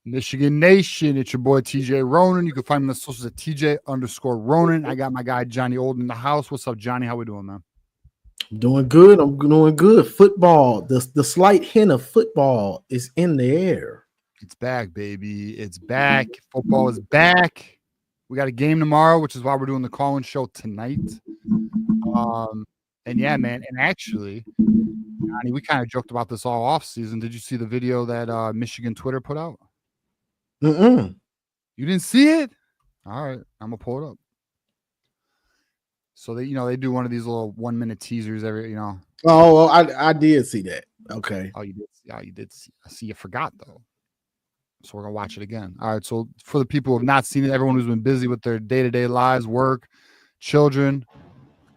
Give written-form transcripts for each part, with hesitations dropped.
Michigan Nation, it's your boy TJ Ronin. You can find me on the socials at TJ_Ronin. I got my guy Johnny Olden in the house. What's up, Johnny? How we doing, man? I'm doing good. I'm doing good. Football, the slight hint of football is in the air. It's back, baby. It's back. Football is back. We got a game tomorrow, which is why we're doing the call-in show tonight. And yeah, man. And actually, Johnny, we kind of joked about this all off season. Did you see the video that Michigan Twitter put out? You didn't see it? All right, I'm gonna pull it up. So they do one of these little 1-minute teasers every. Oh, well, I did see that. Okay. Oh, you did. Yeah, you did. I see you forgot though. So we're gonna watch it again. All right. So for the people who have not seen it, everyone who's been busy with their day-to-day lives, work, children,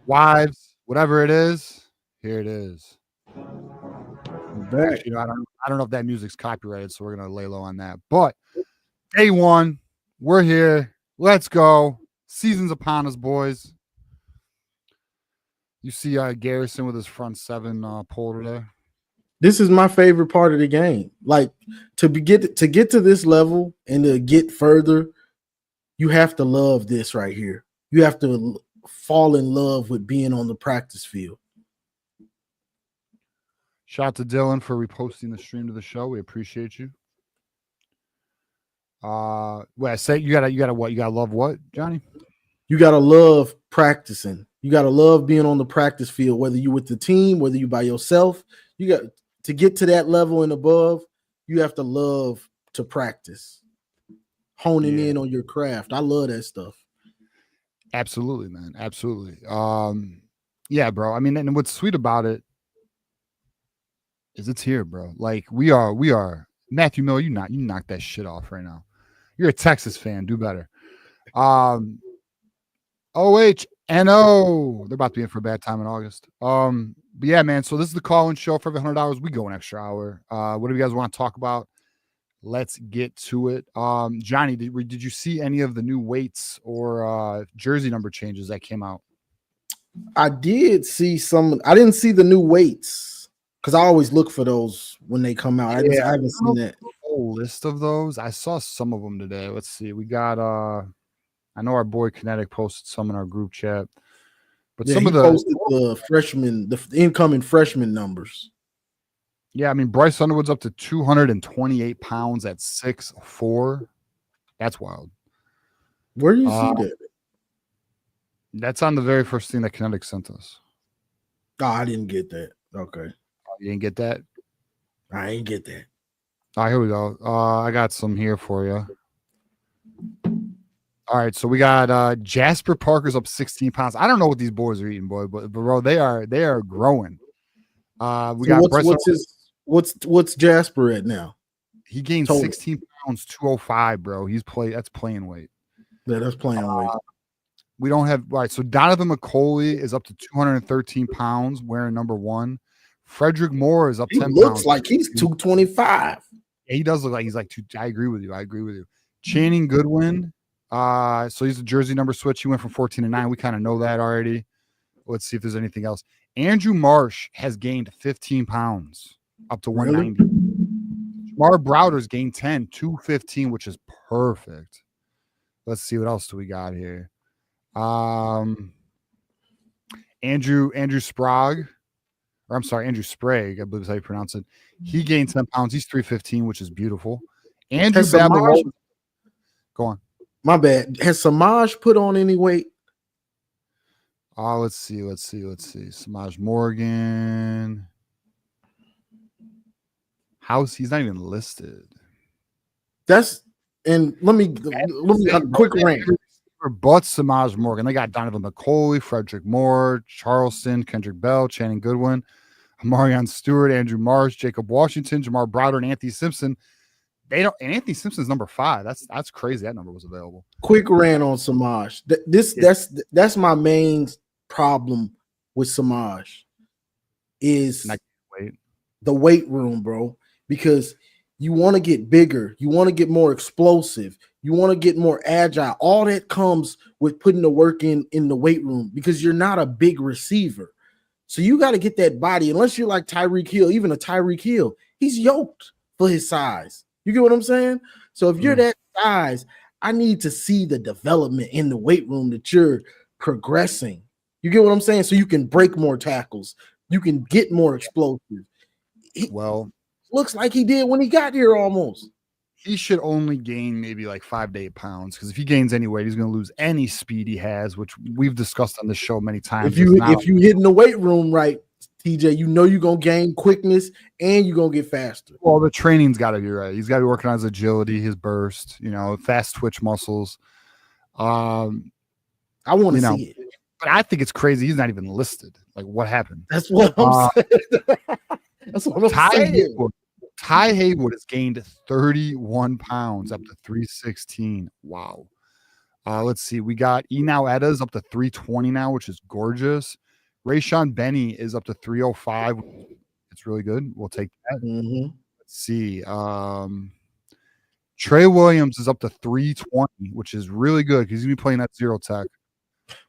wives, whatever it is, here it is. Actually, I don't know if that music's copyrighted, so we're gonna lay low on that. But day one, we're here. Let's go. Season's upon us, boys. You see Garrison with his front seven pulled there. This is my favorite part of the game. Like to get to this level and to get further, you have to love this right here. You have to fall in love with being on the practice field. Shout out to Dylan for reposting the stream to the show. We appreciate you. Well, I say you gotta what? You gotta love what, Johnny? You gotta love practicing. You gotta love being on the practice field, whether you with the team, whether you by yourself. You got to get to that level and above. You have to love to practice, honing in on your craft. I love that stuff. Absolutely, man. Absolutely. Yeah, bro. I mean, and what's sweet about it is it's here, bro. Like we are. Matthew Miller, you knock that shit off right now. You're a Texas fan. Do better. OHNO. They're about to be in for a bad time in August. But yeah, man. So this is the call-in show for every $100. We go an extra hour. What do you guys want to talk about? Let's get to it. Johnny, did you see any of the new weights or jersey number changes that came out? I did see some. I didn't see the new weights because I always look for those when they come out. I haven't seen that whole list of those. I saw some of them today. Let's see. We got I know our boy Kinetic posted some in our group chat, but some of the freshmen, the incoming freshman numbers. Yeah, I mean Bryce Underwood's up to 228 pounds at 6'4". That's wild. Where do you see that? That's on the very first thing that Kinetic sent us. Oh, I didn't get that. Okay. You didn't get that? I ain't get that. All right, here we go. I got some here for you. All right, so we got Jasper Parker's up 16 pounds. I don't know what these boys are eating, boy, but bro, they are growing. We got what's Jasper at now? He gained 16 pounds, 205, bro. That's playing weight. Yeah, that's playing weight. We don't have right. So Donovan McCauley is up to 213 pounds, wearing number 1. Frederick Moore is up 10 pounds. He looks like he's 225. Yeah, he does look like he's like 2. I agree with you. Channing Goodwin. So he's a jersey number switch. He went from 14 to 9. We kind of know that already. Let's see if there's anything else. Andrew Marsh has gained 15 pounds up to Really? 190. Jamar Browder's gained 10, 215, which is perfect. Let's see what else do we got here. Andrew Sprague, or I'm sorry, Andrew Sprague, I believe is how you pronounce it. He gained 10 pounds. He's 315, which is beautiful. Andrew Babalova. Go on. My bad. Has Samaj put on any weight? Let's see. Samaj Morgan. He's not even listed. Let me a quick rant. But Samaj Morgan, they got Donovan McCauley, Frederick Moore, Charleston, Kendrick Bell, Channing Goodwin, Marion Stewart, Andrew Marsh, Jacob Washington, Jamar Browder, and Anthony Simpson. And Anthony Simpson's number 5. That's crazy. That number was available. Quick rant on Samaj. That's my main problem with Samaj is the weight room, bro. Because you want to get bigger, you want to get more explosive, you want to get more agile. All that comes with putting the work in the weight room because you're not a big receiver. So you got to get that body. Unless you're like Tyreek Hill, even a Tyreek Hill, he's yoked for his size. You get what I'm saying? So if you're that size, I need to see the development in the weight room that you're progressing. You get what I'm saying? So you can break more tackles. You can get more explosive. Looks like he did when he got here almost. He should only gain maybe like 5 to 8 pounds because if he gains any weight, he's going to lose any speed he has, which we've discussed on this show many times. If you hit in the weight room right, TJ, you know you're going to gain quickness and you're going to get faster. Well, the training's got to be right. He's got to be working on his agility, his burst, fast twitch muscles. I want to see it. But I think it's crazy. He's not even listed. Like, what happened? That's what I'm saying. That's what I'm saying. Ty Haywood has gained 31 pounds up to 316. Wow. Let's see. We got Enau Eda's up to 320 now, which is gorgeous. Rayshawn Benny is up to 305. It's really good. We'll take that. Mm-hmm. Let's see. Trey Williams is up to 320, which is really good because he's going to be playing at zero tech.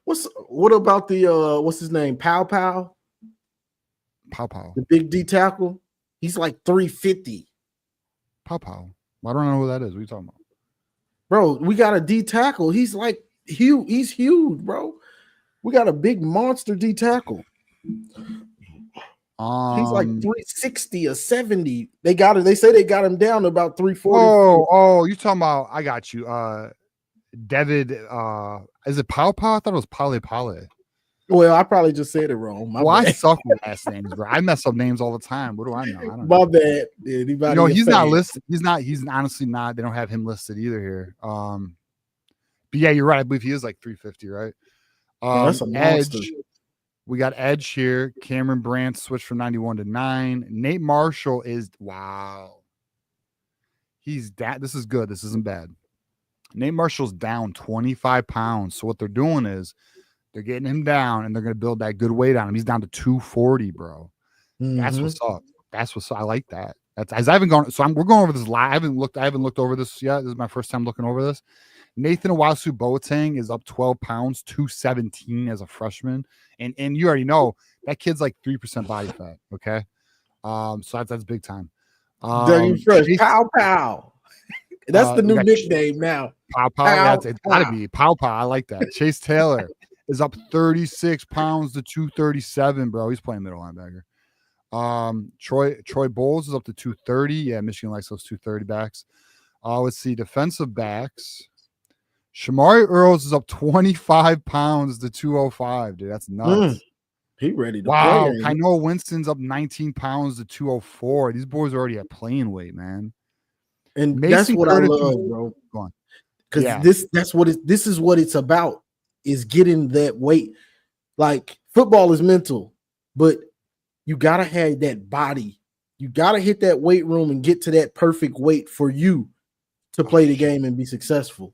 What about the what's his name? Pow. The big D tackle. He's like 350. Pow. I don't know who that is. What are you talking about? Bro, we got a D tackle. He's like huge. He's huge, bro. We got a big monster D tackle. He's like 360 or 70. They say they got him down to about 340. Oh, you talking about? I got you. David, is it Pow? I thought it was Pale. Well, I probably just said it wrong. I suck with last names, bro. I mess up names all the time. What do I know? I don't know. My bad. He's not listed. He's honestly not. They don't have him listed either here. But yeah, you're right. I believe he is like 350, right? That's a monster. Edge. We got Edge here. Cameron Brandt switched from 91 to 9. Nate Marshall is He's this is good. This isn't bad. Nate Marshall's down 25 pounds. So what they're doing is they're getting him down and they're going to build that good weight on him. He's down to 240, bro. Mm-hmm. That's what's up. I like that. We're going over this live. I haven't looked over this yet. This is my first time looking over this. Nathan Owasu Boateng is up 12 pounds, 217 as a freshman. And you already know that kid's like 3% body fat. Okay. So that's big time. Pow. That's the new nickname now. Pow. It's gotta be Pow. I like that. Chase Taylor is up 36 pounds to 237, bro. He's playing middle linebacker. Troy Bowles is up to 230. Yeah, Michigan likes those 230 backs. Let's see, defensive backs. Shamari Earls is up 25 pounds to 205, dude. That's nuts. He ready to play. I know Winston's up 19 pounds to 204. These boys are already at playing weight, man. And Mason that's what Curtis, I love, bro. Go on. Because this is what it's about, is getting that weight. Like, football is mental, but you gotta have that body. You gotta hit that weight room and get to that perfect weight for you to play the game and be successful.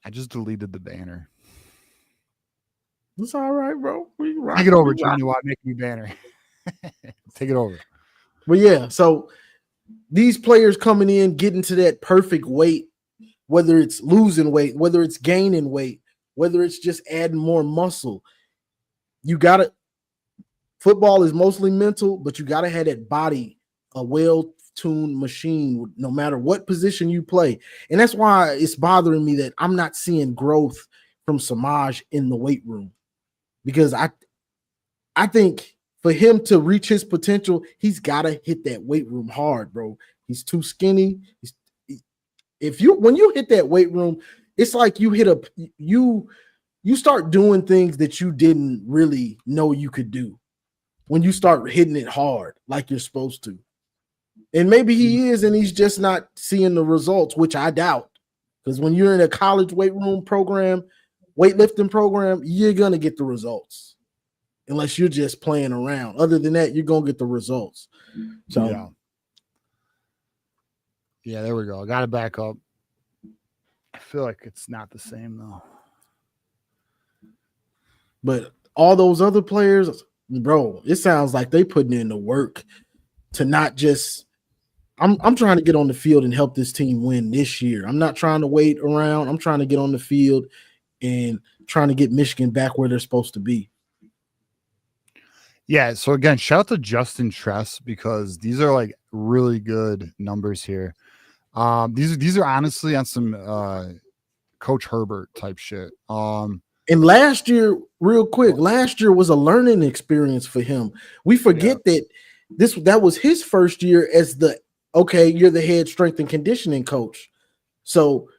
I just deleted the banner. It's all right, bro. Take it over, Johnny Watt, make me banner. Take it over. But yeah, so these players coming in, getting to that perfect weight, whether it's losing weight, whether it's gaining weight, whether it's just adding more muscle, football is mostly mental, but you gotta have that body, a well-tuned machine, no matter what position you play. And that's why it's bothering me that I'm not seeing growth from Samaj in the weight room. Because I think for him to reach his potential, he's gotta hit that weight room hard, bro. He's too skinny. When you hit that weight room, it's like you start doing things that you didn't really know you could do when you start hitting it hard like you're supposed to. And maybe he is, and he's just not seeing the results, which I doubt. Because when you're in a college weight room program, weightlifting program, you're going to get the results unless you're just playing around. Other than that, you're going to get the results. So, yeah, there we go. I got to back up. I feel like it's not the same, though. But all those other players, bro, it sounds like they putting in the work to not just I'm trying to get on the field and help this team win this year. I'm not trying to wait around. I'm trying to get on the field and trying to get Michigan back where they're supposed to be. Yeah, so again, shout out to Justin Tress because these are like really good numbers here. These are honestly on some Coach Herbert type shit. And last year, real quick, last year was a learning experience for him. We forget that that was his first year as you're the head strength and conditioning coach. So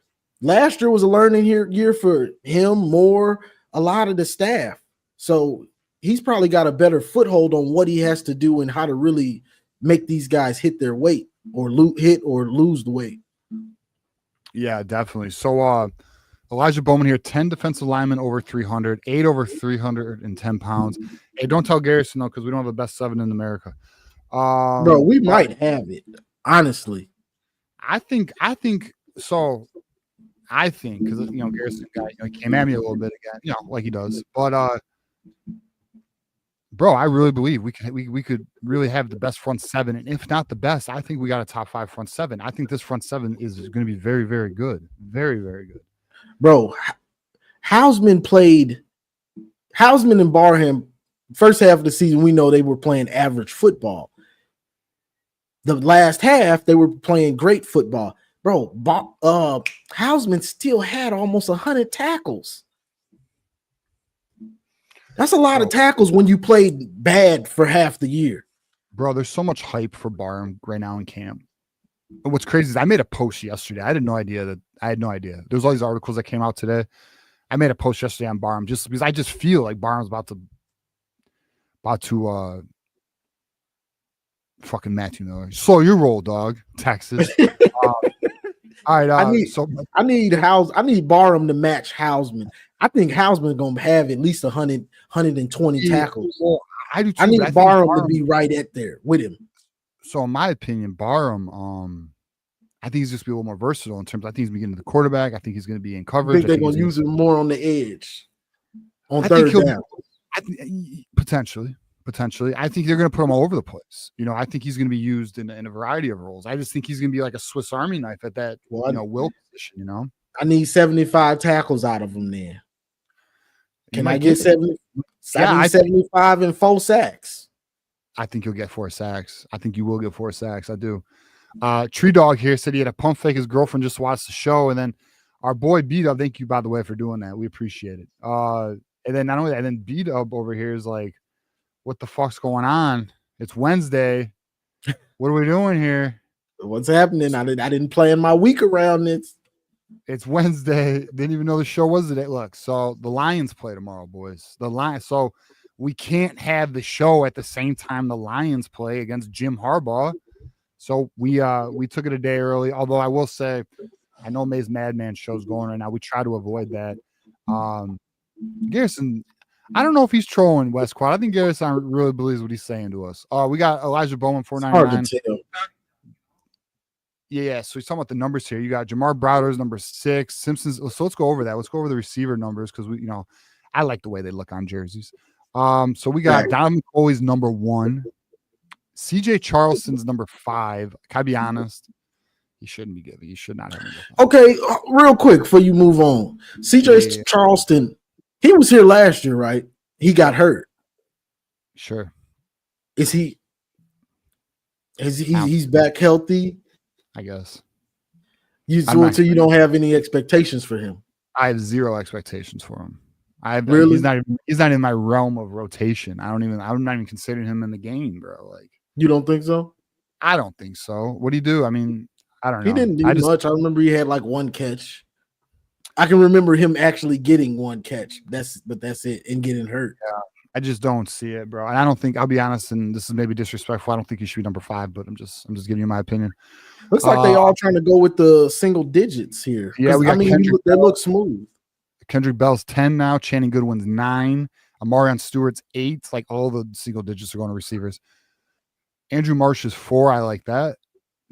last year was a learning year for him, a lot of the staff. So he's probably got a better foothold on what he has to do and how to really make these guys hit their weight or lose the weight. Yeah, definitely. So Elijah Bowman here, 10 defensive linemen over 300, 8 over 310 pounds. Hey, don't tell Garrison, though, because we don't have the best 7 in America. Bro, we might have it, honestly. I think so. I think because Garrison guy came at me a little bit again, like he does. But bro, I really believe we could really have the best front 7, and if not the best, I think we got a top 5 front 7. I think this front 7 is going to be very, very good, very, very good. Bro, Hausman and Barham first half of the season. We know they were playing average football. The last half, they were playing great football. Bro, Hausman still had almost 100 tackles. That's a lot of tackles when you played bad for half the year. Bro, there's so much hype for Barham right now in camp. What's crazy is I made a post yesterday. I had no idea. There's all these articles that came out today. I made a post yesterday on Barham just because I just feel like Barham's about to fucking Matthew Miller. Slow your roll, dog. Texas. All right. I need Barham to match Hausman. I think Hausman's gonna have at least 120 tackles. Well, I do too. I need Barham to be right at there with him. So in my opinion, Barham, I think he's just be a little more versatile in terms. I think he's beginning to the quarterback. I think he's going to be in coverage. I think they're going to use him more on the edge on third down. Potentially. I think they're going to put him all over the place. I think he's going to be used in a variety of roles. I just think he's going to be like a Swiss Army knife at that will position. I need 75 tackles out of him there. Can I get 75 and 4 sacks? I think you'll get 4 sacks. I think you will get 4 sacks. I do. Tree Dog here said he had a pump fake. His girlfriend just watched the show. And then our boy B-Dub, thank you, by the way, for doing that. We appreciate it. And then not only that, and then B-Dub over here is like, what the fuck's going on? It's Wednesday. What are we doing here? What's happening? I didn't plan my week around this. It's Wednesday. Didn't even know the show was today. Look, so the Lions play tomorrow, boys. The Lions. So we can't have the show at the same time the Lions play against Jim Harbaugh. So we took it a day early. Although I will say, I know May's Madman show's going right now. We try to avoid that. Garrison, I don't know if he's trolling West Quad. I think Garrison really believes what he's saying to us. We got Elijah Bowman 499. Yeah. So he's talking about the numbers here. You got Jamar Browder's number 6, Simpsons. So let's go over that. Let's go over the receiver numbers because I like the way they look on jerseys. So we got Donovan Coley's number 1. CJ Charleston's number 5. Can I be honest? He shouldn't be given. He should not have. Okay, real quick before you move on. CJ Charleston, he was here last year, right? He got hurt. Sure. Is he? He's back healthy? I guess. So you don't have any expectations for him? I have zero expectations for him. Really? He's not in my realm of rotation. I'm not even considering him in the game, bro. Like, you don't think so? I don't think so. What do you do? I mean, I don't know. He didn't do much. I remember he had like one catch. I can remember him actually getting one catch. That's it, and getting hurt. Yeah, I just don't see it, bro. And I don't think, I'll be honest, and this is maybe disrespectful, I don't think he should be number 5, but I'm just giving you my opinion. Looks like they all trying to go with the single digits here. Yeah, we got they look smooth. Kendrick Bell's 10 now, Channing Goodwin's 9, Amarion Stewart's 8. Like, all the single digits are going to receivers. Andrew Marsh is 4. I like that.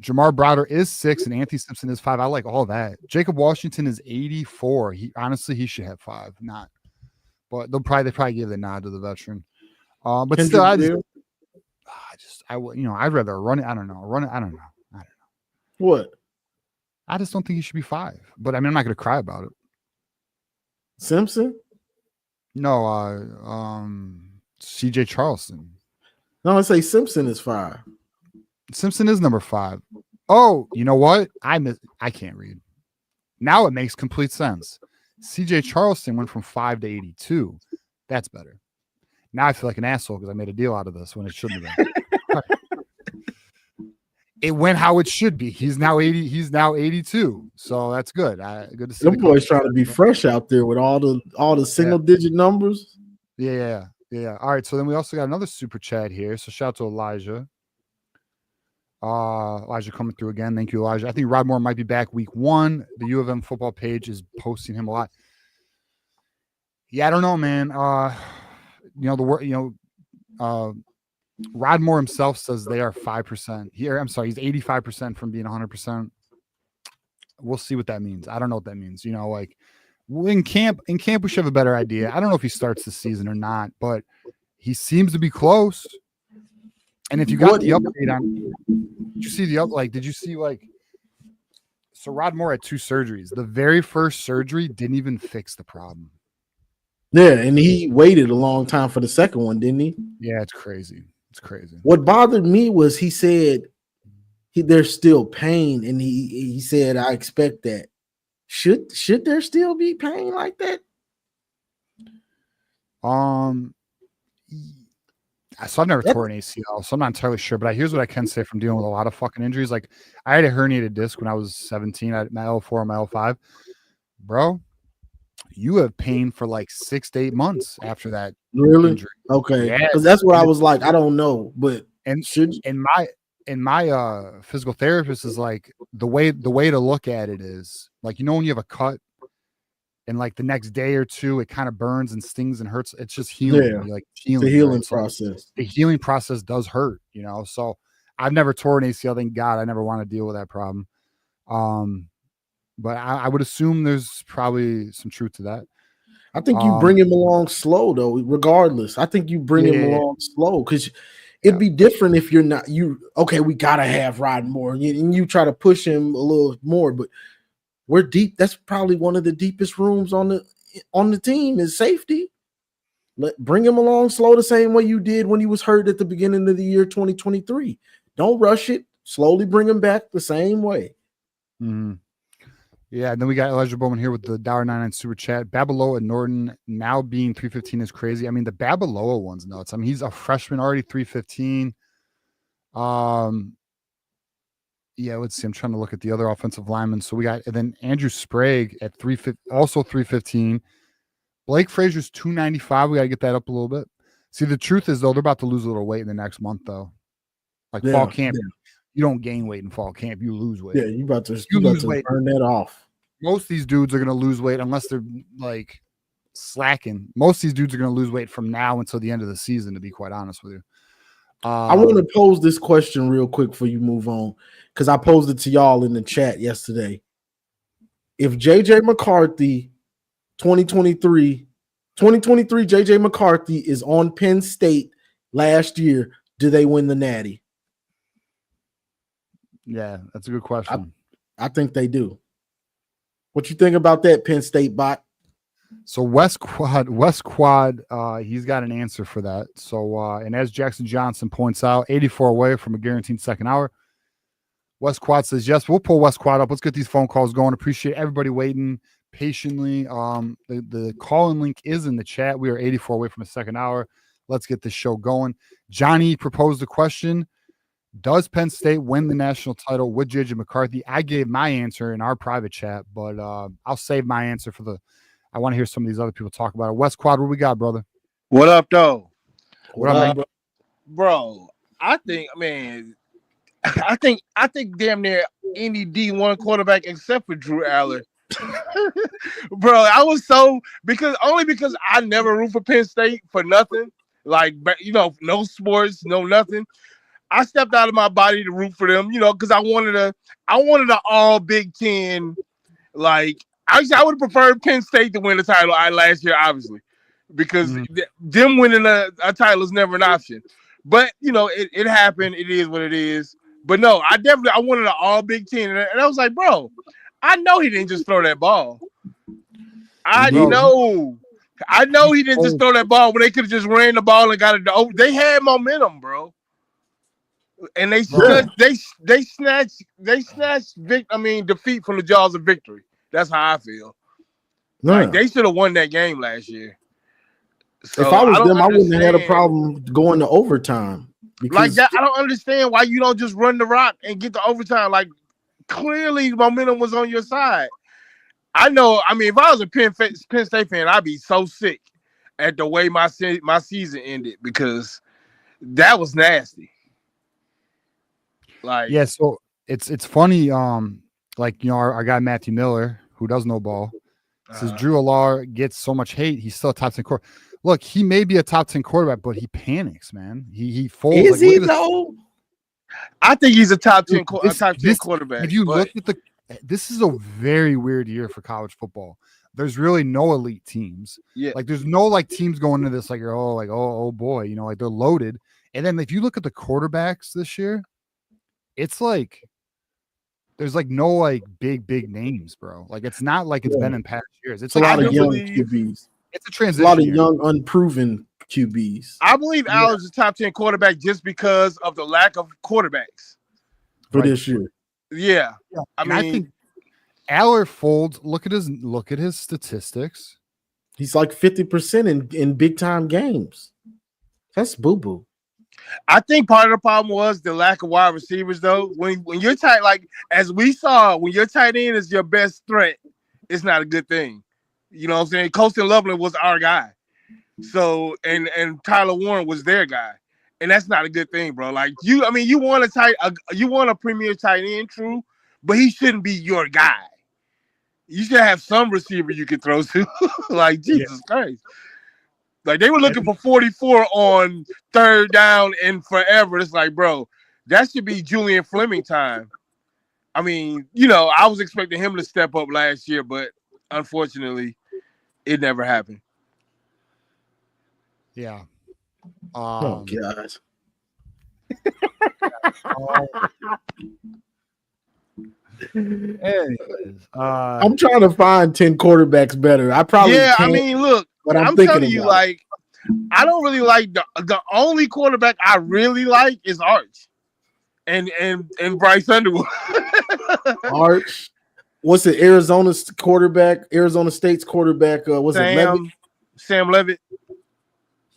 Jamar Browder is 6, and Anthony Simpson is 5. I like all that. Jacob Washington is 84. He should have 5, not. But they probably give the nod to the veteran. But Kendrick still, I'd rather run it. I don't know. What? I just don't think he should be 5. But I mean, I'm not going to cry about it. Simpson? No, CJ Charleston. No, I say Simpson is 5. Simpson is number 5. Oh, you know what? I can't read. Now it makes complete sense. CJ Charleston went from 5 to 82. That's better. Now I feel like an asshole because I made a deal out of this when it shouldn't have been. It went how it should be. He's now 80. He's now 82. So that's good. Good to see. The boys trying to be fresh out there with all the single digit numbers. Yeah. All right. So then we also got another super chat here. So shout out to Elijah. Elijah coming through again. Thank you, Elijah. I think Rod Moore might be back week 1. The U of M football page is posting him a lot. Yeah, I don't know, man. Rod Moore himself says they are 5%. He's 85% from being 100%. We'll see what that means. I don't know what that means. Like in camp, we should have a better idea. I don't know if he starts the season or not, but he seems to be close. And if you got the update on, did you see so Rod Moore had 2 surgeries. The very first surgery didn't even fix the problem. Yeah, and he waited a long time for the second one, didn't he? Yeah, it's crazy. It's crazy. What bothered me was he said there's still pain, and he said, I expect that. Should there still be pain like that? So I've never torn an ACL, so I'm not entirely sure. But here's what I can say from dealing with a lot of fucking injuries. Like, I had a herniated disc when I was 17. I had my L4 and my L5. Bro, you have pain for like 6 to 8 months after that. Really? Injury. Okay. Because that's what I was like. I don't know, but my physical therapist is like, the way to look at it is like, when you have a cut and like the next day or two, it kind of burns and stings and hurts. It's just healing. Yeah. You're like healing. The healing right? process. The healing process does hurt, So I've never torn ACL. Thank God. I never want to deal with that problem. But I would assume there's probably some truth to that. I think you bring him along slow, though, regardless. I think you bring him along slow because it'd be different if you're not we gotta have Rod Moore and you try to push him a little more, but we're deep. That's probably one of the deepest rooms on the team is safety. Bring him along slow the same way you did when he was hurt at the beginning of the year 2023. Don't rush it. Slowly bring him back the same way. Mm-hmm. Yeah, and then we got Elijah Bowman here with the $1.99 super chat. Babaloa and Norton now being 315 is crazy. I mean, the Babaloa one's nuts. I mean, he's a freshman already, 315. Yeah, let's see. I'm trying to look at the other offensive linemen. So we got, and then Andrew Sprague at 315, also 315. Blake Frazier's 295. We got to get that up a little bit. See, the truth is, though, they're about to lose a little weight in the next month, though. Like fall camp, you don't gain weight in fall camp. You lose weight. Yeah, you about to burn that off. Most of these dudes are going to lose weight unless they're like slacking. Most of these dudes are going to lose weight from now until the end of the season, to be quite honest with you. I want to pose this question real quick before you move on, because I posed it to y'all in the chat yesterday. If JJ McCarthy 2023 JJ McCarthy is on Penn State last year, do they win the Natty? Yeah, that's a good question. I think they do. What you think about that, Penn State bot? So West Quad, he's got an answer for that. So, and as Jackson Johnson points out, 84 away from a guaranteed second hour. West Quad says, yes, we'll pull West Quad up. Let's get these phone calls going. Appreciate everybody waiting patiently. The call-in link is in the chat. We are 84 away from a second hour. Let's get this show going. Johnny proposed a question. Does Penn State win the national title with J.J. McCarthy? I gave my answer in our private chat, but I'll save my answer for I want to hear some of these other people talk about it. West Quad, what we got, brother? What up, though? What up, man? Bro, I think damn near any D1 quarterback except for Drew Aller. Bro, I was because I never root for Penn State for nothing. Like, no sports, no nothing. I stepped out of my body to root for them, because I wanted an all Big Ten. Like, actually, I would have preferred Penn State to win the title last year, obviously, because them winning a title is never an option. But it happened. It is what it is. But no, I wanted an all Big Ten, and I was like, bro, I know he didn't just throw that ball. I know he didn't just throw that ball, but they could have just ran the ball and got it. They had momentum, bro. And they snatched defeat from the jaws of victory. That's how I feel. Yeah. Like, they should have won that game last year. So if I was them, I wouldn't have had a problem going to overtime. Like that, I don't understand why you don't just run the rock and get to overtime. Like, clearly momentum was on your side. I know. I mean, if I was a Penn State fan, I'd be so sick at the way my season ended, because that was nasty. Like, yeah, so it's funny. Our guy Matthew Miller, who does know ball, says Drew Aller gets so much hate. He's still a top 10 quarterback. Look, he may be a top 10 quarterback, but he panics, man. He folds. Is he though? I think he's a top 10 quarterback. If you look at this is a very weird year for college football. There's really no elite teams. Yeah, like there's no teams going into this oh boy, they're loaded. And then if you look at the quarterbacks this year, it's like there's no big names, bro. Like, it's not like it's been in past years. It's a lot of young QBs. It's a transition. A lot of young, unproven QBs. I believe Allen's a top 10 quarterback just because of the lack of quarterbacks for this year. Yeah. I think Aller folds. Look at his statistics. He's like 50% in big time games. That's boo-boo. I think part of the problem was the lack of wide receivers, though. When you're tight, like as we saw, when your tight end is your best threat, it's not a good thing. You know what I'm saying? Colston Loveland was our guy. So and Tyler Warren was their guy. And that's not a good thing, bro. Like you want a premier tight end, true, but he shouldn't be your guy. You should have some receiver you can throw to. Like, Jesus Christ. Like, they were looking for 44 on third down and forever. It's like, bro, that should be Julian Fleming time. I mean, I was expecting him to step up last year, but unfortunately, it never happened. Yeah. Oh, God. Anyways, I'm trying to find 10 quarterbacks better. I probably can't, I mean, look, but I'm telling you, like, I don't really like the only quarterback I really like is Arch and Bryce Underwood. Arch. What's it? Arizona State's quarterback. Was it Levitt? Sam Levitt.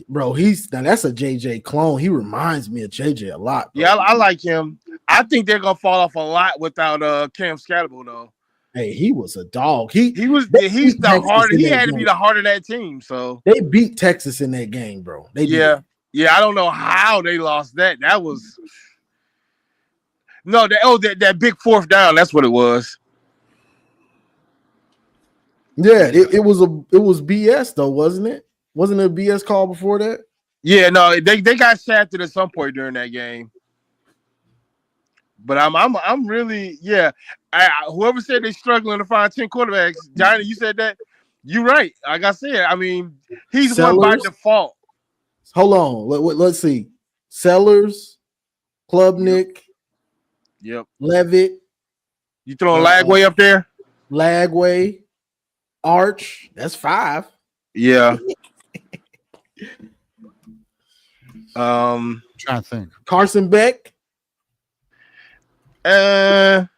Bro, that's a JJ clone. He reminds me of JJ a lot. Bro. Yeah, I like him. I think they're gonna fall off a lot without Cam Scatterable, though. Hey, he was a dog. He's the heart. He had to be the heart of that team. So they beat Texas in that game, bro. Yeah. I don't know how they lost that. That was that big fourth down. That's what it was. Yeah, it was BS though, wasn't it? Wasn't it a BS call before that? Yeah, no, they got shafted at some point during that game. But I'm really whoever said they're struggling to find 10 quarterbacks, Johnny, you said that. You're right. Like I said, I mean, he's one by default. Hold on. Let's see. Sellers, Klubnik. Yep. Levitt. You throwing Lagway up there? Lagway. Arch, that's 5. Yeah. I'm trying to think. Carson Beck. Carson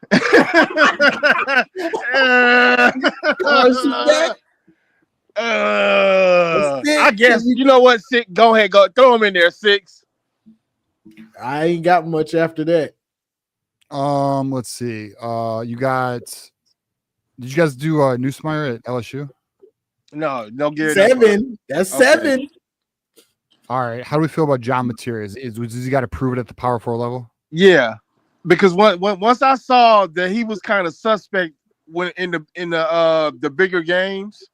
Beck. I guess you know what? 6. Go ahead, go throw him in there. 6. I ain't got much after that. Let's see. You got. Did you guys do Newsmeyer at LSU? No, don't get 7. That's Okay. 7. All right. How do we feel about John Mateer? Does he got to prove it at the Power 4 level? Yeah, because once I saw that he was kind of suspect when in the bigger games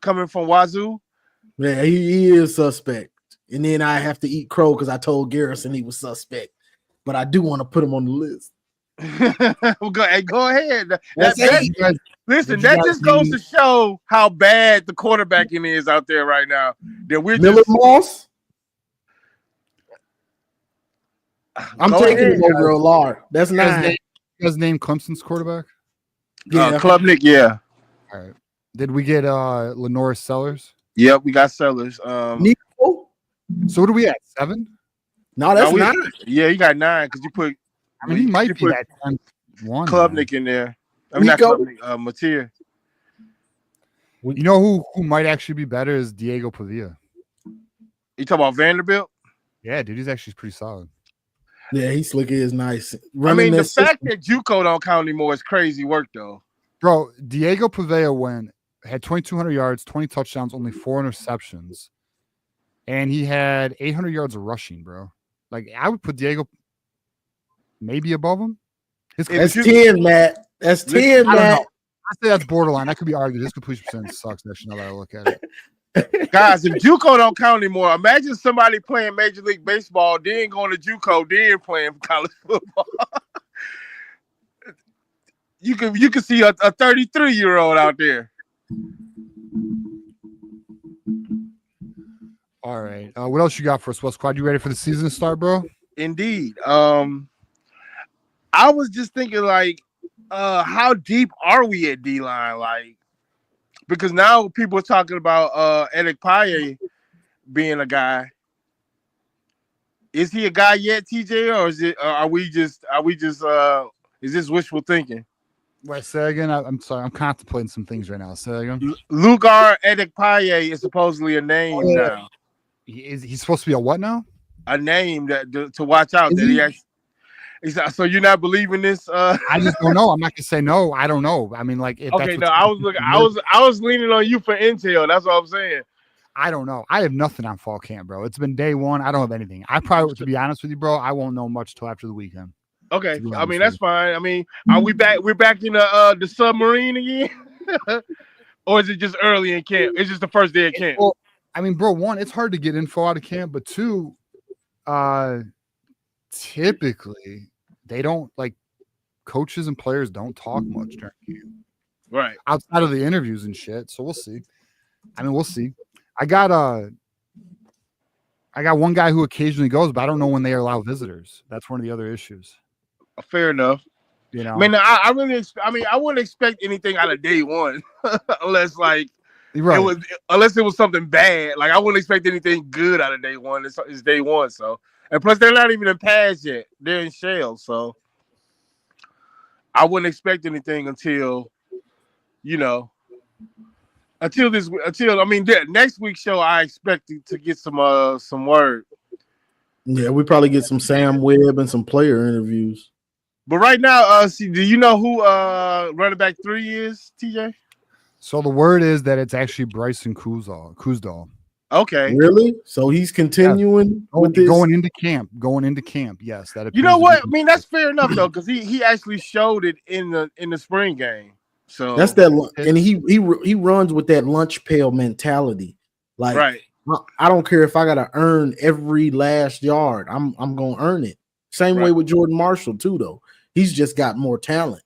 coming from Wazoo. Yeah, he is suspect. And then I have to eat crow because I told Garrison he was suspect. But I do want to put him on the list. Go ahead. Listen, that just goes to show how bad the quarterbacking is out there right now. That we're Miller just Moss. I'm Go taking ahead, him over Allard. That's 9. You guys name Clemson's quarterback? Yeah. Klubnik, yeah. All right. Did we get Lenore Sellers? Yep, we got Sellers. Nico? So what are we at? 7? No, that's 9. Yeah, you got 9 because you put. I mean, he might be put that 10-1. Klubnik in there. I mean, Nico? not Klubnik, Mateer. You know who might actually be better is Diego Pavia. You talking about Vanderbilt? Yeah, dude, he's actually pretty solid. Yeah, he slick is nice. I mean, the fact that JUCO don't count anymore is crazy work, though. Bro, Diego Pavia had 2,200 yards, 20 touchdowns, only 4 interceptions, and he had 800 yards of rushing, bro. Like, I would put Diego maybe above him. That's 10, Matt. That's 10, Matt. I say that's borderline. That could be argued. His completion percentage sucks. Actually, now that I look at it. Guys, if JUCO don't count anymore, imagine somebody playing Major League Baseball, then going to JUCO, then playing college football. You can see a 33-year-old out there. All right. What else you got for us, West Squad? You ready for the season to start, bro? Indeed. I was just thinking, like, how deep are we at D-line? Like, because now people are talking about Eric Paye being a guy. Is he a guy yet, TJ, or is it? Are we just? Is this wishful thinking? Wait, say again. I'm sorry. I'm contemplating some things right now. Say again. Lugar Eric Paye is supposedly a name now. He's supposed to be a what now? A name that to watch out. That he actually. So you're not believing this? I just don't know. I'm not gonna say no. I don't know. I mean, like, if okay, no. I was leaning on you for intel. That's what I'm saying. I don't know. I have nothing on fall camp, bro. It's been day 1. I don't have anything. I probably, to be honest with you, bro, I won't know much till after the weekend. Okay, I mean that's fine. I mean, are we back? We're back in the submarine again, or is it just early in camp? It's just the first day of camp. Well, I mean, bro, 1, it's hard to get info out of camp, but 2, typically they don't, like, coaches and players don't talk much during camp, right? Outside of the interviews and shit. So we'll see. I mean, we'll see. I got one guy who occasionally goes, but I don't know when they allow visitors. That's one of the other issues. Fair enough. You know, I mean, I wouldn't expect anything out of day 1, unless like right. Unless it was something bad. Like I wouldn't expect anything good out of day 1. It's day 1, so. And plus, they're not even in pads yet. They're in shells, so I wouldn't expect anything until, next week's show. I expect to get some word. Yeah, we probably get some Sam Webb and some player interviews. But right now, do you know who running back 3 is, TJ? So the word is that it's actually Bryson Kuzdal. Okay. Really? So he's continuing with this? Going into camp. Yes. That. You know what? I mean, that's fair enough though, because he actually showed it in the spring game. So that's that, and he runs with that lunch pail mentality. Like, right. I don't care if I gotta earn every last yard. I'm gonna earn it. Same way with Jordan Marshall too, though. He's just got more talent.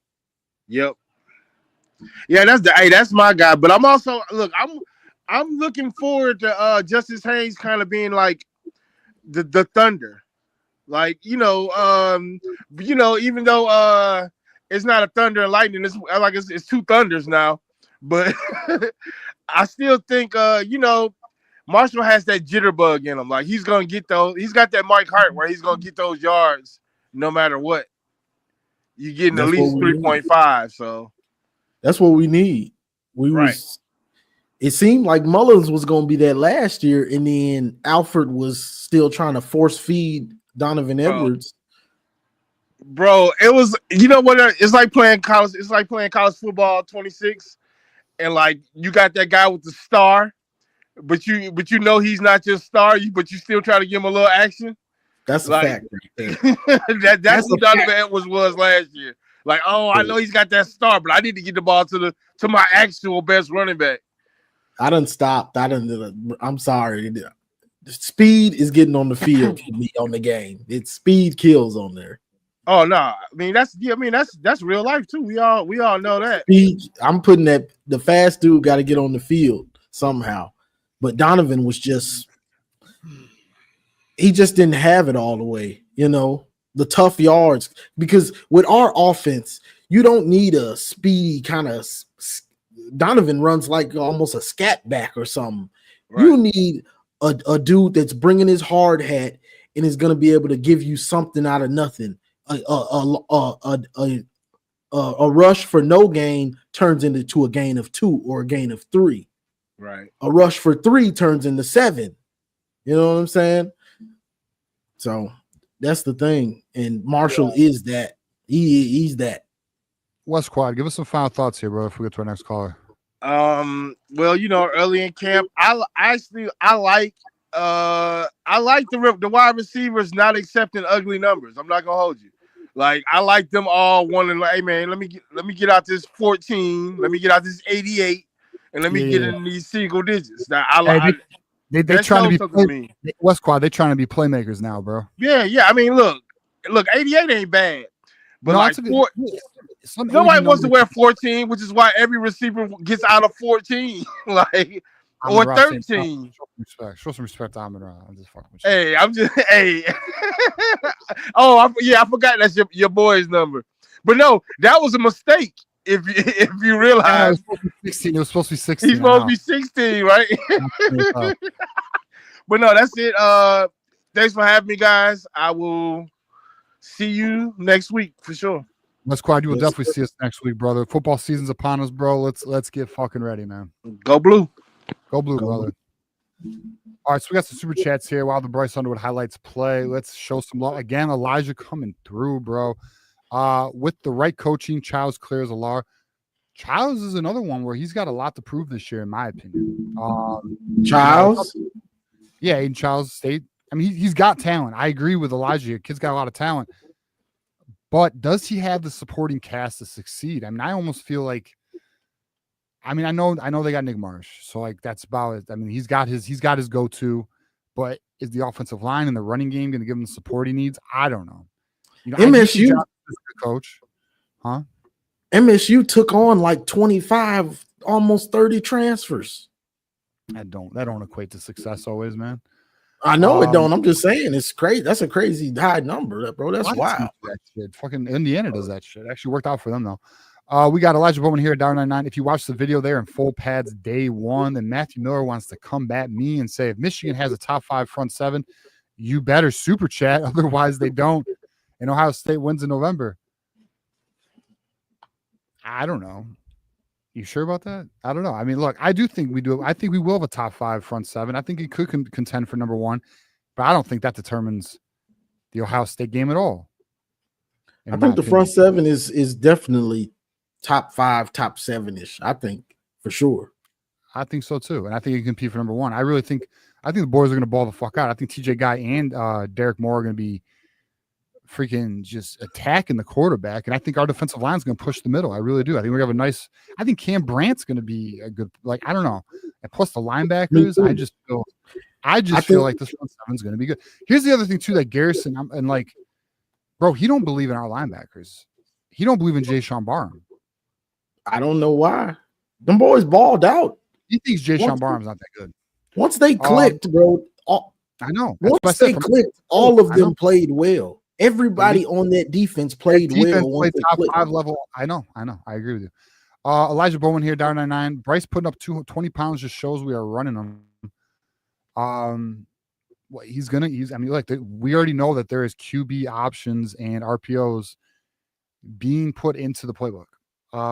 Yep. Yeah, that's my guy. But I'm also I'm looking forward to Justice Hayes kind of being like the Thunder, like even though it's not a thunder and lightning, it's 2 thunders now. but I still think Marshall has that jitterbug in him. Like he's gonna get those. He's got that Mike Hart where he's gonna get those yards no matter what. You getting at least 3.5. So that's what we need. It seemed like Mullins was going to be that last year, and then Alfred was still trying to force feed Donovan Edwards. Bro, it was what it's like playing college. It's like playing college football 26, and like you got that guy with the star, but you know he's not just star. But you still try to give him a little action. That's a fact. Right there. that's who Donovan Edwards was last year. Like, I know he's got that star, but I need to get the ball to my actual best running back. I done stopped. I'm sorry. Speed is getting on the field for me on the game. It's speed kills on there. Oh no, I mean that's real life too. We all know that. Speed, I'm putting that the fast dude got to get on the field somehow. But Donovan was he just didn't have it all the way, the tough yards. Because with our offense, you don't need a speedy kind of Donovan runs like almost a scat back or something. Right. You need a dude that's bringing his hard hat and is going to be able to give you something out of nothing. A rush for no gain turns into a gain of 2 or a gain of 3. Right. A rush for 3 turns into 7. You know what I'm saying? So that's the thing. And Marshall is that. He's that. West Quad, give us some final thoughts here, bro, if we get to our next caller. Well, early in camp, I like the wide receivers not accepting ugly numbers. I'm not gonna hold you. Like I like them all wanting like, hey man, let me get out this 14, let me get out this 88, and let me get in these single digits. Now they trying to be West Quad. They trying to be playmakers now, bro. Yeah. I mean, look, 88 ain't bad, but nobody wants to wear 14, which is why every receiver gets out of 14, like or 13. Show some respect to Amon Ra. I'm just fucking with Hey. you. I forgot that's your boy's number. But no, that was a mistake. If you realize, it was supposed to be 16. He's supposed to be 16, right? But no, that's it. Thanks for having me, guys. I will see you next week for sure. West Quad, you will definitely see us next week, brother. Football season's upon us, bro. Let's get fucking ready, man. Go blue. Go blue, brother. All right, so we got some super chats here while the Bryce Underwood highlights play. Let's show some love. Again, Elijah coming through, bro. With the right coaching, Childs clears a law. Childs is another one where he's got a lot to prove this year, in my opinion. Childs? Yeah, Aiden Childs State. I mean, he's got talent. I agree with Elijah. Kid's got a lot of talent. But does he have the supporting cast to succeed? I mean, I almost feel like I know they got Nick Marsh, so like that's about it. I mean, he's got his go-to, but is the offensive line and the running game going to give him the support he needs? I don't know. MSU coach, huh? MSU took on like 25, almost 30 transfers. That don't equate to success always, man. I know it don't. I'm just saying it's crazy. That's a crazy high number, bro. That's wild. That shit. Fucking Indiana does that shit. Actually worked out for them though. We got Elijah Bowman here at $1.99. If you watch the video there in full pads day one, then Matthew Miller wants to combat me and say if Michigan has a top 5 front 7, you better super chat. Otherwise, they don't. And Ohio State wins in November. I don't know. You sure about that? I don't know. I mean, look, I do think we do. I think we will have a top 5 front 7. I think he could contend for number 1, but I don't think that determines the Ohio State game at all. I think the front 7 is definitely top 5, top 7-ish. I think for sure. I think so too, and I think he can compete for number 1. I think the boys are going to ball the fuck out. I think TJ Guy and Derek Moore are going to be freaking just attacking the quarterback, and I think our defensive line is going to push the middle. I really do. I think we have I think Cam Brandt's going to be a good, like, I don't know. And plus the linebackers, I just feel like this front 7 is going to be good. Here's the other thing too, that Garrison and like, bro, he don't believe in our linebackers. He don't believe in Jay Sean Barham. I don't know why. Them boys balled out. He thinks Jay Sean Barham's not that good. Once they clicked, bro. I know. Once they clicked, all of them played well. Everybody on that defense played well. Played top 5 level. I know. I agree with you. Elijah Bowman here, $1.99. Bryce putting up 20 pounds just shows we are running him. What he's gonna use. I mean, like we already know that there is QB options and RPOs being put into the playbook.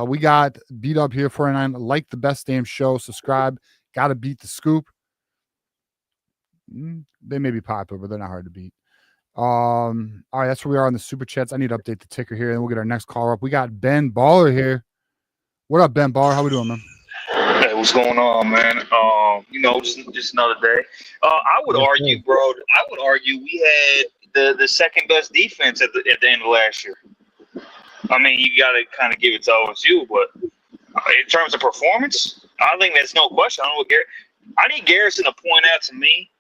We got beat up here 49. Like the best damn show. Subscribe. Got to beat the scoop. They may be popular, but they're not hard to beat. All right, that's where we are on the super chats. I need to update the ticker here, and we'll get our next caller up. We got Ben Baller here. What up, Ben Baller? How we doing, man? Hey, what's going on, man? Just another day. I would argue, bro. I would argue we had the second best defense at the end of last year. I mean, you got to kind of give it to OSU, but in terms of performance, I think that's no question. I need Garrison to point out to me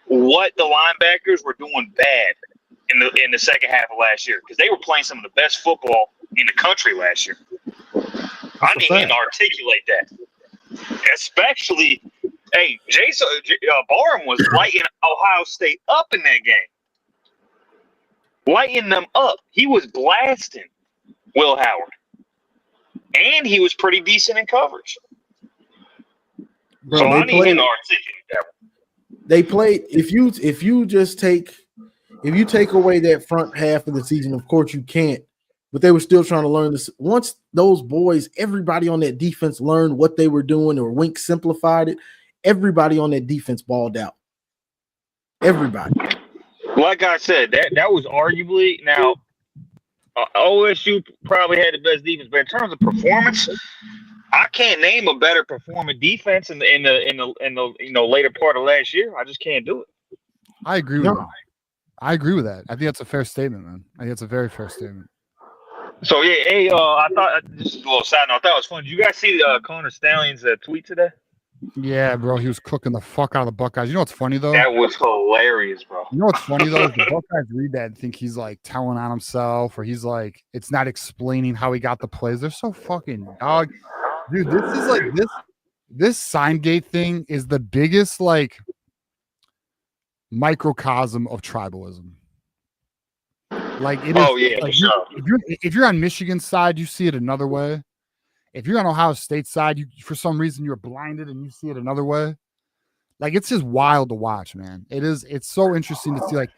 what the linebackers were doing bad in the second half of last year, because they were playing some of the best football in the country last year. I need him to articulate that. Especially, hey, Jason Barham was lighting Ohio State up in that game. Lighting them up. He was blasting Will Howard. And he was pretty decent in coverage. Bro, so I need him to articulate that one. They played. If you take away that front half of the season, of course you can't. But they were still trying to learn this. Once those boys, everybody on that defense learned what they were doing, or Wink simplified it, everybody on that defense balled out. Everybody. Like I said, that was arguably now OSU probably had the best defense, but in terms of performance, I can't name a better performing defense in the later part of last year. I just can't do it. I agree with that. I agree with that. I think that's a fair statement, man. I think that's a very fair statement. So yeah, hey, I thought this is a little side note. I thought it was fun. Did you guys see Connor Stallion's tweet today? Yeah, bro, he was cooking the fuck out of the Buckeyes. You know what's funny though? That was hilarious, bro. You know what's funny though? The Buckeyes read that and think he's like telling on himself, or he's like, it's not explaining how he got the plays. They're so fucking dog, dude. This is like this Signgate thing is the biggest like microcosm of tribalism. Like it is. Oh yeah, like, sure. If you're on Michigan's side, you see it another way. If you're on Ohio State's side, you for some reason you're blinded and you see it another way. Like it's just wild to watch, man. It is. It's so interesting to see. Like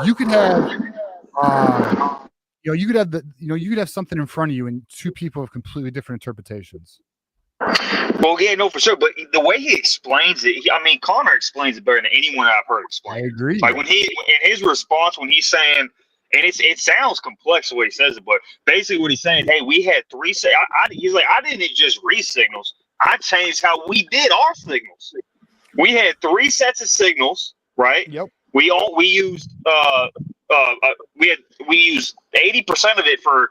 you could have, you could have something in front of you, and two people have completely different interpretations. Well, yeah, no, for sure. But the way he explains it, Connor explains it better than anyone I've heard explain. I agree. Like in his response, when he's saying. And it sounds complex the way he says it, but basically what he's saying, hey, we had three. He's like, I didn't just read signals. I changed how we did our signals. We had three sets of signals, right? Yep. We used we used 80% of it for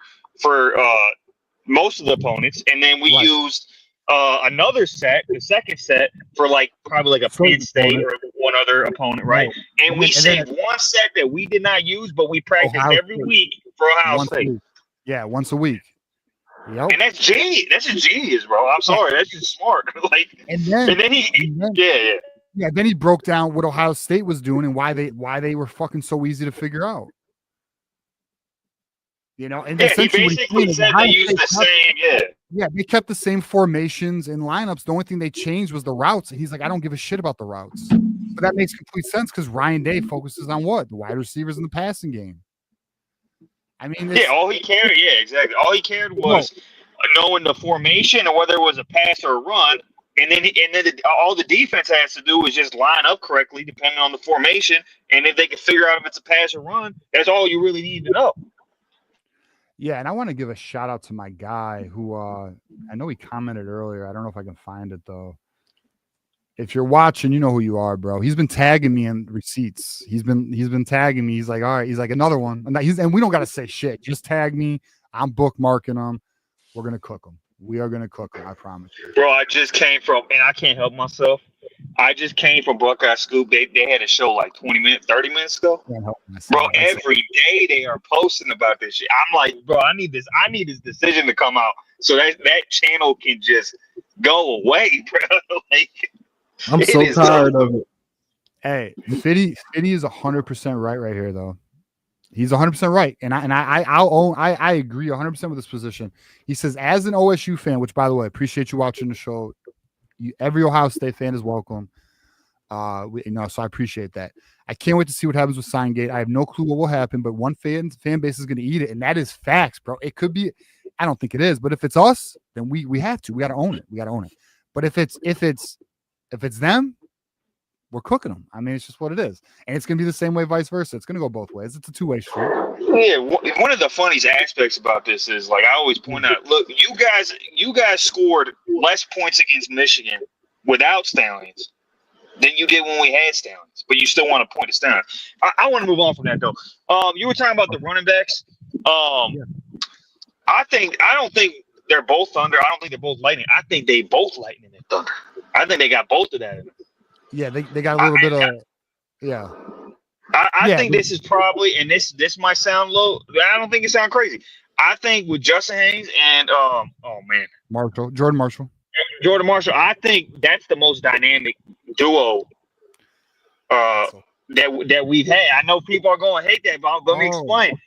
most of the opponents, and then we used another set, the second set, for probably like a Penn State or one other opponent, right? And we saved one set that we did not use, but we practiced every week for Ohio State. Yeah, once a week. Yep. And that's genius. That's just genius, bro. I'm sorry, that's just smart. And then he broke down what Ohio State was doing and why they were fucking so easy to figure out. You know, and he basically said they used the same, Yeah, they kept the same formations and lineups. The only thing they changed was the routes. And he's like, I don't give a shit about the routes. But that makes complete sense because Ryan Day focuses on what? The wide receivers in the passing game. I mean, all he cared, exactly. All he cared was knowing the formation or whether it was a pass or a run. And then all the defense has to do is just line up correctly depending on the formation. And if they can figure out if it's a pass or run, that's all you really need to know. Yeah, and I want to give a shout out to my guy who I know he commented earlier. I don't know if I can find it though. If you're watching, you know who you are, bro. He's been tagging me in receipts. He's been tagging me. He's like, all right. He's like, another one. And we don't got to say shit. Just tag me. I'm bookmarking them. We're gonna cook them. We are gonna cook them. I promise you. Bro, I just came from, and I can't help myself. I just came from Buckeye Scoop. They had a show like 20 minutes, 30 minutes ago. Bro, every day they are posting about this shit. I'm like, bro, I need this decision to come out so that channel can just go away, bro. I'm so tired of it. Hey, Fitty is 100% right here though. He's 100% right, and I agree 100% with this position. He says, as an OSU fan, which by the way, appreciate you watching the show. Every Ohio State fan is welcome. So I appreciate that. I can't wait to see what happens with Signgate. I have no clue what will happen, but one fan base is going to eat it, and that is facts, bro. It could be. I don't think it is, but if it's us, then we have to. We got to own it. But if it's them, we're cooking them. I mean, it's just what it is, and it's going to be the same way, vice versa. It's going to go both ways. It's a two-way street. Yeah, one of the funniest aspects about this is, like I always point out, look, you guys scored less points against Michigan without Stallions than you did when we had Stallions, but you still want to point at Stallions. I want to move on from that though. You were talking about the running backs. I don't think they're both Thunder. I don't think they're both Lightning. I think they both Lightning and Thunder. I think they got both of that in them. Yeah, they got a little bit of yeah. I think this is probably, and this might sound low. I don't think it sounds crazy. I think with Justin Haynes and Jordan Marshall, I think that's the most dynamic duo that we've had. I know people are going to hate that, but let me explain.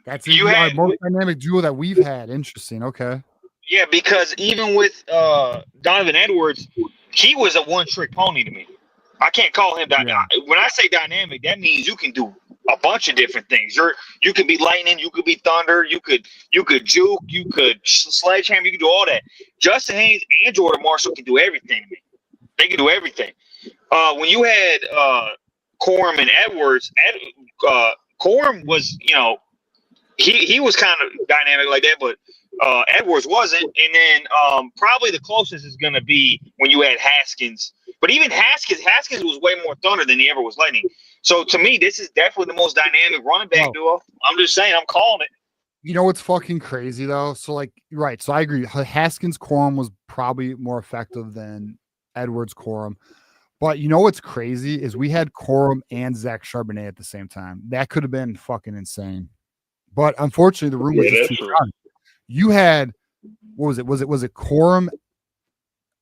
That's the most dynamic duo that we've had. Interesting. Okay. Yeah, because even with Donovan Edwards, he was a one-trick pony to me. I can't call him dynamic. Yeah. When I say dynamic, that means you can do a bunch of different things. You could be lightning, you could be thunder, you could juke, you could sledgehammer, you can do all that. Justin Haynes and Jordan Marshall can do everything to me. They can do everything. When you had Corum and Edwards, Corum was, he was kind of dynamic like that, but Edwards wasn't. And then probably the closest is going to be when you had Haskins. But even Haskins was way more thunder than he ever was lightning. So to me, this is definitely the most dynamic running back duo. I'm just saying, I'm calling it. You know what's fucking crazy though? So right. So I agree. Haskins Corum was probably more effective than Edwards Corum. But you know what's crazy is we had Corum and Zach Charbonnet at the same time. That could have been fucking insane. But unfortunately, the room was just too crowded. You had, what was it? Was it Corum?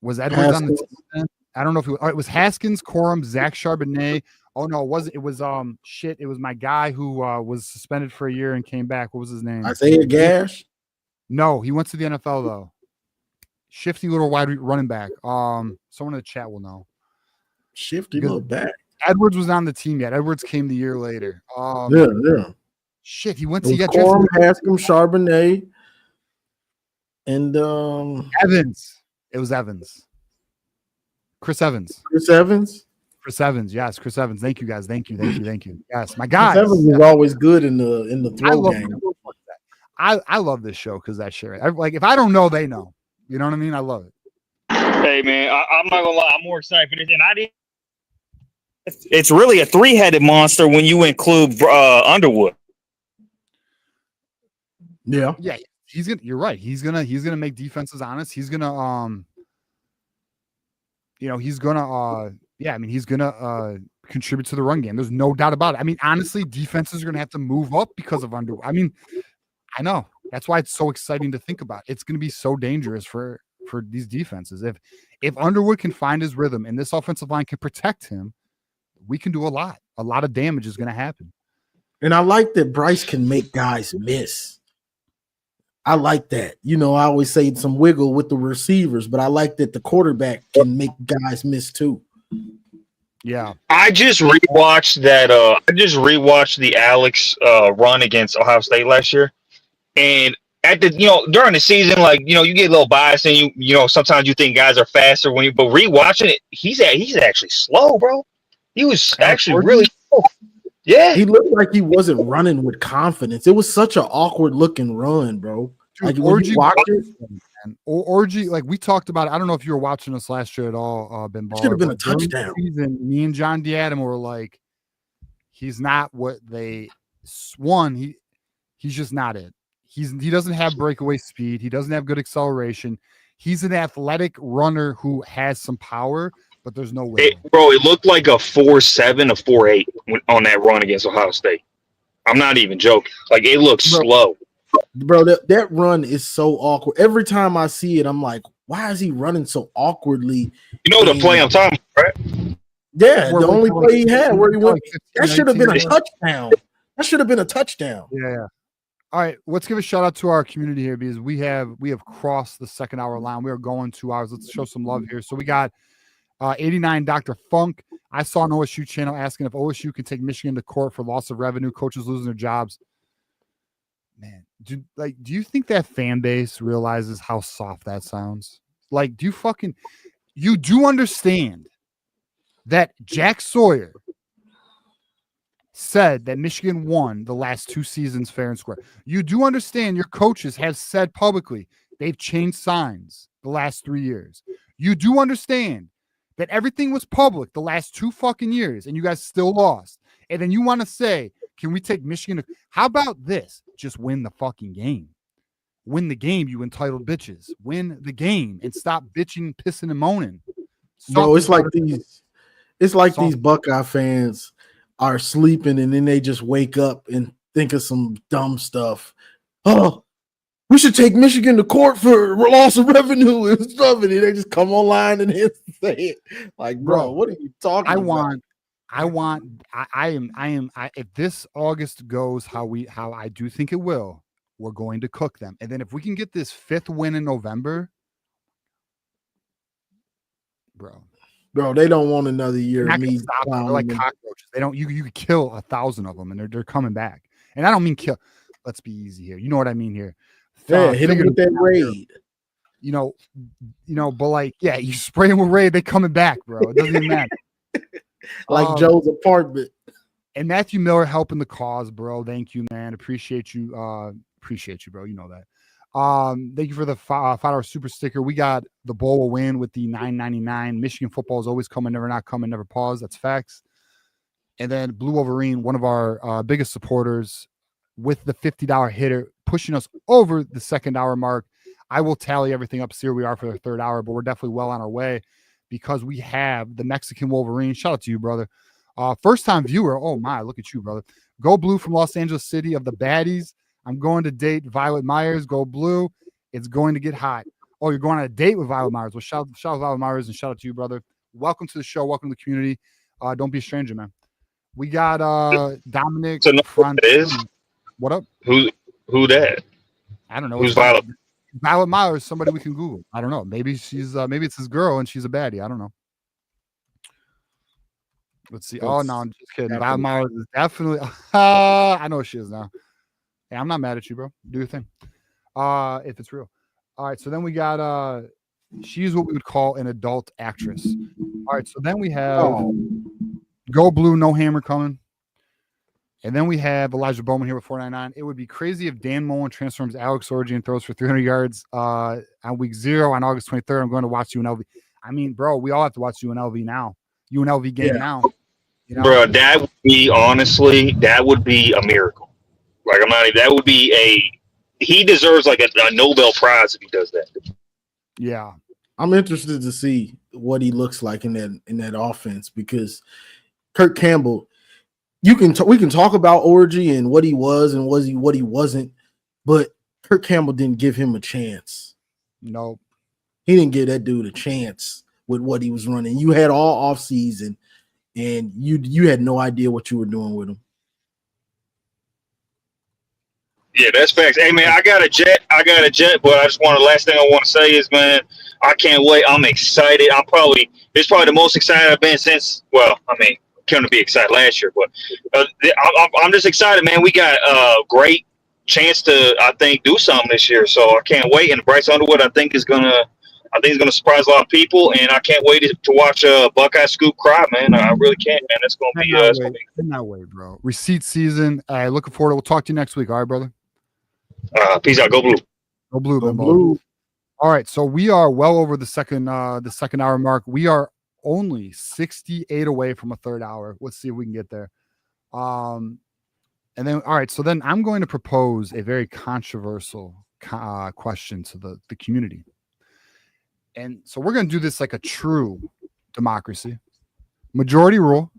Was Edwards Haskins on the team? I don't know if it was Haskins, Corum, Zach Charbonnet. Oh no, it wasn't. It was It was my guy who was suspended for a year and came back. What was his name? Isaiah Gash. No, he went to the NFL though. Shifty little wide running back. Someone in the chat will know. Shifty little back. Edwards was on the team yet. Edwards came the year later. Yeah. Shit, he went to Corum, Haskins, Charbonnet, and Evans. It was Evans. Chris Evans. Yes, Chris Evans. Thank you, guys. Thank you. Yes, my guys. Chris Evans is always good in the throw game. I love this show because that shit. Like if I don't know, they know. You know what I mean? I love it. Hey man, I'm not gonna lie. I'm more excited for this, and I didn't. It's really a three-headed monster when you include Underwood. Yeah. You're right. He's gonna make defenses honest. He's gonna he's gonna contribute to the run game. There's no doubt about it. I mean, honestly, defenses are gonna have to move up because of Underwood. I mean, I know that's why it's so exciting to think about. It's gonna be so dangerous for these defenses. If Underwood can find his rhythm and this offensive line can protect him, we can do a lot. A lot of damage is gonna happen. And I like that Bryce can make guys miss. I like that. I always say some wiggle with the receivers, but I like that the quarterback can make guys miss too. Yeah. I just rewatched the Alex run against Ohio State last year. And at the during the season, you get a little biased and you sometimes you think guys are faster but rewatching it, he's actually slow, bro. He was actually really slow. Yeah, he looked like he wasn't running with confidence. It was such an awkward looking run, bro. Dude, Orgy watched it. Orgy, like we talked about it. I don't know if you were watching us last year at all, Ben Baller. Should have been a touchdown. Season, me and John D'Adam were like, he's not what they won. He's just not it. He doesn't have breakaway speed. He doesn't have good acceleration. He's an athletic runner who has some power, but there's no way. It looked like a 4.7, a 4.8 on that run against Ohio State. I'm not even joking. Like, it looks slow. Bro, that run is so awkward. Every time I see it, I'm like, why is he running so awkwardly? You know the play I'm talking about, right? Yeah, the only play he had where he went, that should have been a touchdown. That should have been a touchdown. Yeah. All right, let's give a shout out to our community here because we have crossed the 2nd hour line. We are going 2 hours. Let's show some love here. So we got 89 Dr. Funk. I saw an OSU channel asking if OSU can take Michigan to court for loss of revenue, coaches losing their jobs. Man, do you think that fan base realizes how soft that sounds? Like, you do understand that Jack Sawyer said that Michigan won the last 2 seasons fair and square. You do understand your coaches have said publicly they've changed signs the last 3 years. You do understand that everything was public the last 2 fucking years and you guys still lost. And then you want to say, can we take Michigan? How about this? Just win the fucking game. Win the game, you entitled bitches. Win the game and stop bitching, pissing, and moaning. Bro, it's like these Buckeye fans are sleeping and then they just wake up and think of some dumb stuff. Oh, we should take Michigan to court for loss of revenue and stuff. And then they just come online and say it. Like, bro, what are you talking about? If this August goes how I do think it will, we're going to cook them. And then if we can get this 5th win in November, bro, they don't want another year of me. They're like cockroaches. They don't. You could kill 1,000 of them, and they're coming back. And I don't mean kill. Let's be easy here. You know what I mean here. Yeah, hit them with that raid. You know, but like, yeah, you spray them with raid, they coming back, bro. It doesn't even matter. Like Joe's apartment. And Matthew Miller helping the cause, bro. Thank you, man. Appreciate you, bro. You know that. Thank you for the $5 super sticker. We got the bowl will win with the $9.99. Michigan football is always coming, never not coming, never pause. That's facts. And then Blue Wolverine, one of our biggest supporters, with the $50 hitter, pushing us over the 2nd hour mark. I will tally everything up. See where we are for the 3rd hour, but we're definitely well on our way because we have the Mexican Wolverine. Shout out to you, brother. First time viewer. Oh my, look at you, brother. Go Blue from Los Angeles City of the baddies. I'm going to date Violet Myers. Go Blue. It's going to get hot. Oh, you're going on a date with Violet Myers. Well, shout out Violet Myers and shout out to you, brother. Welcome to the show. Welcome to the community. Don't be a stranger, man. We got Dominic. So it is. What up? Who that? I don't know. Who's Violet? Violet Myers, somebody we can Google. I don't know. Maybe she's maybe it's his girl and she's a baddie. I don't know. Let's see. Oh no, I'm just kidding. Violet Myers is definitely I know what she is now. Hey, I'm not mad at you, bro. Do your thing. If it's real. All right, so then we got she's what we would call an adult actress. All right, so then we have Go Blue, no hammer coming. And then we have Elijah Bowman here with 499. It would be crazy if Dan Mullen transforms Alex Orgy and throws for 300 yards on week 0 on August 23rd. I'm going to watch UNLV. I mean, bro, we all have to watch UNLV now. UNLV game now. You know? Bro, that would be, honestly, that would be a miracle. Like, that would be he deserves like a Nobel Prize if he does that. Yeah. I'm interested to see what he looks like in that offense because Kirk Campbell, we can talk about Orgy and what he was and what he wasn't, but Kirk Campbell didn't give him a chance. Nope. He didn't give that dude a chance with what he was running. You had all off season and you had no idea what you were doing with him. Yeah, that's facts. Hey man, I got a jet, but I just want the last thing I want to say is, man, I can't wait. I'm excited. It's probably the most excited I've been since, couldn't be excited last year, but I'm just excited, man. We got a great chance to, I think, do something this year. So I can't wait. And Bryce Underwood, I think is gonna surprise a lot of people, and I can't wait to watch Buckeye Scoop cry, man. I really can't, man. It's gonna be in that way, bro. Receipt season. Looking forward to. We'll talk to you next week. All right, brother. Peace out. Go Blue. Go Blue. Go Blue. All right, so we are well over the second hour mark. We are only 68 away from a 3rd hour. Let's see if we can get there. And then, all right, so then I'm going to propose a very controversial question to the community. And so we're going to do this like a true democracy. Majority rule.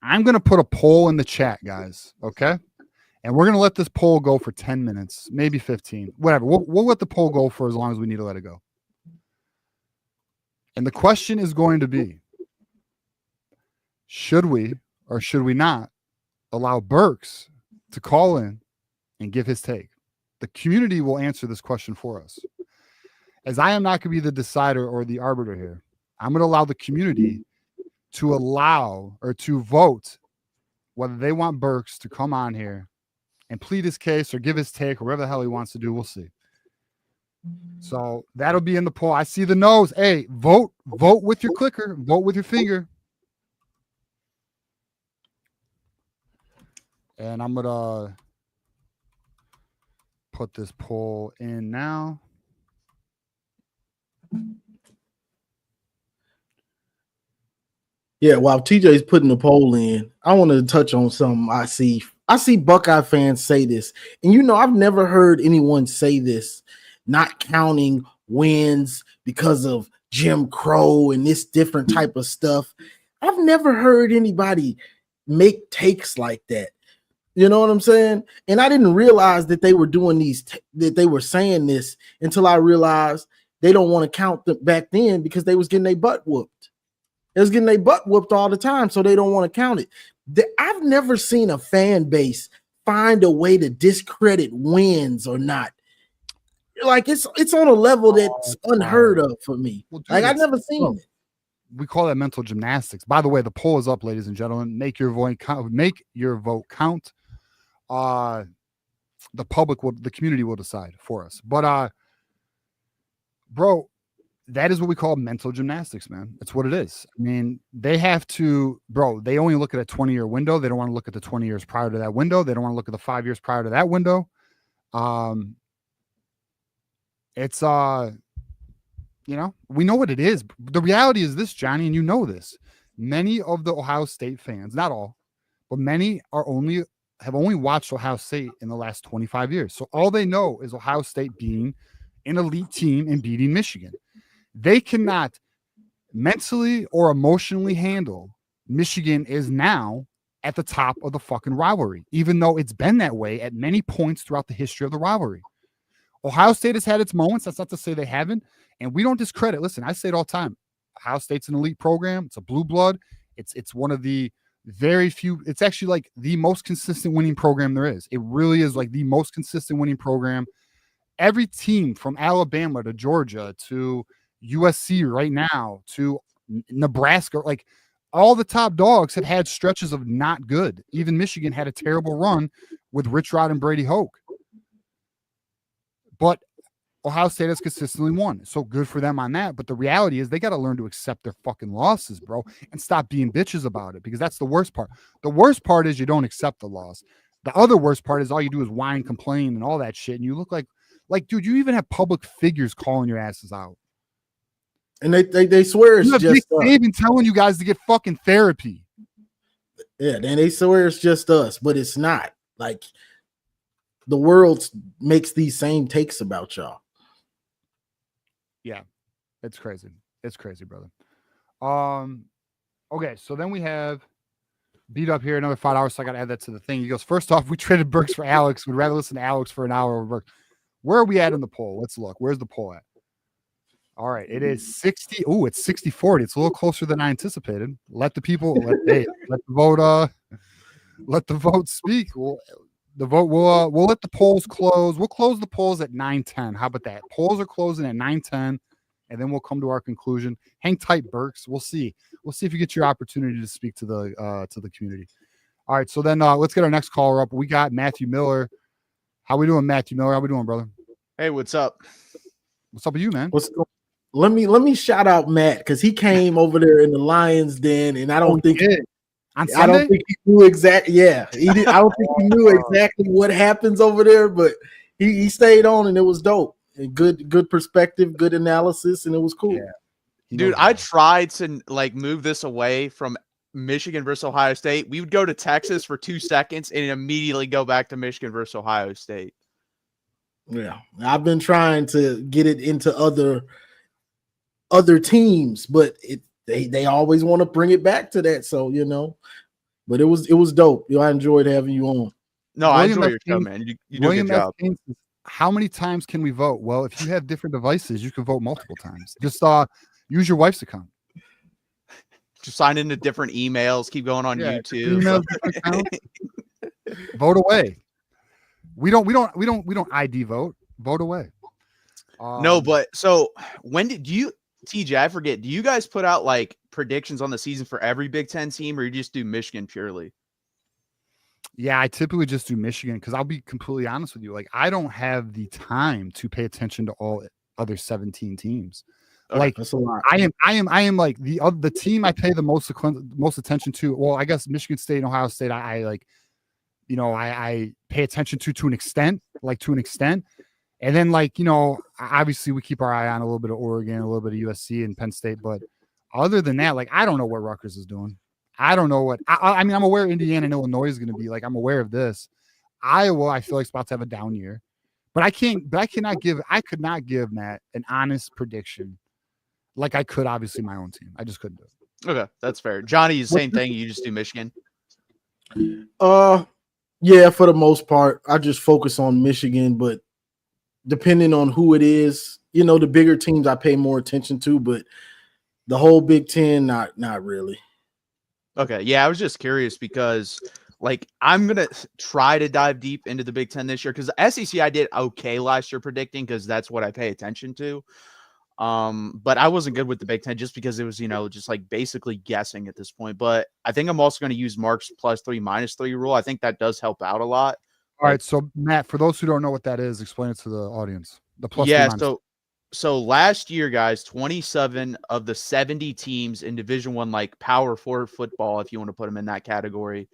I'm going to put a poll in the chat, guys, okay? And we're going to let this poll go for 10 minutes, maybe 15, whatever. We'll let the poll go for as long as we need to let it go. And the question is going to be, should we or should we not allow Burks to call in and give his take. The community will answer this question for us. As I am not going to be the decider or the arbiter here, I'm going to allow the community to allow or to vote whether they want Burks to come on here and plead his case or give his take or whatever the hell he wants to do. We'll see. So that'll be in the poll. I see the no's. Hey, vote with your clicker. Vote with your finger. And I'm going to put this poll in now. Yeah, while TJ's putting the poll in, I wanted to touch on something I see. I see Buckeye fans say this, and I've never heard anyone say this, not counting wins because of Jim Crow and this different type of stuff. I've never heard anybody make takes like that. You know what I'm saying? And I didn't realize that they were doing that they were saying this until I realized they don't want to count them back then because they was getting their butt whooped. They was getting their butt whooped all the time, so they don't want to count it. I've never seen a fan base find a way to discredit wins or not. Like it's on a level that's unheard of for me. Well, dude, like I've never seen it. We call that mental gymnastics. By the way, the poll is up, ladies and gentlemen. Make your vote count. Make your vote count. The community will decide for us. But bro, that is what we call mental gymnastics, man. That's what it is. I mean, they have to, bro, they only look at a 20-year window. They don't want to look at the 20 years prior to that window. They don't want to look at the 5 years prior to that window. It's we know what it is. The reality is this, Johnny, and you know this. Many of the Ohio State fans, not all, but many have only watched Ohio State in the last 25 years. So all they know is Ohio State being an elite team and beating Michigan. They cannot mentally or emotionally handle Michigan is now at the top of the fucking rivalry, even though it's been that way at many points throughout the history of the rivalry. Ohio State has had its moments. That's not to say they haven't. And we don't discredit. Listen, I say it all the time. Ohio State's an elite program. It's a blue blood. It's one of the very few. It's actually like the most consistent winning program there is. It really is like the most consistent winning program. Every team from Alabama to Georgia to USC right now to Nebraska, like all the top dogs have had stretches of not good. Even Michigan had a terrible run with Rich Rod and Brady Hoke. But Ohio State has consistently won. So good for them on that. But the reality is they got to learn to accept their fucking losses, bro, and stop being bitches about it, because that's the worst part. The worst part is you don't accept the loss. The other worst part is all you do is whine, complain, and all that shit. And you look like, dude, you even have public figures calling your asses out. And they swear it's just us. They've been telling you guys to get fucking therapy. Yeah, and they swear it's just us, but it's not. Like, the world makes these same takes about y'all. Yeah, it's crazy. It's crazy, brother. Okay, so then we have beat up here another $5, so I got to add that to the thing. He goes, first off, we traded Burks for Alex. We'd rather listen to Alex for an hour over Burks. Where are we at in the poll? Let's look. Where's the poll at? All right, it is 60. Oh, it's 60-40. It's a little closer than I anticipated. Let the people let the vote speak. We'll let the polls close. We'll close the polls at 9:10. How about that? Polls are closing at 9:10, and then we'll come to our conclusion. Hang tight, Burks. We'll see. We'll see if you get your opportunity to speak to the community. All right, so then let's get our next caller up. We got Matthew Miller. How we doing, Matthew Miller? How we doing, brother? Hey, what's up? What's up with you, man? Let me shout out Matt, because he came over there in the Lions Den, and I don't think he knew exactly. Yeah, I don't think he knew exactly what happens over there, but he stayed on, and it was dope. And good perspective, good analysis, and it was cool. Yeah. Dude, I tried to move this away from Michigan versus Ohio State. We would go to Texas for 2 seconds and immediately go back to Michigan versus Ohio State. Yeah, I've been trying to get it into other teams, but they always want to bring it back to that. So but it was dope. I enjoyed having you on. No, I enjoy your show, man. You do a good job. How many times can we vote? Well, if you have different devices, you can vote multiple times. Just use your wife's account. Just sign into different emails. Keep going on YouTube. Vote away. We don't ID vote. Vote away. No, but so when did you, TJ? I forget. Do you guys put out like predictions on the season for every Big Ten team, or you just do Michigan purely? Yeah, I typically just do Michigan because I'll be completely honest with you. Like, I don't have the time to pay attention to all other 17 teams. Okay, like, That's a lot. I am like the team I pay the most attention to. Well, I guess Michigan State and Ohio State. I like, I pay attention to an extent, and then obviously we keep our eye on a little bit of Oregon, a little bit of USC and Penn State, but other than that, like, I don't know what Rutgers is doing. I don't know what I mean. I'm aware Indiana and Illinois is going to be like. I'm aware of this. Iowa, I feel like it's about to have a down year, but I could not give Matt an honest prediction like I could obviously my own team. I just couldn't do it. Okay, that's fair. Johnny, the same thing. You just do Michigan. Yeah, for the most part, I just focus on Michigan, but depending on who it is, the bigger teams I pay more attention to, but the whole Big Ten, not really. Okay, yeah, I was just curious because, like, I'm gonna try to dive deep into the Big Ten this year because SEC I did okay last year predicting because that's what I pay attention to. But I wasn't good with the Big Ten just because it was, just like basically guessing at this point. But I think I'm also going to use Mark's +3 -3 rule. I think that does help out a lot. All right, so Matt, for those who don't know what that is, explain it to the audience. The +3 Yeah, -3. so last year, guys, 27 of the 70 teams in Division I, like Power 4 football, if you want to put them in that category,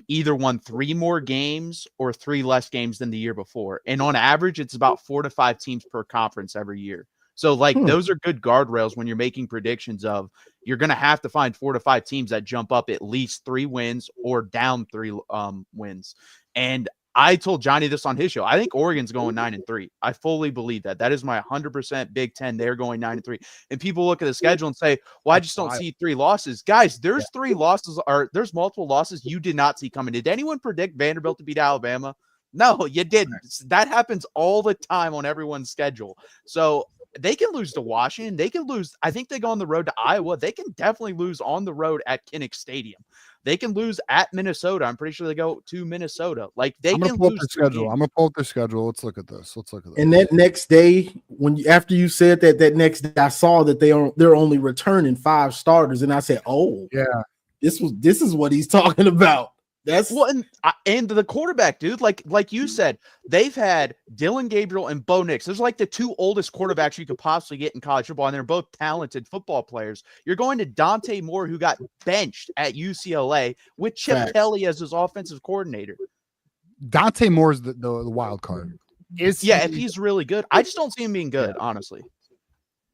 either won 3 more games or 3 less games than the year before. And on average, it's about 4 to 5 teams per conference every year. So, like, those are good guardrails when you're making predictions of you're going to have to find 4 to 5 teams that jump up at least 3 wins or down 3 wins. And I told Johnny this on his show. I think Oregon's going 9-3. I fully believe that. That is my 100% Big Ten. They're going 9-3. And people look at the schedule and say, well, I just don't see 3 losses. Guys, there's 3 losses, or there's multiple losses you did not see coming. Did anyone predict Vanderbilt to beat Alabama? No, you didn't. That happens all the time on everyone's schedule. So they can lose to Washington. They can lose. I think they go on the road to Iowa. They can definitely lose on the road at Kinnick Stadium. They can lose at Minnesota. I'm pretty sure they go to Minnesota. Like, they can lose their schedule. I'm gonna pull up their schedule. Let's look at this. And that next day, after you said that next day, I saw that they're only returning 5 starters, and I said, "Oh, yeah, this is what he's talking about." That's and the quarterback, dude, like you said, they've had Dylan Gabriel and Bo Nix. Those are like the 2 oldest quarterbacks you could possibly get in college football, and they're both talented football players. You're going to Dante Moore, who got benched at UCLA with Chip Kelly as his offensive coordinator. Dante Moore is the wild card. If he's really good, I just don't see him being good, honestly.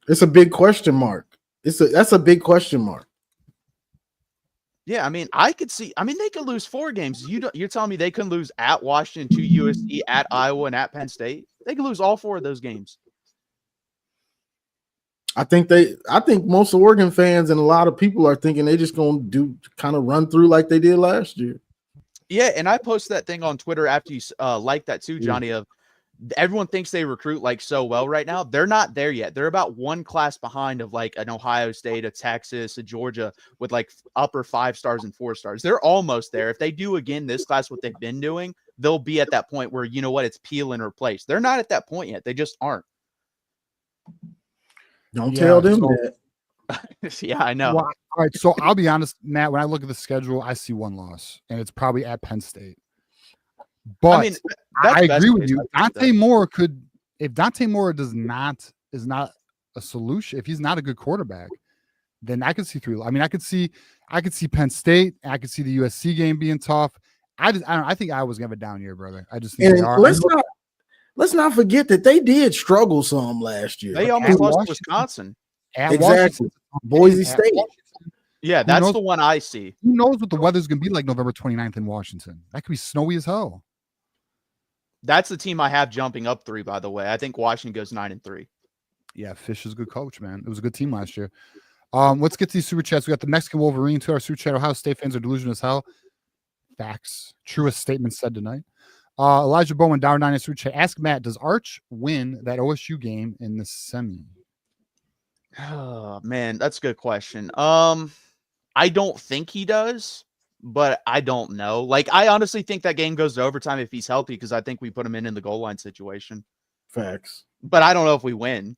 It's a big question mark. That's a big question mark. Yeah, I mean, they could lose 4 games. You're telling me they couldn't lose at Washington, to USC, at Iowa, and at Penn State? They could lose all 4 of those games. I think most Oregon fans and a lot of people are thinking they just going to kind of run through like they did last year. Yeah, and I posted that thing on Twitter after you liked that too, Johnny, of everyone thinks they recruit like so well right now. They're not there yet. They're about 1 class behind of like an Ohio State, a Texas, a Georgia with like upper 5 stars and 4 stars. They're almost there. If they do again this class what they've been doing, they'll be at that point where, you know what, it's peel and replace. They're not at that point yet. They just aren't. Don't tell them that. Yeah, I know. Well, all right, so I'll be honest, Matt, when I look at the schedule, I see 1 loss, and it's probably at Penn State. But I mean, I agree with you. Dante Moore if Dante Moore is not a solution, if he's not a good quarterback, then I could see 3. I mean, I could see Penn State. I could see the USC game being tough. I think Iowa's gonna have a down year, brother. I just think they are. Let's not forget that they did struggle some last year. They almost lost to Wisconsin. Exactly. Boise State. Yeah, that's the one I see. Who knows what the weather's gonna be like November 29th in Washington? That could be snowy as hell. That's the team I have jumping up 3, by the way. I think Washington goes 9-3. Yeah, Fish is a good coach, man. It was a good team last year. Let's get to these super chats. We got the Mexican Wolverine to our super chat. Ohio State fans are delusional as hell. Facts. Truest statement said tonight. Elijah Bowman, Dower 9 super chat. Ask Matt, does Arch win that OSU game in the semi? Oh man, that's a good question. I don't think he does, but I don't know. Like, I honestly think that game goes to overtime if he's healthy because I think we put him in the goal line situation. Facts. But I don't know if we win.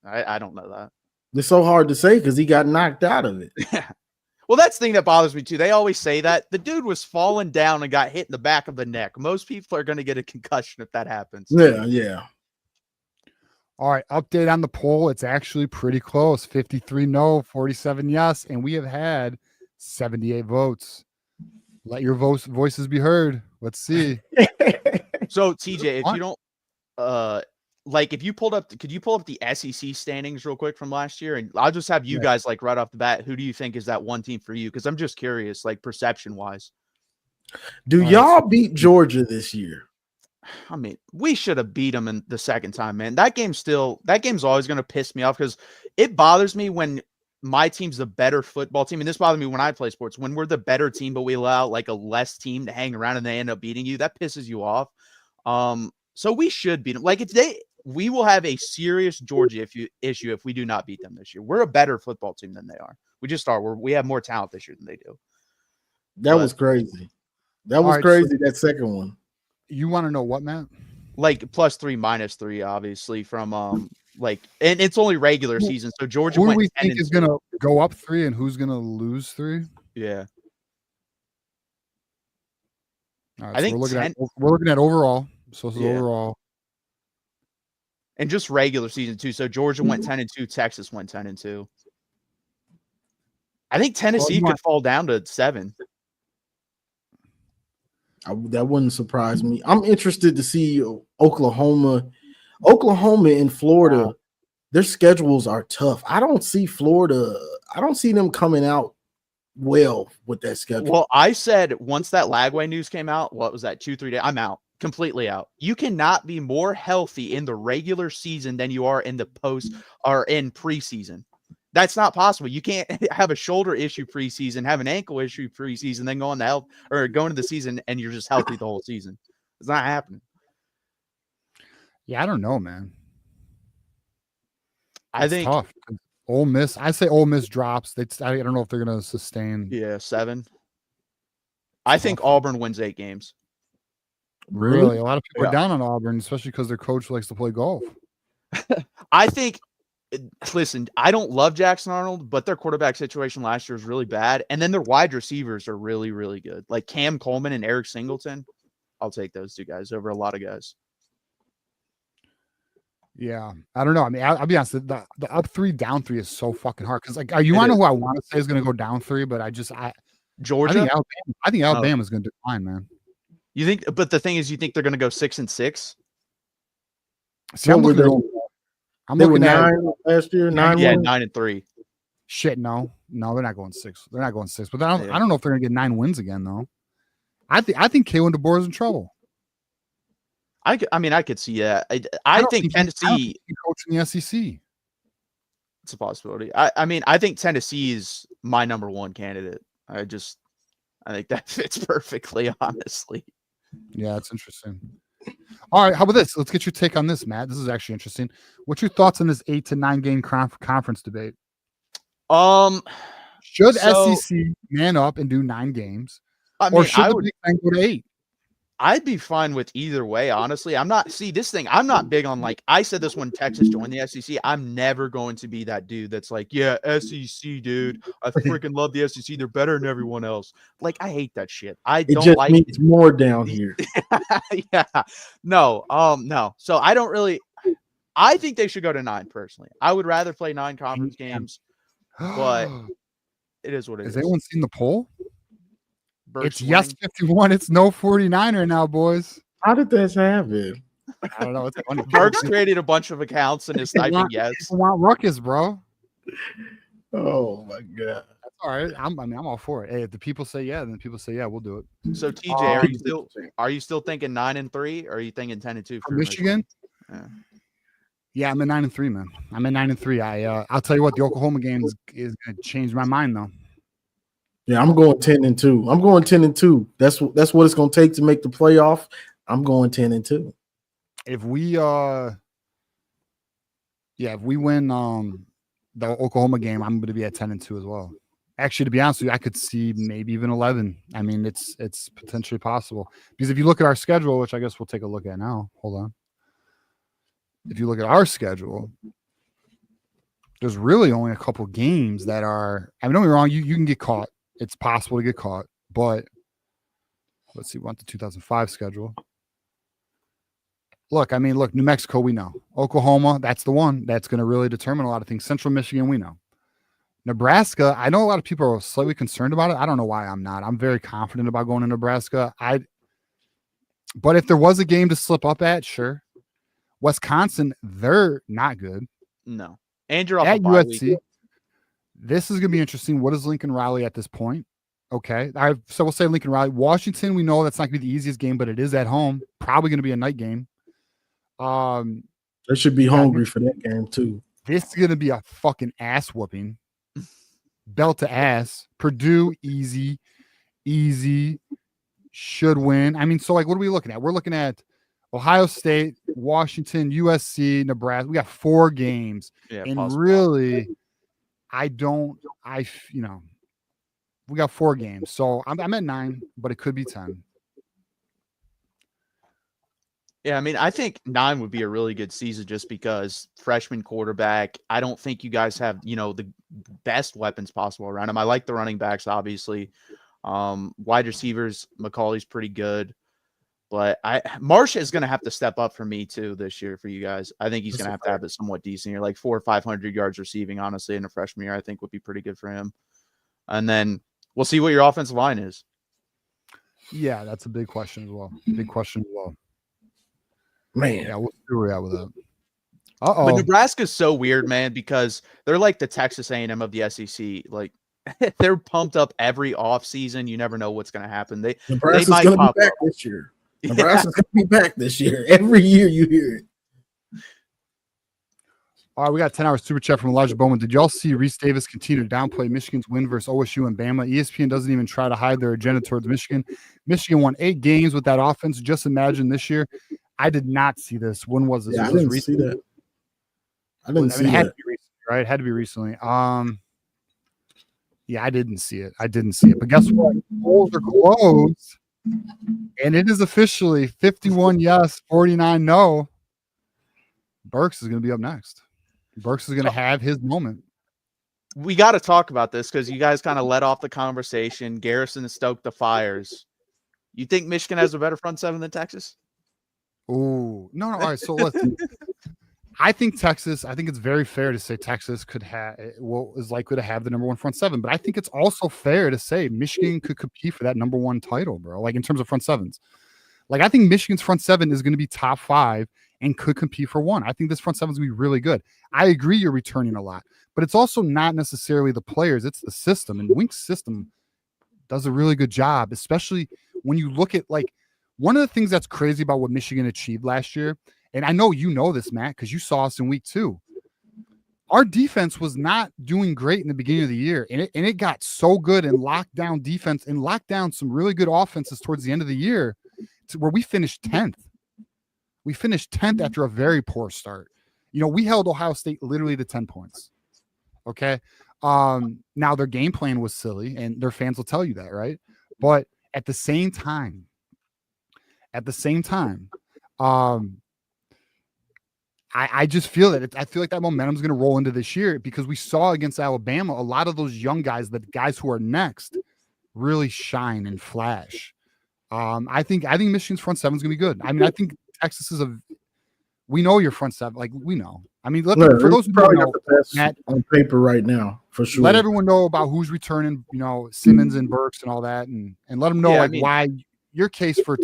I don't know that. It's so hard to say because he got knocked out of it. Yeah. Well, that's the thing that bothers me too. They always say that the dude was falling down and got hit in the back of the neck. Most people are going to get a concussion if that happens. Yeah. All right, update on the poll. It's actually pretty close. 53 no, 47 yes, and we have had 78 votes. Let your voices be heard. Let's see. So, TJ, if you don't like, if you pulled up, could you pull up the SEC standings real quick from last year? And I'll just have you guys, like, right off the bat, who do you think is that one team for you? Because I'm just curious, like, perception wise. Do y'all beat Georgia this year? I mean, we should have beat them in the second time, man. That game's always going to piss me off because it bothers me when my team's the better football team. And this bothers me when I play sports, when we're the better team, but we allow like a less team to hang around and they end up beating you. That pisses you off. So we should beat them. Like, we will have a serious Georgia issue if we do not beat them this year. We're a better football team than they are. We just are. We have more talent this year than they do. That was crazy. That was crazy, that second one. You want to know what, Matt? Like +3, -3, obviously, from and it's only regular season. So Georgia Who do went we 10 think is going to go up 3 and who's going to lose 3? Yeah. All right, I think we're looking at overall. So this is overall. And just regular season too. So Georgia went 10-2, Texas went 10-2. I think Tennessee could fall down to 7. That wouldn't surprise me. I'm interested to see Oklahoma and Florida. Their schedules are tough. I don't see Florida. I don't see them coming out well with that schedule. Well, I said once that Lagway news came out, what was that, 2-3 days? I'm out. Completely out. You cannot be more healthy in the regular season than you are in the post or in preseason. That's not possible. You can't have a shoulder issue preseason, have an ankle issue preseason, then go on the health or go into the season and you're just healthy the whole season. It's not happening. Yeah, I don't know, man. I think tough. Ole Miss. I say Ole Miss drops. I don't know if they're going to sustain. Yeah, 7. I think Auburn wins 8 games. Really? A lot of people are down on Auburn, especially because their coach likes to play golf. I think, listen, I don't love Jackson Arnold, but their quarterback situation last year was really bad. And then their wide receivers are really, really good. Like Cam Coleman and Eric Singleton. I'll take those two guys over a lot of guys. Yeah. I don't know. I mean, I'll be honest. The up 3, down 3 is so fucking hard. Because, like, you want to know who I want to say is going to go down 3, but Georgia? I think Alabama's going to decline, man. You think, but the thing is, you think they're going to go 6-6? See, I'm looking at 9 last year. 9, yeah, 9-3. Shit, no, they're not going 6. They're not going 6. But I don't know if they're going to get 9 wins again, though. I think Kalen DeBoer is in trouble. I could see that. I think Tennessee coaching the SEC. It's a possibility. I think Tennessee is my number 1 candidate. I think that fits perfectly, honestly. Yeah, it's interesting. All right, how about this? Let's get your take on this, Matt. This is actually interesting. What's your thoughts on this 8 to 9 game conference debate? Should SEC man up and do 9 games, or should the Big Ten go to 8? I'd be fine with either way, honestly. I'm not big on, like, I said this when Texas joined the SEC. I'm never going to be that dude that's like, yeah, SEC, dude. I freaking love the SEC. They're better than everyone else. Like, I hate that shit. It just means more down here. Yeah. No. So I think they should go to 9 personally. I would rather play 9 conference games, but it is what it is. Has anyone seen the poll? Burks it's yes 51. It's no 49er now, boys. How did this happen? I don't know. It's funny. Burks created a bunch of accounts and is typing yes. People want ruckus, bro. Oh my god. That's all right. I'm all for it. Hey, if the people say yeah, then people say yeah, we'll do it. So TJ, are you still thinking 9-3, or are you thinking 10-2 for Michigan? Yeah, I'm at 9-3, man. I'm at 9-3. I'll tell you what, the Oklahoma game is going to change my mind though. Yeah, I'm going 10-2. I'm going 10-2. That's what it's going to take to make the playoff. I'm going 10-2. If we win the Oklahoma game, I'm going to be at 10-2 as well. Actually, to be honest with you, I could see maybe even 11. I mean, it's potentially possible because if you look at our schedule, which I guess we'll take a look at now. Hold on. If you look at our schedule, there's really only a couple games that are. I mean, don't get me wrong. You can get caught. It's possible to get caught, but let's see. We want the 2005 schedule. Look, New Mexico, we know. Oklahoma, that's the one that's going to really determine a lot of things. Central Michigan, we know. Nebraska, I know a lot of people are slightly concerned about it. I don't know why I'm not. I'm very confident about going to Nebraska. But if there was a game to slip up at, sure. Wisconsin, they're not good. No. And you're off at a bye USC. week. This is going to be interesting. What is Lincoln Riley at this point? Okay. So we'll say Lincoln Riley. Washington, we know that's not going to be the easiest game, but it is at home. Probably going to be a night game. They should be hungry for that game, too. This is going to be a fucking ass whooping. Belt to ass. Purdue, easy, should win. I mean, so like, what are we looking at? We're looking at Ohio State, Washington, USC, Nebraska. We got 4 games. Yeah, and possible. really, we got 4 games. So I'm at 9, but it could be 10. Yeah, I mean, I think 9 would be a really good season just because freshman quarterback. I don't think you guys have, the best weapons possible around him. I like the running backs, obviously. Wide receivers, McCauley's pretty good. But Marsh is going to have to step up for me, too, this year for you guys. I think he's going to have it somewhat decent here, like 400 or 500 yards receiving, honestly, in a freshman year, I think would be pretty good for him. And then we'll see what your offensive line is. Yeah, that's a big question as well. Man. Yeah, we'll see where we're at with that. But Nebraska's so weird, man, because they're like the Texas A&M of the SEC. Like, they're pumped up every offseason. You never know what's going to happen. Nebraska's going to be back this year. Nebraska's going to be back this year. Every year you hear it. All right, we got 10-hour super chat from Elijah Bowman. Did y'all see Reese Davis continue to downplay Michigan's win versus OSU and Bama? ESPN doesn't even try to hide their agenda towards Michigan. Michigan won 8 games with that offense. Just imagine this year. I did not see this. When was this? Yeah, I didn't see that. I didn't see it had that. to be recently, right? It had to be recently. Yeah, I didn't see it. But guess what? Polls are closed, and it is officially 51 yes, 49 no. Burks is going to be up next. Burks is going to have his moment. We got to talk about this because you guys kind of let off the conversation. Garrison stoked the fires. You think Michigan has a better front seven than Texas? Oh, no. All right. So listen, I think it's very fair to say Texas is likely to have the number 1 front seven, but I think it's also fair to say Michigan could compete for that number 1 title, bro. Like in terms of front sevens, like I think Michigan's front seven is going to be top 5 and could compete for 1. I think this front seven is going to be really good. I agree you're returning a lot, but it's also not necessarily the players. It's the system, and Wink's system does a really good job, especially when you look at like one of the things that's crazy about what Michigan achieved last year. And I know you know this, Matt, because you saw us in week 2. Our defense was not doing great in the beginning of the year, and it got so good in lockdown defense and locked down some really good offenses towards the end of the year to where we finished 10th. We finished 10th after a very poor start. We held Ohio State literally to 10 points. Okay. Now their game plan was silly, and their fans will tell you that, right? But at the same time, I just feel that I feel like that momentum is going to roll into this year because we saw against Alabama, a lot of those young guys, the guys who are next, really shine and flash. I think Michigan's front seven is going to be good. I mean, I think Texas is we know your front seven, like we know. I mean, look, for those who don't know, the best Matt, on paper right now, for sure. Let everyone know about who's returning, Simmons and Burks and all that, and let them know why your case for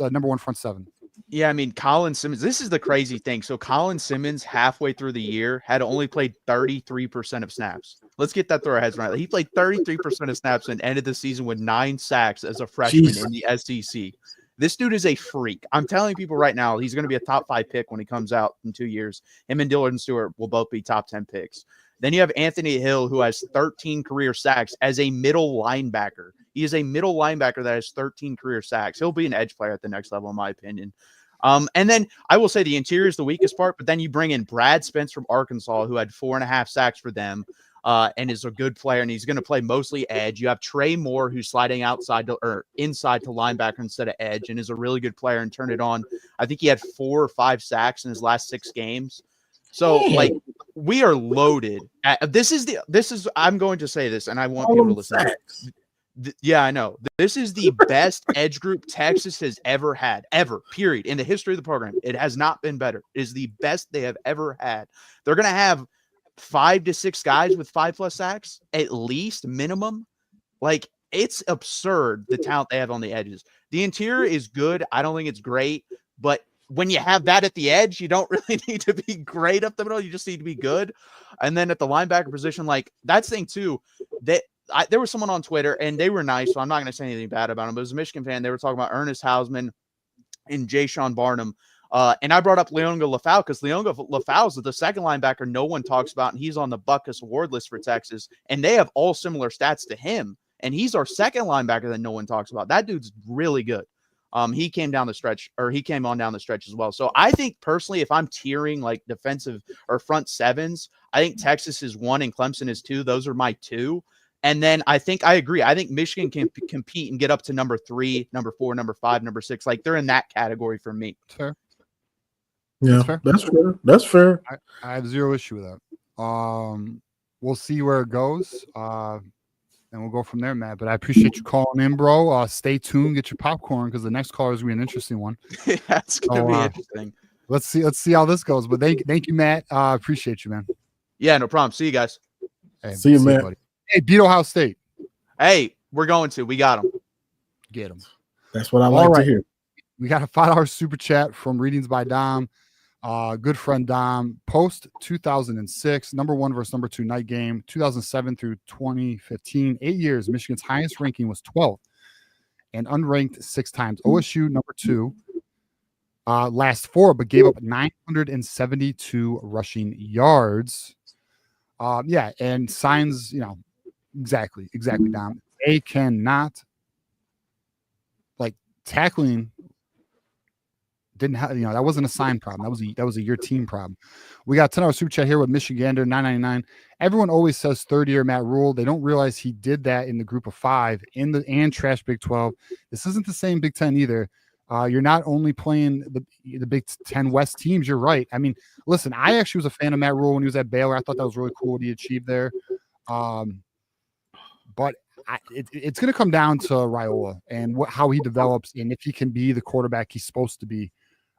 number 1 front seven. Yeah, I mean, Colin Simmons, this is the crazy thing. So Colin Simmons, halfway through the year, had only played 33% of snaps. Let's get that through our heads right. He played 33% of snaps and ended the season with 9 sacks as a freshman in the SEC. This dude is a freak. I'm telling people right now, he's going to be a top 5 pick when he comes out in 2 years. Him and Dillard and Stewart will both be top 10 picks. Then you have Anthony Hill, who has 13 career sacks as a middle linebacker. He is a middle linebacker that has 13 career sacks. He'll be an edge player at the next level, in my opinion. And then I will say the interior is the weakest part, but then you bring in Brad Spence from Arkansas, who had 4.5 sacks for them. and is a good player, and he's going to play mostly edge. You have Trey Moore, who's sliding outside or inside to linebacker instead of edge, and is a really good player and turned it on. I think he had 4 or 5 sacks in his last 6 games. So, like, we are loaded. I'm going to say this, and I want people to listen. Yeah, I know. This is the best edge group Texas has ever had, period, in the history of the program. It has not been better. It is the best they have ever had. They're going to have 5 to 6 guys with 5+ sacks, at least minimum. Like, it's absurd the talent they have on the edges. The interior is good. I don't think it's great, but when you have that at the edge, you don't really need to be great up the middle. You just need to be good. And then at the linebacker position, like, that's the thing too, that there was someone on Twitter, and they were nice, so I'm not going to say anything bad about them, but as a Michigan fan, they were talking about Ernest Hausman and Jayshon Barnum. And I brought up Leonga Lafau because Leonga Lafau is the second linebacker no one talks about, and he's on the Butkus award list for Texas, and they have all similar stats to him, and he's our second linebacker that no one talks about. That dude's really good. He came on down the stretch as well. So I think personally, if I'm tiering like defensive or front sevens, I think Texas is 1 and Clemson is 2. Those are my 2. And then I agree. I think Michigan can compete and get up to number 3, number 4, number 5, number 6. Like, they're in that category for me. Fair. Yeah, that's fair. I have 0 issue with that. We'll see where it goes. And we'll go from there, Matt. But I appreciate you calling in, bro. Stay tuned, get your popcorn, because the next caller is going to be an interesting one. Yeah, it's going to be interesting. Let's see how this goes. But thank you, Matt. Appreciate you, man. Yeah, no problem. See you guys. Hey, see you, man. Buddy. Hey, beat Ohio State. Hey, we're going to. We got them. Get them. That's what I like to hear. We got a $5 super chat from Readings by Dom. Good friend Dom. Post 2006, number 1 versus number 2 night game. 2007 through 2015, 8 years. Michigan's highest ranking was 12th and unranked 6 times. OSU number 2. Last 4, but gave up 972 rushing yards. Yeah, and signs, exactly, Dom. They cannot, like, tackling didn't have, that wasn't a sign problem. That was a your team problem. We got $10 super chat here with Michigander 999. Everyone always says third year Matt Rule. They don't realize he did that in the group of 5 and trash Big 12. This isn't the same Big 10 either. You're not only playing the Big 10 West teams. You're right. I mean, listen, I actually was a fan of Matt Rule when he was at Baylor. I thought that was really cool what he achieved there. But it's going to come down to Raiola and how he develops and if he can be the quarterback he's supposed to be.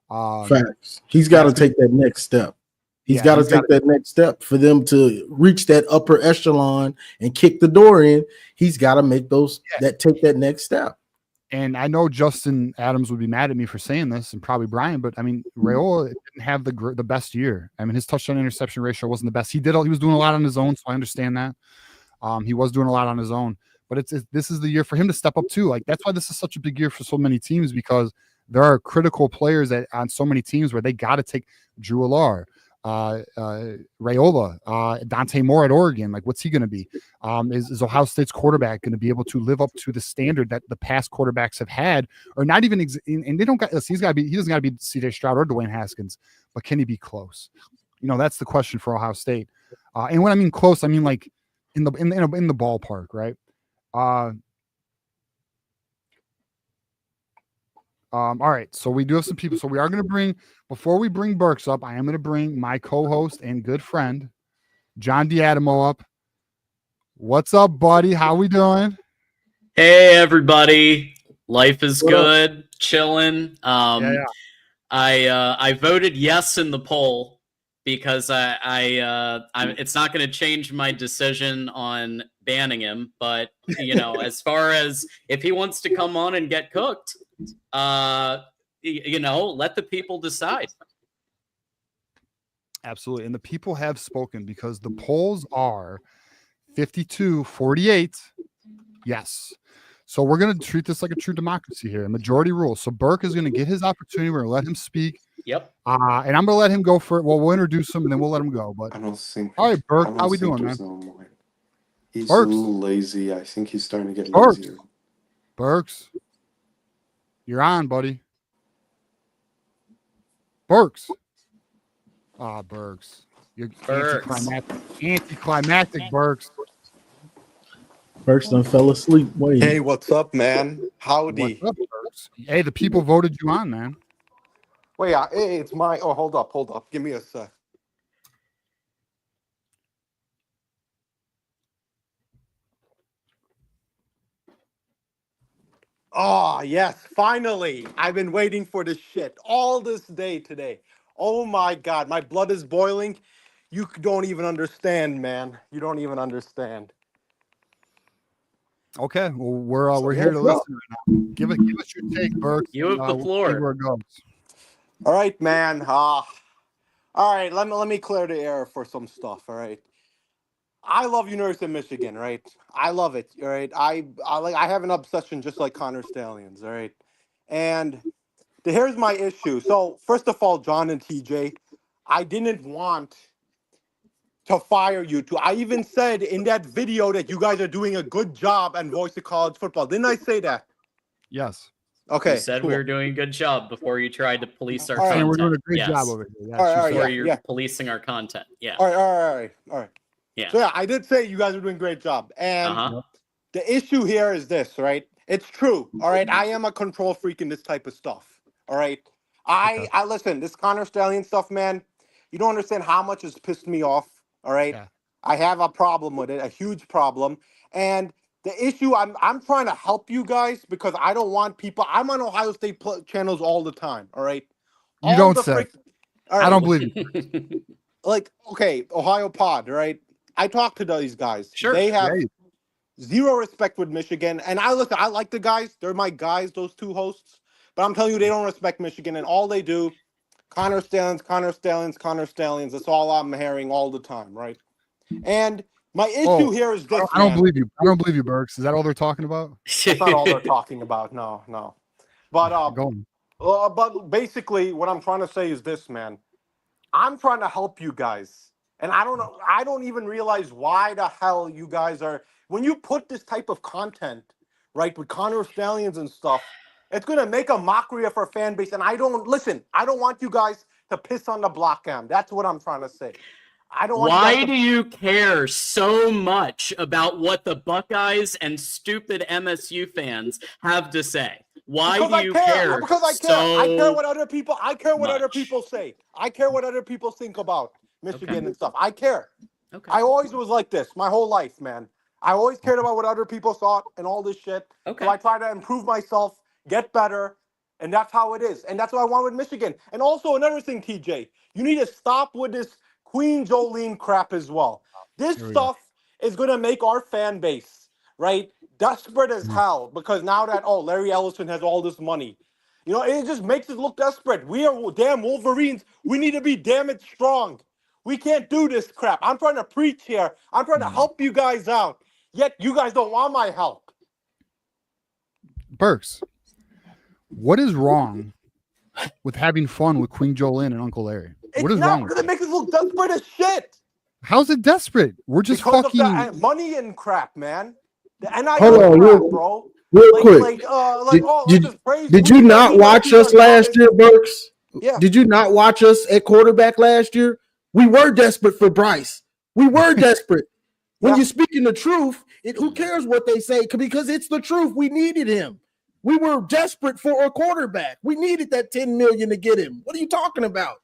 Facts. He's got to take that next step. He's got to take that next step for them to reach that upper echelon and kick the door in. He's got to make take that next step. And I know Justin Adams would be mad at me for saying this, and probably Brian, but I mean, Raiola didn't have the best year. I mean, his touchdown interception ratio wasn't the best. He was doing a lot on his own, so I understand that. He was doing a lot on his own, but this is the year for him to step up too. Like, that's why this is such a big year for so many teams, because there are critical players on so many teams where they got to take Drew Allar, Raiola, Dante Moore at Oregon. Like, what's he going to be? Is Ohio State's quarterback going to be able to live up to the standard that the past quarterbacks have had, or not even? And they don't got. He doesn't got to be C.J. Stroud or Dwayne Haskins, but can he be close? That's the question for Ohio State. And when I mean close, I mean like in the ballpark, right? All right, so we do have some people. So we are going to before we bring Burks up, I am going to bring my co-host and good friend, John D'Adamo, up. What's up, buddy? How we doing? Hey, everybody. Life is good. Chilling. I voted yes in the poll because it's not going to change my decision on banning him. But, as far as if he wants to come on and get cooked, let the people decide. Absolutely. And the people have spoken, because the polls are 52-48. Yes. So we're going to treat this like a true democracy here. Majority rule. So Burke is going to get his opportunity. We're going to let him speak. Yep. And I'm going to let him go for it. Well, we'll introduce him and then we'll let him go. But I don't think. All right, Burke, how we doing, man? He's Burks. a little lazy. I think he's starting to get Burks. lazier. Burks. You're on, buddy. Burks. Burks. You're Burks. anticlimactic, Burks. Burks done fell asleep. Wait. Hey, what's up, man? Howdy. What's up, Burks? Hey, the people voted you on, man. Wait, hey, it's my. Oh, hold up. Give me a sec. Oh, yes, finally. I've been waiting for this shit all this day today. Oh my God, my blood is boiling. You don't even understand, man. You don't even understand. Okay, well, we're here to listen right now. Give us your take, Burks. You have the We'll see floor. where it goes. All right, man. All right, let me clear the air for some stuff, all right? I love University of Michigan, right? I love it, all right? I have an obsession just like Connor Stallions, all right? And here's my issue. So, first of all, John and TJ, I didn't want to fire you two. I even said in that video that you guys are doing a good job and Voice of College Football. Didn't I say that? Yes. Okay. You said cool. we were doing a good job before you tried to police our All right, content. And we're doing a great Yes. job over here. Yes, All right, you all right, said Before it. you're policing our content. Yeah. All right. Yeah. So, yeah, I did say you guys are doing a great job. And Uh-huh. the issue here is this, right? It's true. All right. I am a control freak in this type of stuff. All right. I listen, this Connor Stallion stuff, man, you don't understand how much it's pissed me off. All right. Yeah. I have a problem with it, a huge problem. And the issue, I'm trying to help you guys because I don't want people. I'm on Ohio State channels all the time. All right. You All don't the say. all I right, don't believe you. like, okay, Ohio Pod, right? I talk to these guys. Sure. They have Yeah. zero respect with Michigan. And I like the guys. They're my guys, those two hosts. But I'm telling you, they don't respect Michigan. And all they do, Connor Stallions. That's all I'm hearing all the time, right? And my issue here is this, I don't man. believe you. I don't believe you, Burks. Is that all they're talking about? That's not all they're talking about. No. But Go on. but basically, what I'm trying to say is this, man. I'm trying to help you guys. And I don't even realize why the hell you guys are, when you put this type of content, right, with Connor Stallions and stuff, it's going to make a mockery of our fan base. And I don't want you guys to piss on the block cam. That's what I'm trying to say. I don't want Why you guys do you care so much about what the Buckeyes and stupid MSU fans have to say? Why do you care? Because I care. So I care what other people. I care what other much? people say. I care what other people think about Michigan Okay. and stuff. I care. Okay. I always was like this my whole life, man. I always cared about what other people thought and all this shit. Okay. So I try to improve myself, get better, and that's how it is. And that's what I want with Michigan. And also another thing, TJ, you need to stop with this Queen Jolene crap as well. This stuff is going to make our fan base, right, desperate as hell because now that, Larry Ellison has all this money. You know, it just makes us look desperate. We are damn Wolverines. We need to be damn it strong. We can't do this crap. I'm trying to preach here. I'm trying to help you guys out. Yet you guys don't want my help. Burks, what is wrong with having fun with Queen Jolene and Uncle Larry? What is wrong with It's not that? going to make us look desperate as shit. How's it desperate? We're just Because fucking. of the money and crap, man. The NIL Hold on, crap, real- bro. Real quick. Did you not watch us last year, Burks? Yeah. Did you not watch us at quarterback last year? We were desperate for Bryce. We were desperate. When Yeah. you're speaking the truth, who cares what they say? Because it's the truth. We needed him. We were desperate for a quarterback. We needed that $10 million to get him. What are you talking about?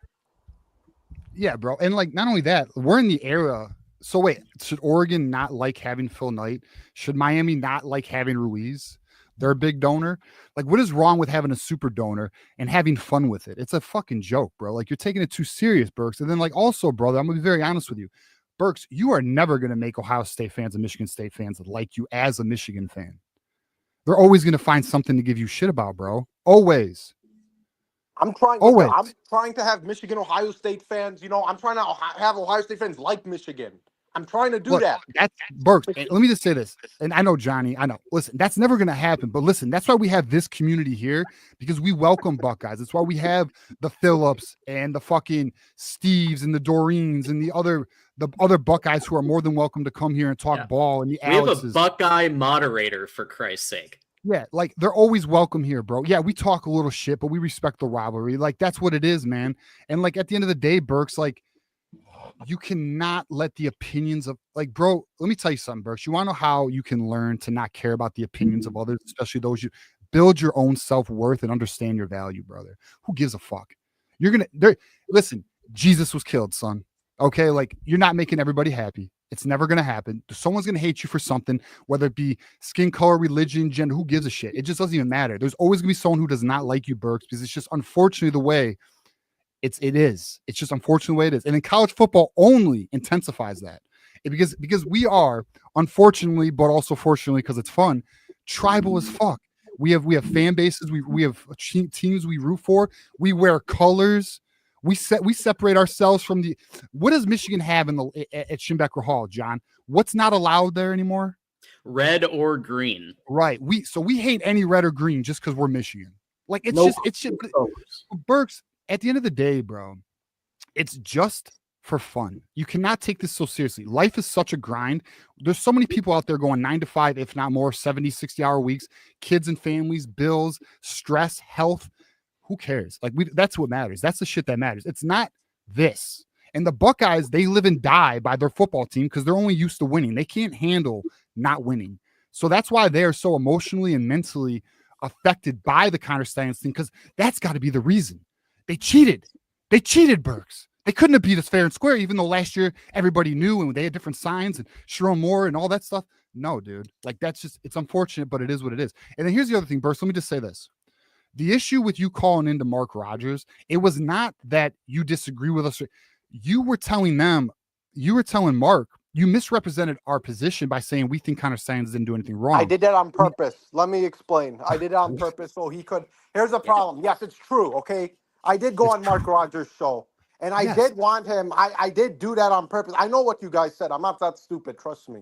Yeah, bro. And like, not only that, we're in the era. So wait, should Oregon not like having Phil Knight? Should Miami not like having Ruiz? They're a big donor. Like, what is wrong with having a super donor and having fun with it? It's a fucking joke, bro. Like, you're taking it too serious, Burks. And then, like, also, brother, I'm gonna be very honest with you. Burks, you are never gonna make Ohio State fans and Michigan State fans like you as a Michigan fan. They're always gonna find something to give you shit about, bro. Always. I'm trying. Always. I'm trying to have Michigan, Ohio State fans. You know, I'm trying to have Ohio State fans like Michigan. I'm trying to do Look, that. That's Burks. And let me just say this. And I know, Johnny, I know. Listen, that's never going to happen. But listen, that's why we have this community here, because we welcome Buckeyes. That's why we have the Phillips and the fucking Steves and the Doreens and the other Buckeyes who are more than welcome to come here and talk ball. And the We have a Alexes. Buckeye moderator, for Christ's sake. Yeah, like they're always welcome here, bro. Yeah, we talk a little shit, but we respect the rivalry. Like, that's what it is, man. And like at the end of the day, Burks, like, you cannot let the opinions of bro, let me tell you something, Burks. You want to know how you can learn to not care about the opinions of others, especially those you build your own self-worth and understand your value, brother. Who gives a fuck? Listen, Jesus was killed, son. Okay, you're not making everybody happy. It's never gonna happen. Someone's gonna hate you for something, whether it be skin color, religion, gender. Who gives a shit? It just doesn't even matter. There's always gonna be someone who does not like you, Burks, because it's just unfortunately the way it is. It's just unfortunately the way it is. And in college football only intensifies that. Because we are, unfortunately, but also fortunately, because it's fun, tribal as fuck. We have fan bases, we have teams we root for, we wear colors. We separate ourselves from the. What does Michigan have at Schimbecker Hall, John? What's not allowed there anymore? Red or green. Right. We hate any red or green just because we're Michigan. It's just Burks. At the end of the day, bro, it's just for fun. You cannot take this so seriously. Life is such a grind. There's so many people out there going 9 to 5, if not more, 70, 60-hour weeks, kids and families, bills, stress, health. Who cares? That's what matters. That's the shit that matters. It's not this. And the Buckeyes, they live and die by their football team because they're only used to winning. They can't handle not winning. So that's why they are so emotionally and mentally affected by the counter-stance thing, because that's got to be the reason. They cheated. They cheated, Burks. They couldn't have beat us fair and square, even though last year everybody knew and they had different signs and Sharon Moore and all that stuff. No, dude. That's just, it's unfortunate, but it is what it is. And then here's the other thing, Burks. Let me just say this. The issue with you calling into Mark Rogers, it was not that you disagree with us. You were telling Mark, you misrepresented our position by saying we think Connor Science didn't do anything wrong. I did that on purpose. Let me explain. I did it on purpose so he could. Here's the problem. Yes, it's true. Okay. I did go on Mark Rogers' show, and I did want him. I did do that on purpose. I know what you guys said. I'm not that stupid. Trust me.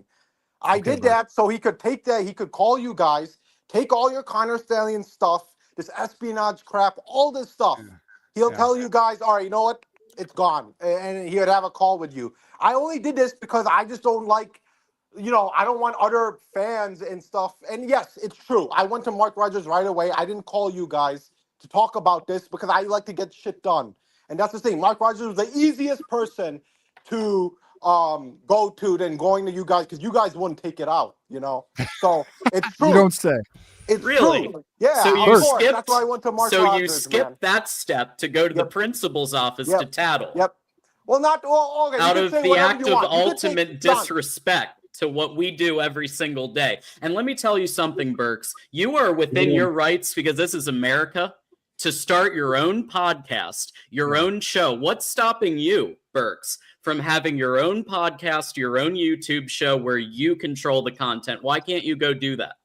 I did that so he could take that. He could call you guys, take all your Connor Stallion stuff, this espionage crap, all this stuff. He'll tell you guys, all right, you know what? It's gone. And he would have a call with you. I only did this because I just don't like, I don't want other fans and stuff. And yes, it's true. I went to Mark Rogers right away. I didn't call you guys to talk about this because I like to get shit done. And that's the thing. Mark Rogers was the easiest person to go to than going to you guys, because you guys wouldn't take it out, So it's true. You don't say. It's really true. Yeah. So you skipped. That's why I went to Mark So Rogers, you skipped that step to go to the principal's office to tattle. Yep. Well, not okay. Out of the act of ultimate disrespect to what we do every single day. And let me tell you something, Burks. You are within your rights, because this is America, to start your own podcast, your own show. What's stopping you, Burks, from having your own podcast, your own YouTube show where you control the content? Why can't you go do that?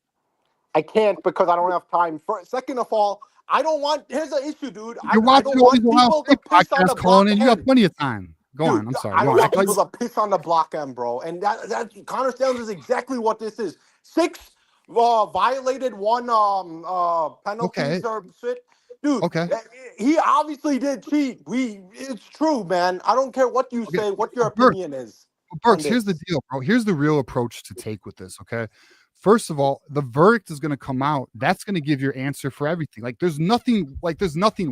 I can't, because I don't have time. Second of all, I don't want. Here's the issue, dude. You're watching all these Ohio State podcasts, calling in. You have plenty of time. Go on. I'm sorry. I don't want people to piss on the block end, bro. And that Connor Stallions is exactly what this is. 6 violated, 1 penalties or shit. Dude, he obviously did cheat. It's true, man. I don't care what you say, what your opinion is. Burks, here's the deal, bro. Here's the real approach to take with this, okay? First of all, the verdict is going to come out. That's going to give your answer for everything. There's nothing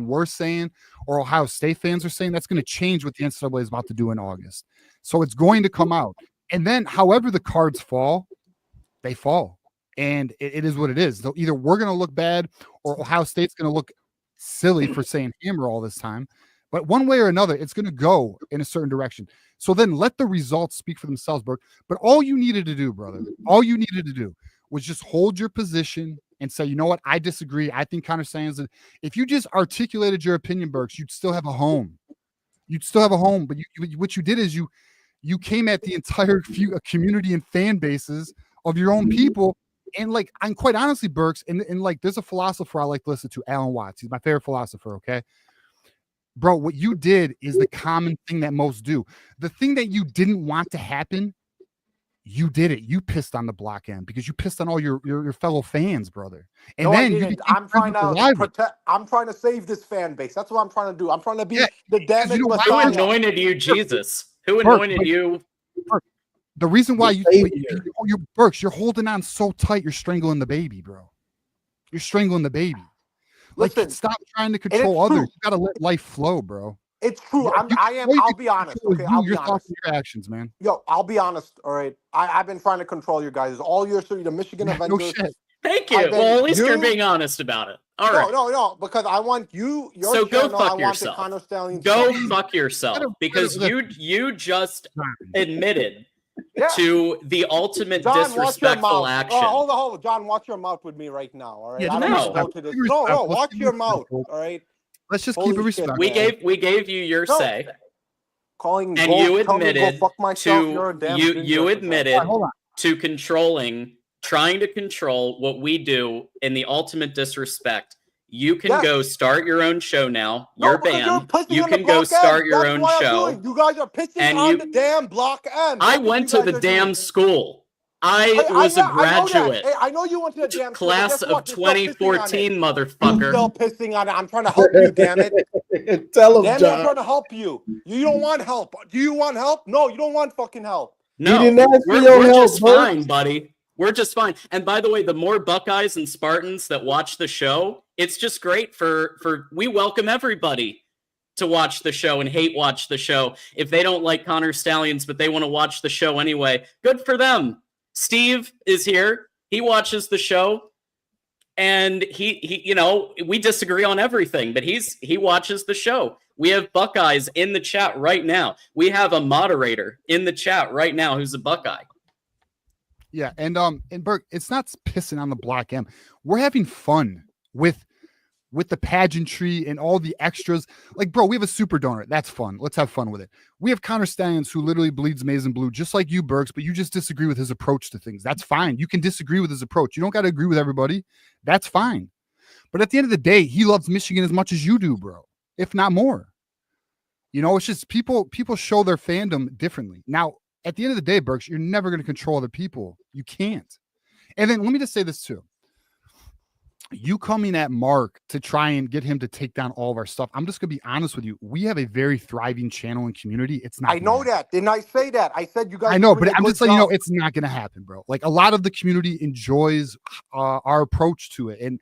we're saying or Ohio State fans are saying that's going to change what the NCAA is about to do in August. So it's going to come out. And then however the cards fall, they fall. And it is what it is. So either we're going to look bad or Ohio State's going to look silly for saying hammer all this time. But one way or another, it's going to go in a certain direction. So then let the results speak for themselves, Burke. But all you needed to do, brother, was just hold your position and say, you know what, I disagree. I think Connor Sanders, if you just articulated your opinion, Burks, you'd still have a home. But what you did is you came at the entire community and fan bases of your own people. And I'm quite honestly, Burks, and there's a philosopher I like to listen to, Alan Watts. He's my favorite philosopher, okay? Bro, what you did is the common thing that most do. The thing that you didn't want to happen, you did it. You pissed on the block end because you pissed on all your fellow fans, brother. And then I'm trying to protect. I'm trying to save this fan base. That's what I'm trying to do. I'm trying to be the damage. Who anointed you, Jesus? Who anointed you? The reason why you Burks, you're holding on so tight, you're strangling the baby, bro. You're strangling the baby. Listen, stop trying to control others. You gotta let life flow, bro. It's true. All you I'll can be honest. control is Okay, I'll you, be your thoughts honest. and your actions, man. Yo, I'll be honest. All right, I've been trying to control you guys all year through the Michigan Yeah, no Avengers. shit. Thank you. Well, at least you're being honest about it. All right. No, because I want your So go channel. fuck I want yourself. the Connor Stallions. Go stuff. fuck yourself because you just admitted Yeah. to the ultimate John, watch your disrespectful mouth. action. Oh, hold on. John, watch your mouth with me right now. All right. Yeah, I don't no. want to go to this. Be No, respectful. watch Be your mouth. respectful. All right. Let's just Holy keep it shit, respectful. We gave you your No. say, Calling and go, you tell me admitted go fuck myself. You're a to damn you ginger. admitted Hold on. to trying to control what we do in the ultimate disrespect. You can go start your own show now. You're banned. You can go start your own show. You guys are pissing And on you- the damn block M. I That's what went you to guys the are damn doing. school. I was a I know that. graduate. Hey, I know you went to the damn school, but Class guess of what? You're still pissing on it. 2014, You're motherfucker. still pissing on it. I'm trying to help you, damn it. Tell him, Damn it, I'm John. trying to help you. You don't want help. Do you want help? No, you don't want fucking help. No, didn't ask for we're your help, just Burks. fine, buddy. We're just fine. And by the way, the more Buckeyes and Spartans that watch the show, it's just great for we welcome everybody to watch the show and hate watch the show. If they don't like Connor Stallions, but they want to watch the show anyway, good for them. Steve is here. He watches the show. And he we disagree on everything, but he watches the show. We have Buckeyes in the chat right now. We have a moderator in the chat right now who's a Buckeye. Yeah, and Burke, it's not pissing on the block M. We're having fun with the pageantry and all the extras. Like, bro, we have a super donor. That's fun. Let's have fun with it. We have Connor Stallions who literally bleeds maize and blue, just like you, Burks, but you just disagree with his approach to things. That's fine. You can disagree with his approach. You don't got to agree with everybody. That's fine. But at the end of the day, he loves Michigan as much as you do, bro, if not more. It's just people show their fandom differently. Now, at the end of the day, Burks, you're never going to control other people. You can't. And then let me just say this too. You coming at Mark to try and get him to take down all of our stuff. I'm just going to be honest with you. We have a very thriving channel and community. It's not. I know that. Didn't I say that? I said you guys. I know, but I'm just letting you know it's not going to happen, bro. Like, a lot of the community enjoys our approach to it. And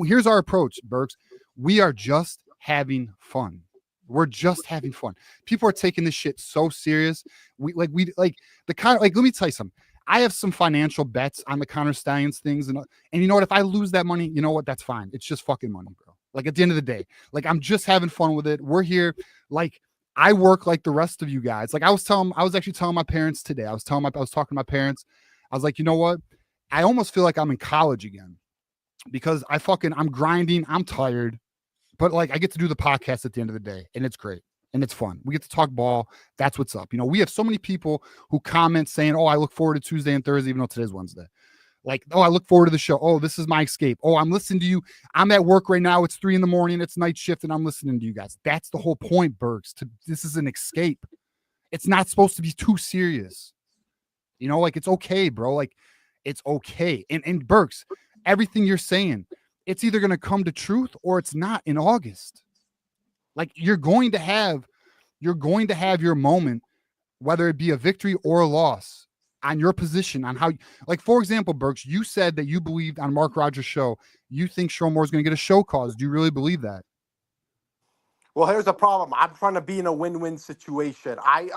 here's our approach, Burks. We are just having fun. We're just having fun. People are taking this shit so serious. Let me tell you something. I have some financial bets on the Connor Stallions things, and you know what? If I lose that money, you know what? That's fine. It's just fucking money, bro. Like, at the end of the day, like, I'm just having fun with it. We're here. Like, I work like the rest of you guys. Like, I was actually telling my parents today. I was talking to my parents. I was like, you know what? I almost feel like I'm in college again because I'm grinding. I'm tired, but like, I get to do the podcast at the end of the day, and it's great. And it's fun. We get to talk ball. That's what's up. We have so many people who comment saying, oh, I look forward to Tuesday and Thursday, even though today's Wednesday. Like, oh, I look forward to the show. Oh, this is my escape. Oh, I'm listening to you. I'm at work right now. It's 3 a.m. It's night shift, and I'm listening to you guys. That's the whole point, Burks. This is an escape. It's not supposed to be too serious. Like, it's okay, bro. Like, it's okay. And Burks, everything you're saying, it's either going to come to truth or it's not in August. Like, you're going to have your moment, whether it be a victory or a loss, on your position, on how, like, for example, Burks, you said that you believed on Mark Rogers' show, you think Showmore is going to get a show cause. Do you really believe that? Well, here's the problem. I'm trying to be in a win-win situation. I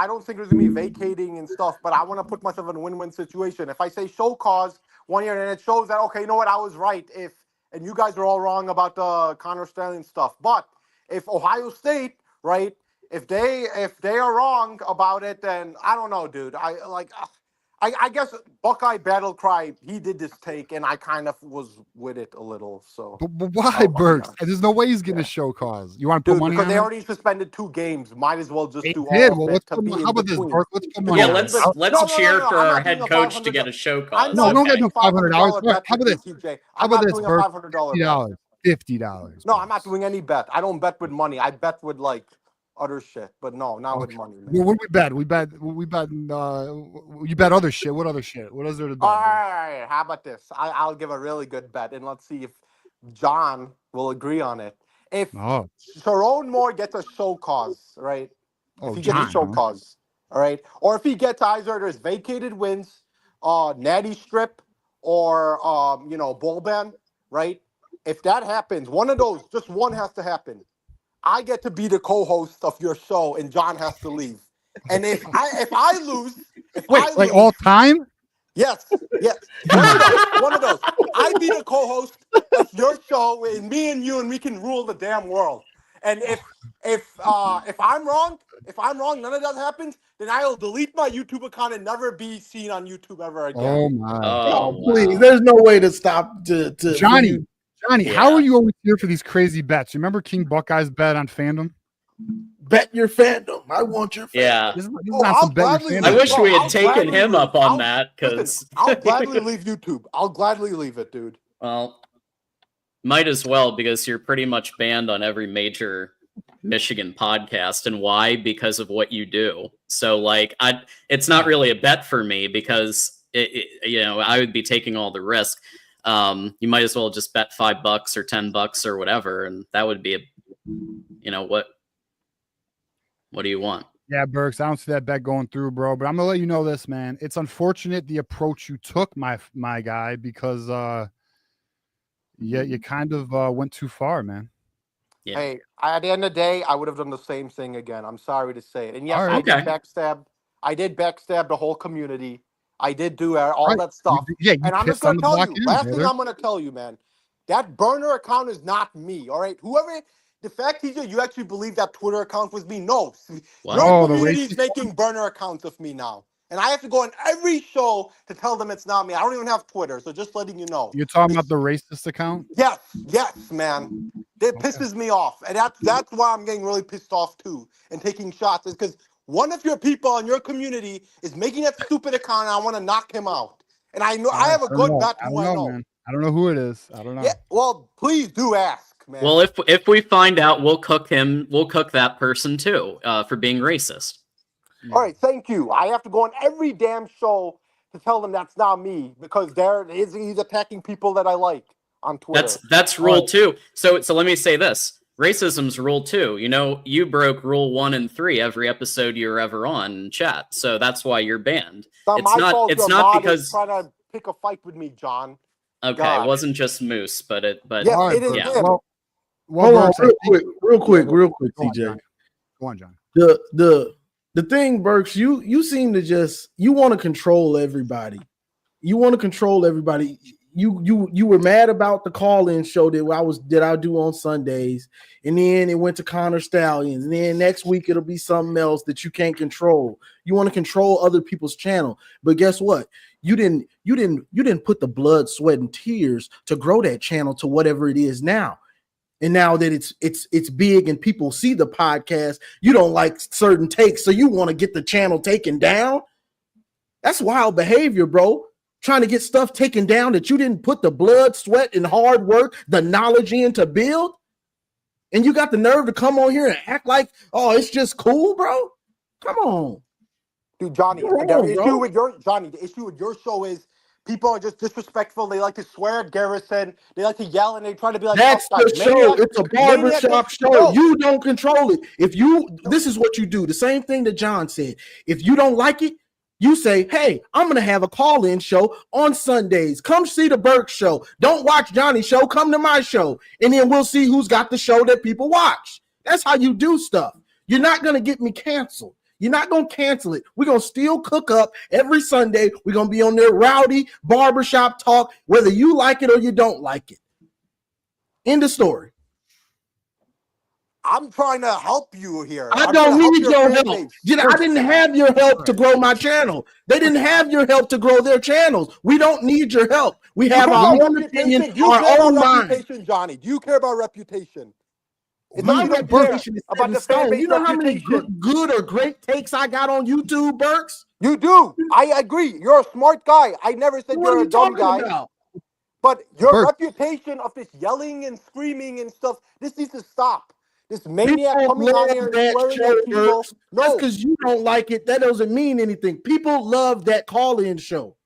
don't think there's gonna be vacating and stuff, but I want to put myself in a win-win situation. If I say show cause one year and it shows that, okay, you know what, I was right. And you guys are all wrong about the Connor Stallion stuff. But if Ohio State, right, if they are wrong about it, then I don't know, dude. I guess Buckeye Battle Cry, he did this take, and I kind of was with it a little. So, but why, Burks? There's no way he's getting a show cause. You want to put money because on they it? already suspended 2 games. Might as well just They do did. all Well, of let's it to put, be how in about this, between. Burks? Let's put money Yeah, on it. let's cheer for I'm our not head doing a coach to $500 get a show I'm cause. No, not don't Okay. get doing no $500. $500 bet How about with this? you, TJ. How I'm about not this, doing a Burks? $500 bet. $50. $50. No, I'm not doing any bet. I don't bet with money. I bet with like other shit, but no, not with money, man. Well, what do we bet? We bet. You bet other shit. What other shit? What is there to bet? All right. How about this? I'll give a really good bet, and let's see if John will agree on it. If Sharon Moore gets a show cause, right? If he gets a show cause, all right, or if he gets either there's vacated wins, natty strip, or bowl ban, right? If that happens, one of those, just one has to happen. I get to be the co-host of your show, and John has to leave. And if I lose, Wait, like all time? yes, one of those. I be the co-host of your show, and me and you, and we can rule the damn world. And if I'm wrong, none of that happens, then I'll delete my YouTube account and never be seen on YouTube ever again. Oh my! Oh, please! There's no way to stop to Johnny. Johnny, how Yeah. are you always here for these crazy bets? You remember King Buckeye's bet on fandom? bet your fandom. I want your fandom. Yeah. This is Oh, not I'll some bet your gladly fandom. I wish we I'll had taken gladly him leave. up on I'll- that because Listen, I'll gladly leave YouTube. I'll gladly leave it, dude. well, might as well because you're pretty much banned on every major Michigan podcast. And why? Because of what you do. So like it's not really a bet for me because I would be taking all the risk. You might as well just bet $5 or $10 or whatever, and that would be what do you want? Yeah, Burks, I don't see that bet going through, bro. But I'm gonna let you know this, man. It's unfortunate the approach you took, my guy, because you kind of went too far, man. Yeah. Hey, at the end of the day, I would have done the same thing again. I'm sorry to say it. And yes, All right. I did Okay. backstab. I did backstab the whole community. I did do all Right. that stuff. You And I'm just pissed on gonna the tell block you, end, last thing brother. I'm gonna tell you, man, that burner account is not me. All right, the fact TJ, you actually believe that Twitter account was me? No, What? your Oh, the community's racist making burner accounts of me now, and I have to go on every show to tell them it's not me. I don't even have Twitter, so just letting you know. You're talking about the racist account? Yes, man. It pisses me off, and that's why I'm getting really pissed off too, and taking shots is because one of your people in your community is making that stupid account, and I want to knock him out. And I know I have a don't good know. bet I who don't I know, know. man. I don't know who it is. I don't know. Yeah, well, please do ask, man. Well, if we find out, we'll cook that person too for being racist. All right, thank you. I have to go on every damn show to tell them that's not me because he's attacking people that I like on Twitter. That's rule 2. So let me say this. Racism's rule 2. You broke rule 1 and 3 every episode you were ever on in chat. So that's why you're banned. not It's my not fault. it's Your not mod is because trying to pick a fight with me, John. okay, God. it wasn't just Moose, but Yeah, All right, it is Burks. him. Well, Hold on, Burks, I think- real quick, Go on, TJ. Johnny. Go on, John. The thing, Burks, you seem to you want to control everybody. You want to control everybody. You were mad about the call-in show that I do on Sundays, and then it went to Connor Stallions, and then next week it'll be something else that you can't control. You want to control other people's channel, but guess what? You didn't put the blood, sweat, and tears to grow that channel to whatever it is now. And now that it's big and people see the podcast, you don't like certain takes, so you want to get the channel taken down. That's wild behavior, bro. Trying to get stuff taken down that you didn't put the blood, sweat, and hard work, the knowledge in to build. And you got the nerve to come on here and act like, oh, it's just cool, bro. Come on. Dude, Johnny, You're the wrong, issue bro. with your show is people are just disrespectful. They like to swear at Garrison. They like to yell and they try to be like, That's tough the guys. show. Maniac- It's a Maniac barbershop is- show. No. You don't control it. This is what you do. The same thing that John said. If you don't like it, you say, hey, I'm going to have a call-in show on Sundays. Come see the Burks show. Don't watch Johnny's show. Come to my show. And then we'll see who's got the show that people watch. That's how you do stuff. You're not going to get me canceled. You're not going to cancel it. We're going to still cook up every Sunday. We're going to be on there rowdy barbershop talk, whether you like it or you don't like it. End of story. I'm trying to help you here. I I'm don't trying to need your fan help. base. I didn't have your help to grow my channel. They didn't have your help to grow their channels. We don't need your help. We have our You care own about opinion, reputation? Do you our care own about mind. reputation, Johnny? Do you care about reputation? It's My not you don't care reputation is set about in the fan stone. base You know how many reputation. good or great takes I got on YouTube, Burks? You do. I agree. You're a smart guy. I never said What are you're a you dumb talking guy. about? But your Burks. reputation of this yelling and screaming and stuff, this needs to stop. This maniac People coming on love here and that swearing show, at people. Burks. Just No, because you don't like it, that doesn't mean anything. People love that call-in show.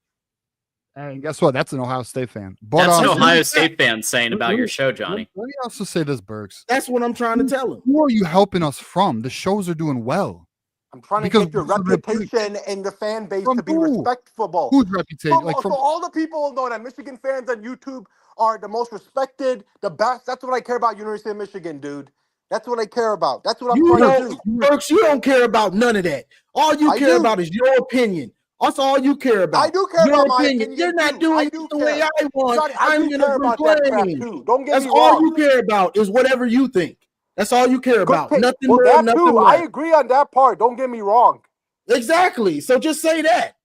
And guess what? That's an Ohio State fan. But That's an um, Ohio State fan saying about your show, Johnny. Let me also say this, Burks. That's what I'm trying to tell them. Who are you helping us from? The shows are doing well. I'm trying to Because get your this is a pretty- reputation and the fan base From to be who? respectful. Whose reputation? So, Like so from all the people know that Michigan fans on YouTube are the most respected, the best. That's what I care about University of Michigan, dude. That's what I care about. That's what I'm You trying to don't, do. Burks, you don't care about none of that. All you I care do. about is your opinion. That's all you care about. I do care your about my opinion. opinion. You're not too. doing I it do the care. way I want. Johnny, I I'm do gonna care about that crap complain. too. Don't get That's me all wrong. you care about is whatever you think. That's all you care Good about. take. Nothing Well, more, that nothing too. less. I agree on that part. Don't get me wrong. Exactly. So just say that.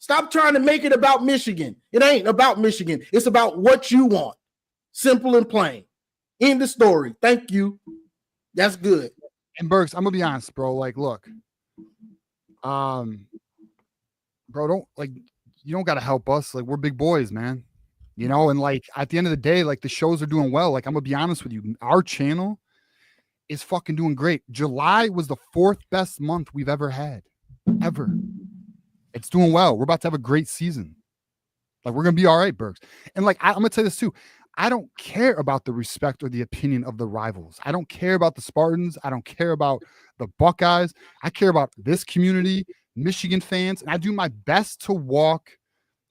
Stop trying to make it about Michigan. It ain't about Michigan. It's about what you want. Simple and plain. End the story. Thank you. That's good. And Burks, I'm gonna be honest, bro. Like, look, bro, don't like you don't gotta help us. Like, we're big boys, man. You know, and like at the end of the day, like the shows are doing well. Like, I'm gonna be honest with you, our channel is fucking doing great. July was the 4th best month we've ever had. Ever. It's doing well. We're about to have a great season. Like, we're gonna be all right, Burks. And like I'm gonna tell you this too. I don't care about the respect or the opinion of the rivals. I don't care about the Spartans. I don't care about the Buckeyes. I care about this community, Michigan fans, and I do my best to walk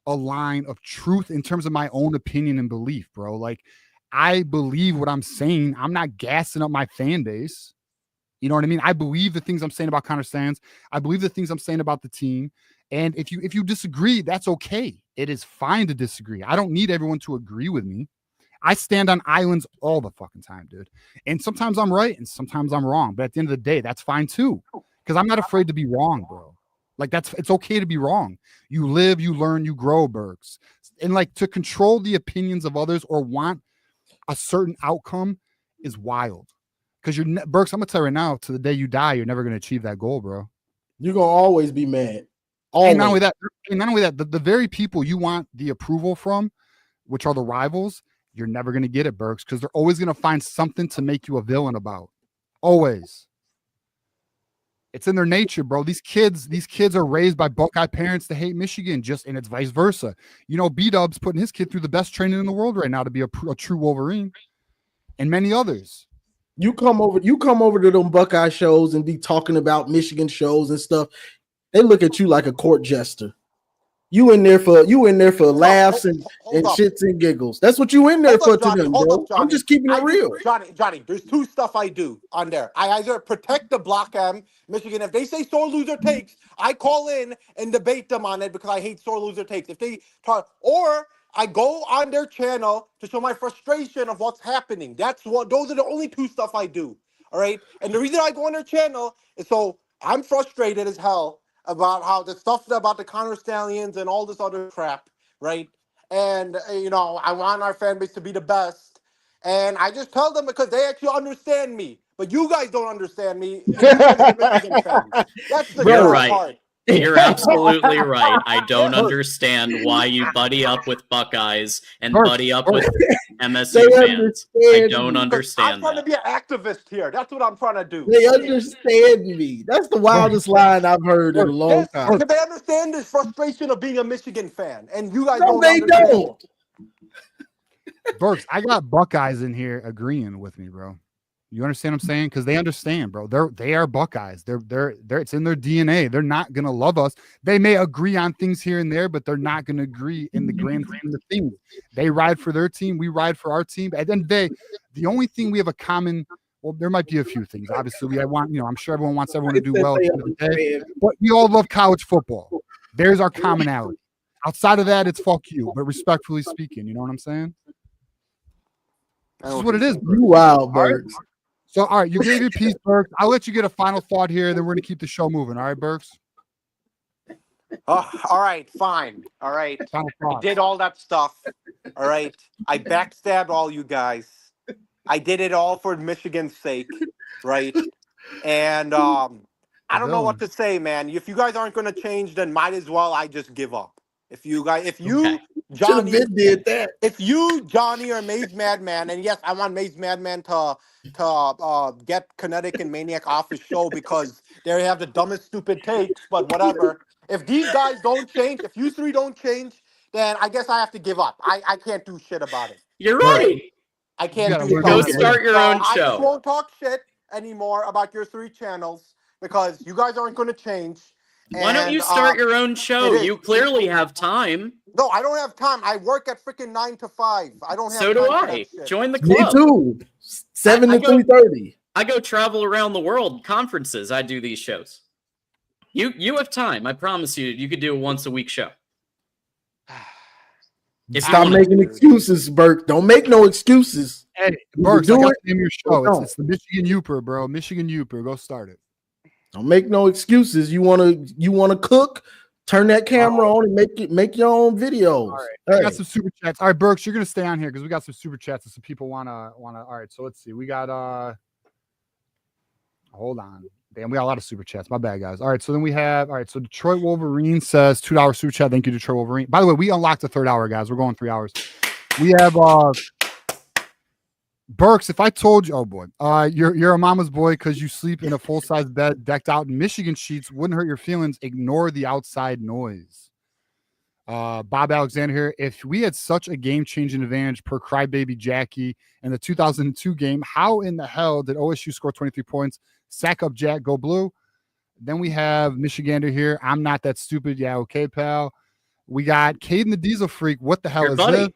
a line of truth in terms of my own opinion and belief, bro. Like, I believe what I'm saying. I'm not gassing up my fan base. You know what I mean? I believe the things I'm saying about Connor Sands. I believe the things I'm saying about the team. And if you disagree, that's okay. It is fine to disagree. I don't need everyone to agree with me. I stand on islands all the fucking time, dude. And sometimes I'm right and sometimes I'm wrong. But at the end of the day, that's fine too. Because I'm not afraid to be wrong, bro. Like, it's okay to be wrong. You live, you learn, you grow, Burks. And like, to control the opinions of others or want a certain outcome is wild. Because Burks, I'm gonna tell you right now, to the day you die, you're never gonna achieve that goal, bro. You're gonna always be mad. Always. And not only that, the very people you want the approval from, which are the rivals, you're never gonna get it, Burks, because they're always gonna find something to make you a villain about. Always. It's in their nature, bro. These kids are raised by Buckeye parents to hate Michigan, and it's vice versa. You know, B-Dub's putting his kid through the best training in the world right now to be a true Wolverine, and many others. You come over to them Buckeye shows and be talking about Michigan shows and stuff. They look at you like a court jester. You in there for laughs and shits and giggles. That's what you in there for to them, bro. I'm just keeping it real. Johnny, there's two stuff I do on there. I either protect the Block M, Michigan. If they say sore loser takes, I call in and debate them on it because I hate sore loser takes. If they talk, or I go on their channel to show my frustration of what's happening. Those are the only two stuff I do. All right. And the reason I go on their channel is so I'm frustrated as hell about how the stuff about the Connor Stallions and all this other crap, right? And I want our fan base to be the best. And I just tell them because they actually understand me. But you guys don't understand me. That's the part. You're absolutely right. I don't understand why you buddy up with Buckeyes and buddy up with MSU fans. I don't understand. I'm trying to be an activist here. That's what I'm trying to do. They understand me. That's the wildest line I've heard in a long time. They understand this frustration of being a Michigan fan, and you guys don't. Burks, I got Buckeyes in here agreeing with me, bro. You understand what I'm saying? Because they understand, bro. They are Buckeyes. They're it's in their DNA. They're not gonna love us. They may agree on things here and there, but they're not gonna agree in the grand scheme of things. They ride for their team. We ride for our team. At the end of the day, the only thing we have a common, well, there might be a few things. Obviously, I'm sure everyone wants everyone to do well at the end of the day. But we all love college football. There's our commonality. Outside of that, it's fuck you. But respectfully speaking, you know what I'm saying? This is what it is. You wild, Burks. So, all right, you gave your piece, Burks. I'll let you get a final thought here, then we're going to keep the show moving. All right, Burks? All right, fine. All right. I did all that stuff. All right. I backstabbed all you guys. I did it all for Michigan's sake, right? And I don't know what to say, man. If you guys aren't going to change, then might as well I just give up. Johnny did that. If you, Johnny, or Maze Madman, and yes, I want Maze Madman to get Kinetic and Maniac off his show because they have the dumbest, stupid takes, but whatever. If these guys don't change, if you three don't change, then I guess I have to give up. I can't do shit about it. You're right. I can't do shit. Go start your own show. I just won't talk shit anymore about your three channels because you guys aren't going to change. Why don't you start your own show? You clearly have time. No, I don't have time. I work at freaking 9 to 5. I don't have so time do for I. that shit. Join the club. Me too. 7 to 3:30. I go travel around the world, conferences. I do these shows. You have time. I promise you. You could do a once a week show. If you Stop wanted making to. excuses, Burke. Don't make no excuses. Hey, You Burks, do I got it, the name of your or show. don't. It's the Michigan Youper, bro. Michigan Youper. Go start it. Don't make no excuses. You wanna cook? Turn that camera on and make your own videos. All right. Hey. I got some super chats. All right, Burks, you're gonna stay on here because we got some super chats that some people wanna. All right, so let's see. We got hold on. Damn, we got a lot of super chats. My bad, guys. All right, so then we have so Detroit Wolverine says $2 super chat. Thank you, Detroit Wolverine. By the way, we unlocked the third hour, guys. We're going 3 hours. We have Burks, if I told you, oh boy, you're a mama's boy because you sleep in a full-size bed decked out in Michigan sheets, wouldn't hurt your feelings. Ignore the outside noise. Bob Alexander here. If we had such a game-changing advantage per crybaby Jackie in the 2002 game, how in the hell did OSU score 23 points? Sack up Jack, go blue. Then we have Michigander here. I'm not that stupid. Yeah, okay, pal. We got Caden the Diesel Freak. What the hell Your is buddy. this?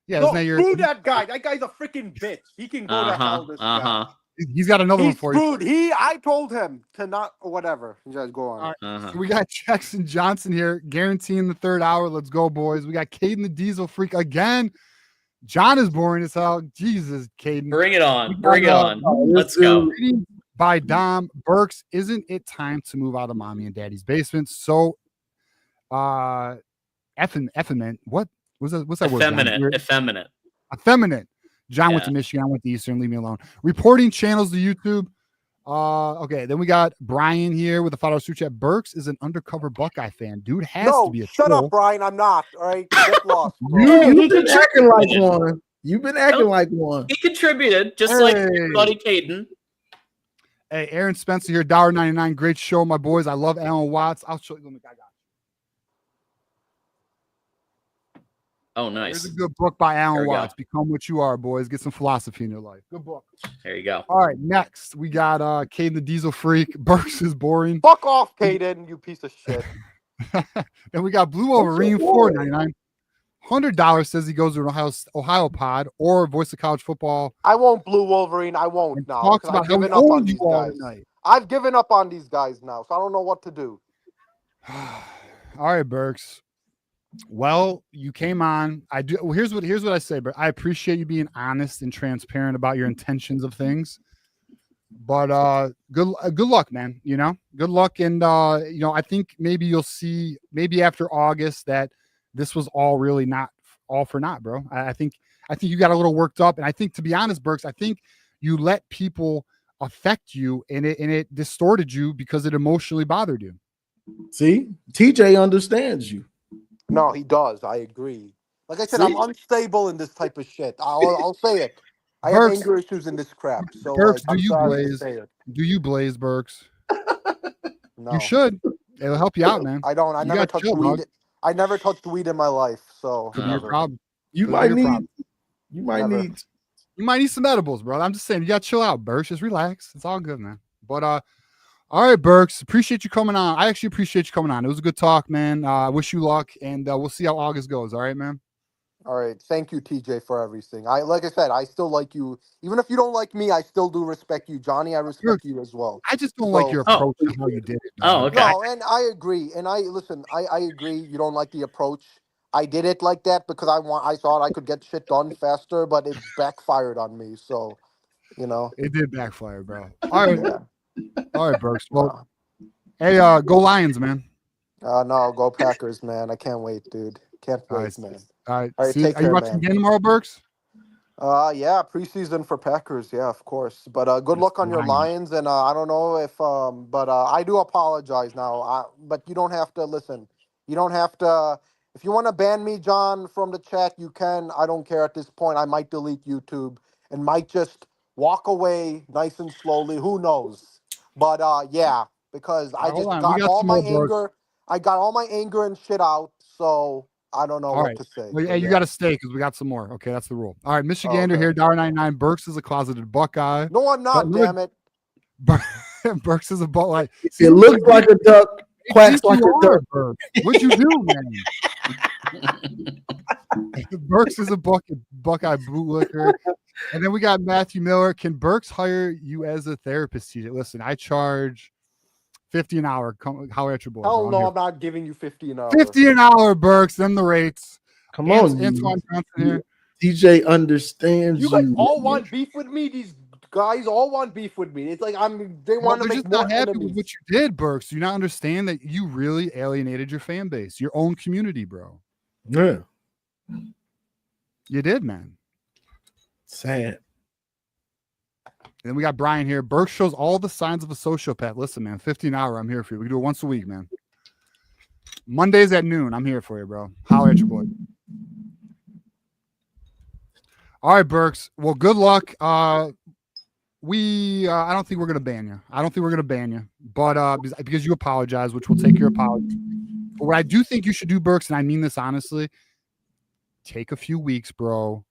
Yeah, No, isn't that your? screw that guy. That guy's a freaking bitch. He can go to hell. This guy. He's got another one He's for you. screwed. I told him to not whatever. You guys go on. All right. So we got Jackson Johnson here, guaranteeing the third hour. Let's go, boys. We got Caden the Diesel Freak again. John is boring as hell. Jesus, Caden. Bring it on. Bring it on. Let's go. By Dom Burks, isn't it time to move out of mommy and daddy's basement? So, effeminate. What was that? What's that word? Effeminate. Effeminate. John went Yeah. to Michigan. I went to Eastern. Leave me alone. Reporting channels to YouTube. Okay. Then we got Brian here with a $5 super chat. Burks is an undercover Buckeye fan. Dude has to be a shut troll. up, Brian. I'm not. All right. Get lost. Bro. You've been acting like one. You've been acting like one. He contributed, just like your buddy Caden. Hey, Aaron Spencer here, $1.99. Great show, my boys. I love Alan Watts. I'll show you. I got it. Oh, nice. There's a good book by There Alan we Watts. go. Become what you are, boys. Get some philosophy in your life. Good book. There you go. All right, next we got Caden the Diesel Freak. Burks is boring. Fuck off, Caden. You piece of shit. And we got Blue Wolverine, $4.99. $100 says he goes to an Ohio pod or Voice of College Football. I won't Blue Wolverine. I won't now. Talks I've about how given up on old these you are guys. tonight. I've given up on these guys now, so I don't know what to do. All right, Burks. Well, you came on. I do. Well, here's what I say, but I appreciate you being honest and transparent about your intentions of things. But good luck, man. You know, good luck, and I think maybe you'll see after August that this was all really not all for naught, bro. I think you got a little worked up, and I think, to be honest, Burks, I think you let people affect you, and it distorted you because it emotionally bothered you. See, TJ understands you. No, he does. I agree. Like I said, I'm unstable in this type of shit. I'll say it. I have Burks, anger issues in this crap. So Burks, I'm do you sorry to blaze? say it. Do you blaze, Burks? No. You should. It'll help you out, man. I don't. I You never got touched chill, weed. dog. I never touched weed in my life. So Could be your never. problem. You Could be might your need. problem. You might Never. need. You might need some edibles, bro. I'm just saying, you got to chill out, Burks. Just relax. It's all good, man. But all right, Burks. Appreciate you coming on. I actually appreciate you coming on. It was a good talk, man. I wish you luck, and we'll see how August goes. All right, man. All right. Thank you, TJ, for everything. Like I said, I still like you. Even if you don't like me, I still do respect you. Johnny, I respect you as well. I just don't like your approach to how you did it, man. Oh, okay. No, and I agree. And I agree. You don't like the approach. I did it like that because I thought I could get shit done faster, but it backfired on me. So, It did backfire, bro. All right. yeah. All right, Burks. Well, hey, go Lions, man. No, go Packers, man. I can't wait, dude. Can't All wait, right. man. All right. All right, See, take are you care, watching man. the game tomorrow, Burks? Yeah, preseason for Packers, yeah, of course. But good luck on your Lions, and I don't know if, but I do apologize now. But you don't have to listen. You don't have to. If you want to ban me, John, from the chat, you can. I don't care at this point. I might delete YouTube and might just walk away nice and slowly. Who knows? But yeah, because I just got all my anger. I got all my anger and shit out. So I don't know what to say. Well, So, hey, you got to stay because we got some more. Okay, that's the rule. All right, Michigander okay. here, $1.99. Burks is a closeted Buckeye. No, I'm not. Damn it. Burks is a Buckeye. It looks like a duck. Quacks like a duck. What'd you do, man? Burks is a Buckeye bootlicker. And then we got Matthew Miller. Can Burks hire you as a therapist, TJ? Listen, I charge $50 an hour. Come holler at your boy. Hell bro. no, I'm not giving you 50 an hour. $50 an hour, Burks. Them the rates. Come on, Antoine Johnson here. TJ understands You guys you. all want beef with me. These guys all want beef with me. It's like they want to They're make just more not happy enemies. with what you did, Burks. Do you not understand that you really alienated your fan base, your own community, bro? Yeah. You did, man. Sad. And then we got Brian here. Burks shows all the signs of a sociopath. Listen, man, 50 an hour. I'm here for you. We can do it once a week, man. Mondays at noon. I'm here for you, bro. Holler at your boy. All right, Burks. Well, good luck. I don't think we're gonna ban you. But because you apologize, which we'll take your apology. But what I do think you should do, Burks, and I mean this honestly, take a few weeks, bro.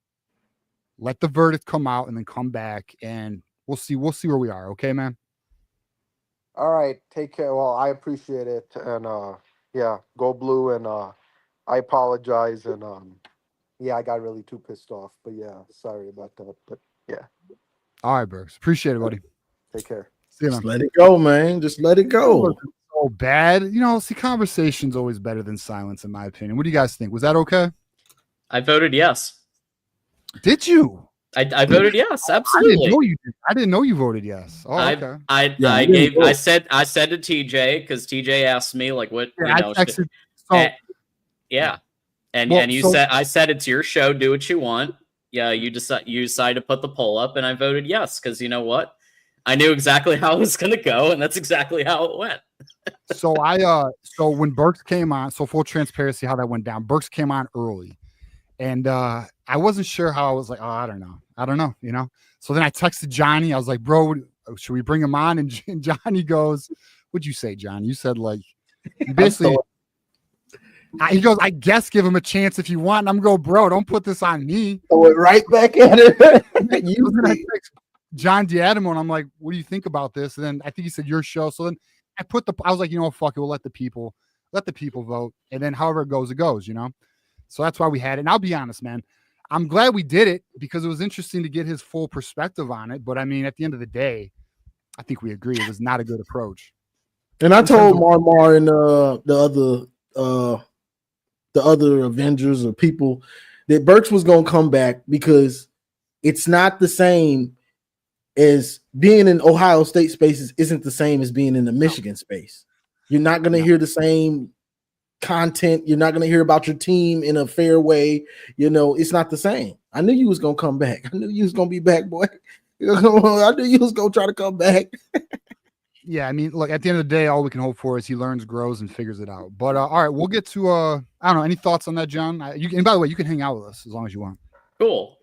Let the verdict come out and then come back, and we'll see where we are. Okay, man. All right, take care. Well, I appreciate it, and yeah, go blue, and I apologize, and yeah, I got really too pissed off, but yeah, sorry about that, but yeah. All right, Burks. Appreciate it, buddy. Take care. See you, Just man. let it go, man. Just let it go. So bad. See, conversation's always better than silence, in my opinion. What do you guys think? Was that okay? I voted yes. Did you? I voted yes, absolutely. I didn't know you did. I didn't know you voted yes. Oh, okay. I said to TJ because TJ asked me like what Yeah, I texted. yeah. And Well, and you said I said it's your show, do what you want. Yeah, you decide to put the poll up, and I voted yes because you know what? I knew exactly how it was gonna go, and that's exactly how it went. So when Burks came on, so full transparency how that went down. Burks came on early. And I wasn't sure how. I was like, oh, I don't know. So then I texted Johnny. I was like, bro, should we bring him on? And Johnny goes, what'd you say, John? You said like, you basically, he goes, I guess give him a chance if you want. And I'm going, bro, don't put this on me. Throw it right back at it. I text John Diadamo, and I'm like, what do you think about this? And then I think he said your show. So then I was like, fuck it, we'll let the people vote. And then however it goes, So that's why we had it. And I'll be honest, man, I'm glad we did it because it was interesting to get his full perspective on it. But I mean, at the end of the day, I think we agree it was not a good approach. And I told Mar and the other Avengers or people that Burks was going to come back because it's not the same as being in Ohio State spaces isn't the same as being in the Michigan space. You're not going to hear the same content. You're not going to hear about your team in a fair way. It's not the same. I knew you was going to come back. I knew you was going to be back, boy. I knew you was going to try to come back. Yeah, I mean, look, at the end of the day, all we can hope for is he learns, grows, and figures it out. But all right, we'll get to I don't know, any thoughts on that, John? And by the way, you can hang out with us as long as you want. Cool.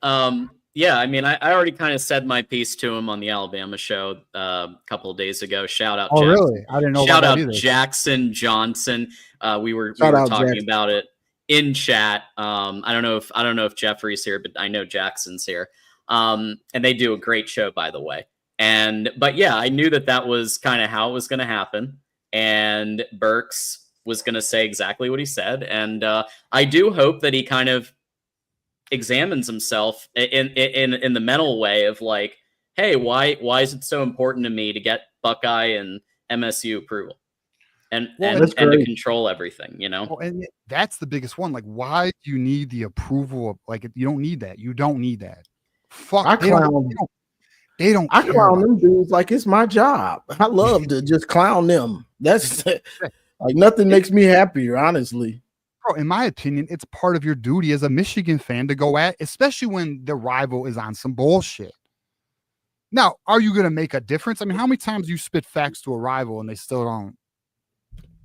Yeah, I mean, I already kind of said my piece to him on the Alabama show a couple of days ago. Shout out! Oh, Jackson. really? I didn't know. Shout about out that either. Jackson Johnson. We were out talking Jackson. about it in chat. I don't know if Jeffrey's here, but I know Jackson's here. And they do a great show, by the way. But yeah, I knew that was kind of how it was going to happen, and Burks was going to say exactly what he said. And I do hope that he kind of examines himself in the mental way of like, hey, why is it so important to me to get Buckeye and MSU approval and to control everything, Well, and that's the biggest one. Like, why do you need the approval of, like, you don't need that. You don't need that. Fuck. I clown them dudes like it's my job. I love to just clown them. That's like nothing makes me happier, honestly. Bro, in my opinion, it's part of your duty as a Michigan fan to go at, especially when the rival is on some bullshit. Now, are you going to make a difference? I mean, how many times you spit facts to a rival and they still don't?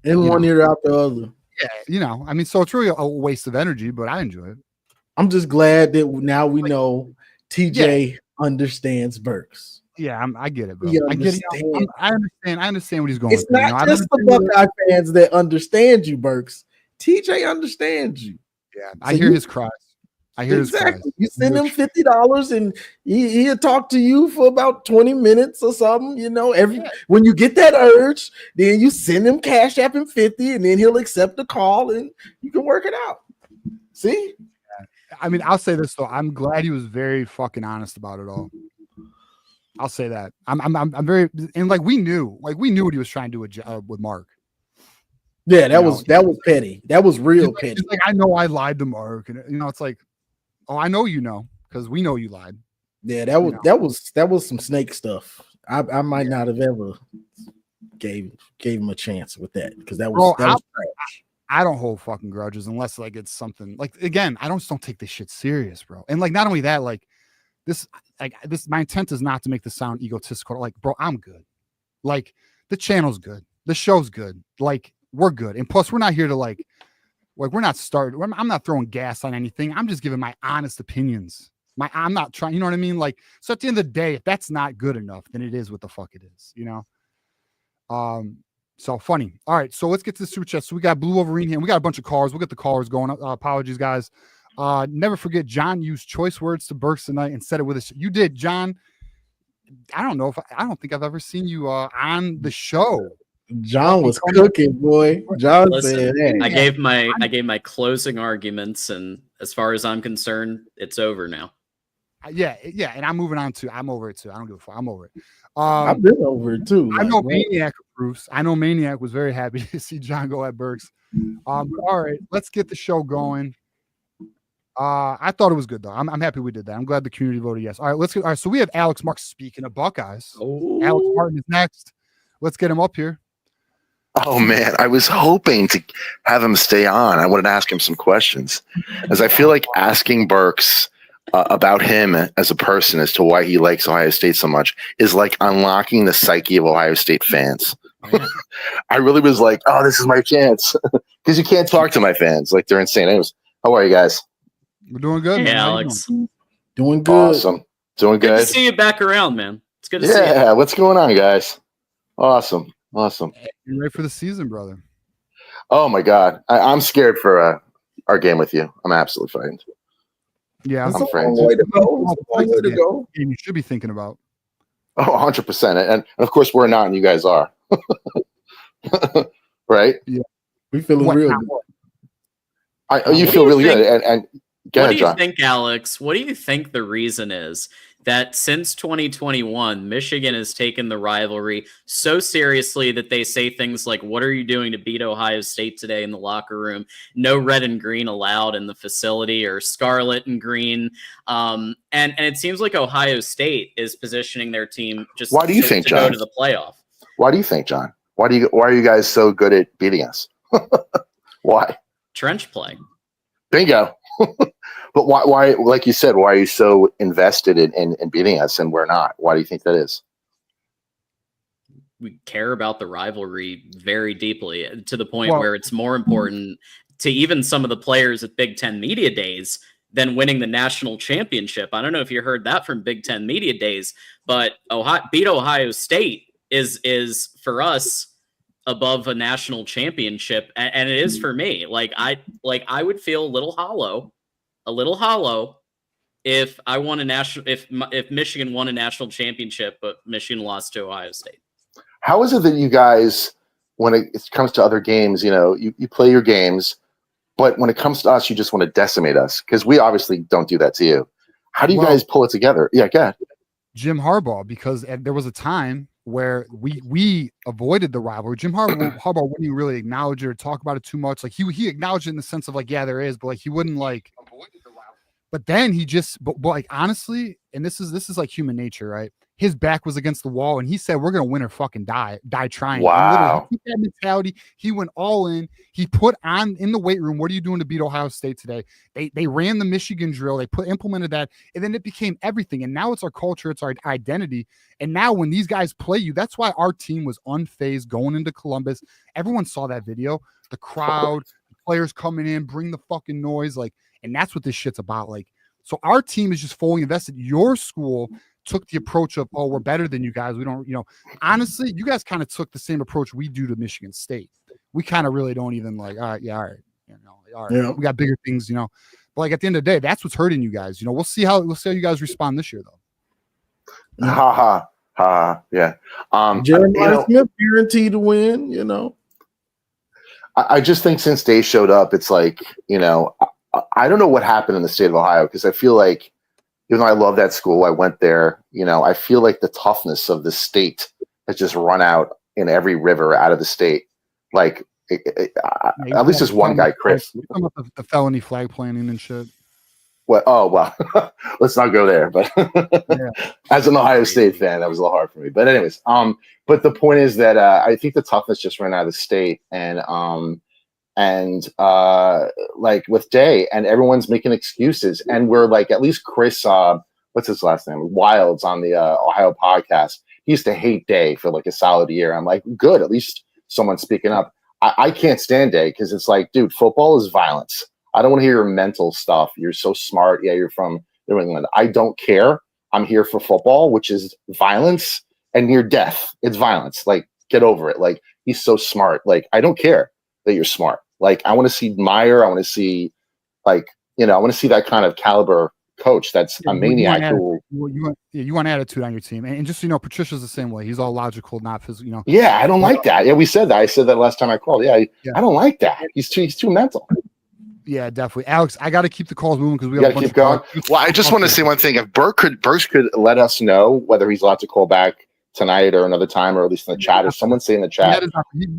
In one ear out the other. Yeah, I mean, so it's really a waste of energy, but I enjoy it. I'm just glad that now we know TJ understands Burks. Yeah, I get it, bro. He I get it. I understand what he's going It's through. not just the Buckeye fans that understand you, Burks. TJ understands you. Yeah, I hear his cries. His cries. You send him $50 and he'll talk to you for about 20 minutes or something. When you get that urge, then you send him Cash App him 50, and then he'll accept the call and you can work it out. See? I mean, I'll say this though. I'm glad he was very fucking honest about it all. I'll say that. I'm very, and like we knew what he was trying to do with Mark. Yeah, that was petty. That was real petty. He's like, I know I lied to Mark, and it's like, oh, I know because we know you lied. Yeah, that was some snake stuff. I might not have ever gave him a chance with that because that was trash. I don't hold fucking grudges unless like it's something like, again, I don't take this shit serious, bro. And like, not only that, like this, my intent is not to make this sound egotistical. Like, bro, I'm good. Like the channel's good. The show's good. Like we're good. And plus we're not here to like we're not starting. I'm not throwing gas on anything. I'm just giving my honest opinions. I'm not trying, you know what I mean? Like, so at the end of the day, if that's not good enough, then it is what the fuck it is, So funny. All right, so let's get to the super chat. So we got Blue Wolverine here. We got a bunch of callers. We'll get the callers going. Apologies, guys. Never forget, John used choice words to Burks tonight and said it with us. You did, John. I don't think I've ever seen you on the show. John was cooking, boy. John said, hey. I gave my closing arguments, and as far as I'm concerned, it's over now. Yeah, and I'm moving on to. I'm over it too. I don't give a fuck. I'm over it. I've been over it too. I know Maniac approves. I know Maniac was very happy to see John go at Burks. All right, let's get the show going. I thought it was good though. I'm happy we did that. I'm glad the community voted yes. All right, let's get. All right, so we have Alex Mark. Speaking of Buckeyes, Alex Martin is next. Let's get him up here. Oh man, I was hoping to have him stay on. I wanted to ask him some questions, as I feel like asking Burks about him as a person as to why he likes Ohio State so much is like unlocking the psyche of Ohio State fans. I really was like, oh, this is my chance, because you can't talk to my fans like they're insane. Anyways, how are you guys? We're doing good. Hey, Alex. Doing good. Awesome. Doing good. Good to see you back around, man. It's good to see you. Yeah, what's going on, guys? Awesome. You ready for the season, brother? Oh my God, I'm scared for our game with you. I'm absolutely frightened. Yeah, I'm afraid. Way to go. You should be thinking about. Oh, 100%. And of course, we're not, and you guys are. Right? Yeah. We feeling real good. You feel really good. And go ahead, John. What do you think, Alex? What do you think the reason is that since 2021, Michigan has taken the rivalry so seriously that they say things like, what are you doing to beat Ohio State today in the locker room? No red and green allowed in the facility, or scarlet and green. And it seems like Ohio State is positioning their team just Why do you think, to John? go to the playoff. Why do you think, John? Why are you guys so good at beating us? Why? Trench play. Bingo. But why, like you said, why are you so invested in beating us and we're not? Why do you think that is? We care about the rivalry very deeply, to the point where it's more important to even some of the players at Big Ten Media Days than winning the national championship. I don't know if you heard that from Big Ten Media Days, but beat Ohio State is for us above a national championship, and it is for me. I would feel a little hollow if I won a national, if Michigan won a national championship, but Michigan lost to Ohio State. How is it that you guys, when it comes to other games, you play your games, but when it comes to us, you just want to decimate us? Because we obviously don't do that to you. How do you guys pull it together? Yeah, go ahead. Jim Harbaugh, because there was a time where we avoided the rivalry. Jim Harbaugh wouldn't really acknowledge it or talk about it too much. Like he acknowledged it in the sense of like, yeah, there is, but like he wouldn't like avoid the rivalry. But then he just, but like honestly, and this is like human nature, right? His back was against the wall, and he said, "We're gonna win or fucking die trying." Wow. He that mentality. He went all in. He put on in the weight room. What are you doing to beat Ohio State today? They ran the Michigan drill. They implemented that, and then it became everything. And now it's our culture. It's our identity. And now when these guys play you, that's why our team was unfazed going into Columbus. Everyone saw that video. The crowd, the players coming in, bring the fucking noise, like, and that's what this shit's about. Like, so our team is just fully invested. Your school took the approach of, oh, we're better than you guys. We don't, honestly, you guys kind of took the same approach we do to Michigan State. We kind of really don't even like, all right. Yeah. We got bigger things, But like at the end of the day, that's what's hurting you guys. We'll see how you guys respond this year, though. Yeah. Jeremiah Smith guaranteed to win. I just think since Dave showed up, it's like, I don't know what happened in the state of Ohio, because I feel like, even though I love that school, I went there, I feel like the toughness of the state has just run out in every river out of the state. Like, at least there's one guy, Chris. You're talking about the felony flag planting and shit. What? Oh, well, let's not go there. But as an Ohio State fan, that was a little hard for me. But anyways, but the point is that I think the toughness just ran out of the state, and like with Day, and everyone's making excuses, and we're like, at least Chris, what's his last name? Wilds on the Ohio podcast. He used to hate Day for like a solid year. I'm like, good, at least someone's speaking up. I can't stand Day, because it's like, dude, football is violence. I don't want to hear your mental stuff. You're so smart. Yeah, you're from New England. I don't care. I'm here for football, which is violence and near death. It's violence. Like, get over it. Like, he's so smart. Like, I don't care that you're smart. Like, I want to see Meyer. I want to see, I want to see that kind of caliber coach. That's a maniac. You want attitude on your team, and just Patricia's the same way. He's all logical, not physical. Yeah, I don't like that. Yeah, we said that. I said that last time I called. Yeah, I don't like that. He's too mental. Yeah, definitely, Alex. I got to keep the calls moving because we got to keep going. Well, I just want to say one thing. If Burks could let us know whether he's allowed to call back tonight or another time, or at least in the chat, or someone say in the chat.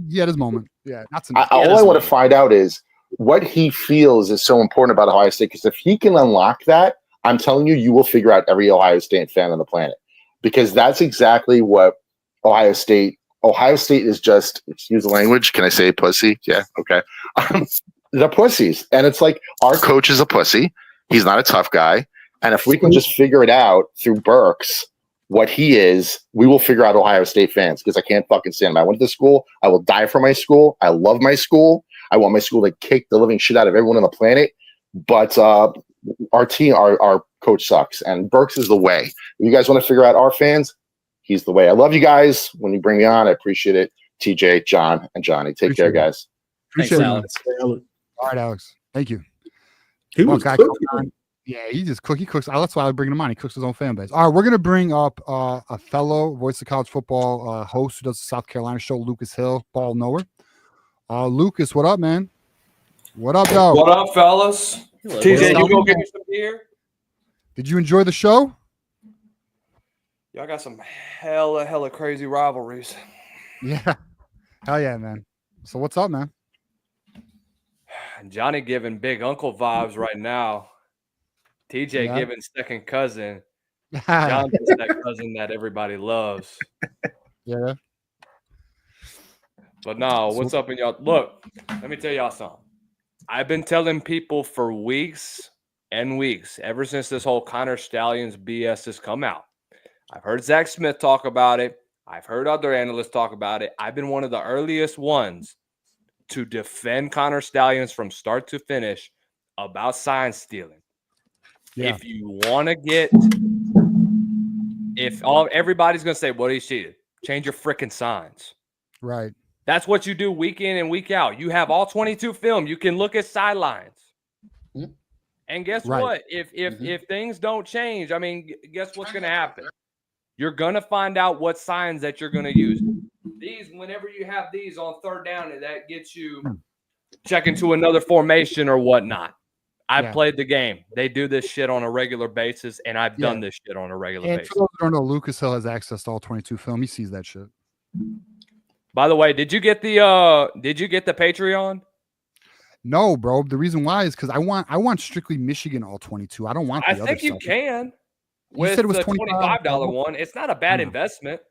He had his moment. Yeah, not tonight. All I want to find out is what he feels is so important about Ohio State. Because if he can unlock that, I'm telling you, you will figure out every Ohio State fan on the planet. Because that's exactly what Ohio State is just, excuse the language. Can I say pussy? Yeah, okay. They're pussies. And it's like, our coach is a pussy. He's not a tough guy. And if we can just figure it out through Burks, what he is, we will figure out Ohio State fans, because I can't fucking stand him. I went to school. I will die for my school. I love my school. I want my school to kick the living shit out of everyone on the planet. But our team, our coach sucks. And Burks is the way. If you guys want to figure out our fans, he's the way. I love you guys. When you bring me on, I appreciate it. TJ, John, and Johnny. Take care, guys. Thanks, Alex. All right, Alex. Thank you. He was cooking. Yeah, he just cooks. He cooks. That's why I bring him on. He cooks his own fan base. All right, we're gonna bring up a fellow Voice of College Football host who does the South Carolina show, Lucas Hill, ball knower. Lucas, what up, man? What up, dog? What up, fellas? TJ, you go get me some beer? Did you enjoy the show? Y'all got some hella crazy rivalries. Yeah, hell yeah, man. So what's up, man? Johnny giving big uncle vibes right now. TJ giving second cousin. John's that cousin that everybody loves. Yeah. But no, what's up in y'all? Look, let me tell y'all something. I've been telling people for weeks and weeks, ever since this whole Connor Stallions BS has come out. I've heard Zach Smith talk about it. I've heard other analysts talk about it. I've been one of the earliest ones to defend Connor Stallions from start to finish about sign stealing. Yeah. If you want to get, everybody's going to say, well, he cheated. Change your freaking signs. Right. That's what you do week in and week out. You have all 22 film. You can look at sidelines. Mm-hmm. And guess what? If things don't change, I mean, guess what's going to happen? You're going to find out what signs that you're going to use. These, whenever you have these on third down, that gets you checking to another formation or whatnot. I've played the game. They do this shit on a regular basis, and I've done this shit on a regular basis. For those who don't know, Lucas Hill has access to all 22 film. He sees that shit. By the way, did you get the Patreon? No, bro. The reason why is because I want strictly Michigan all 22. I don't want the other think you stuff. can. With the $25 one, it's not a bad investment.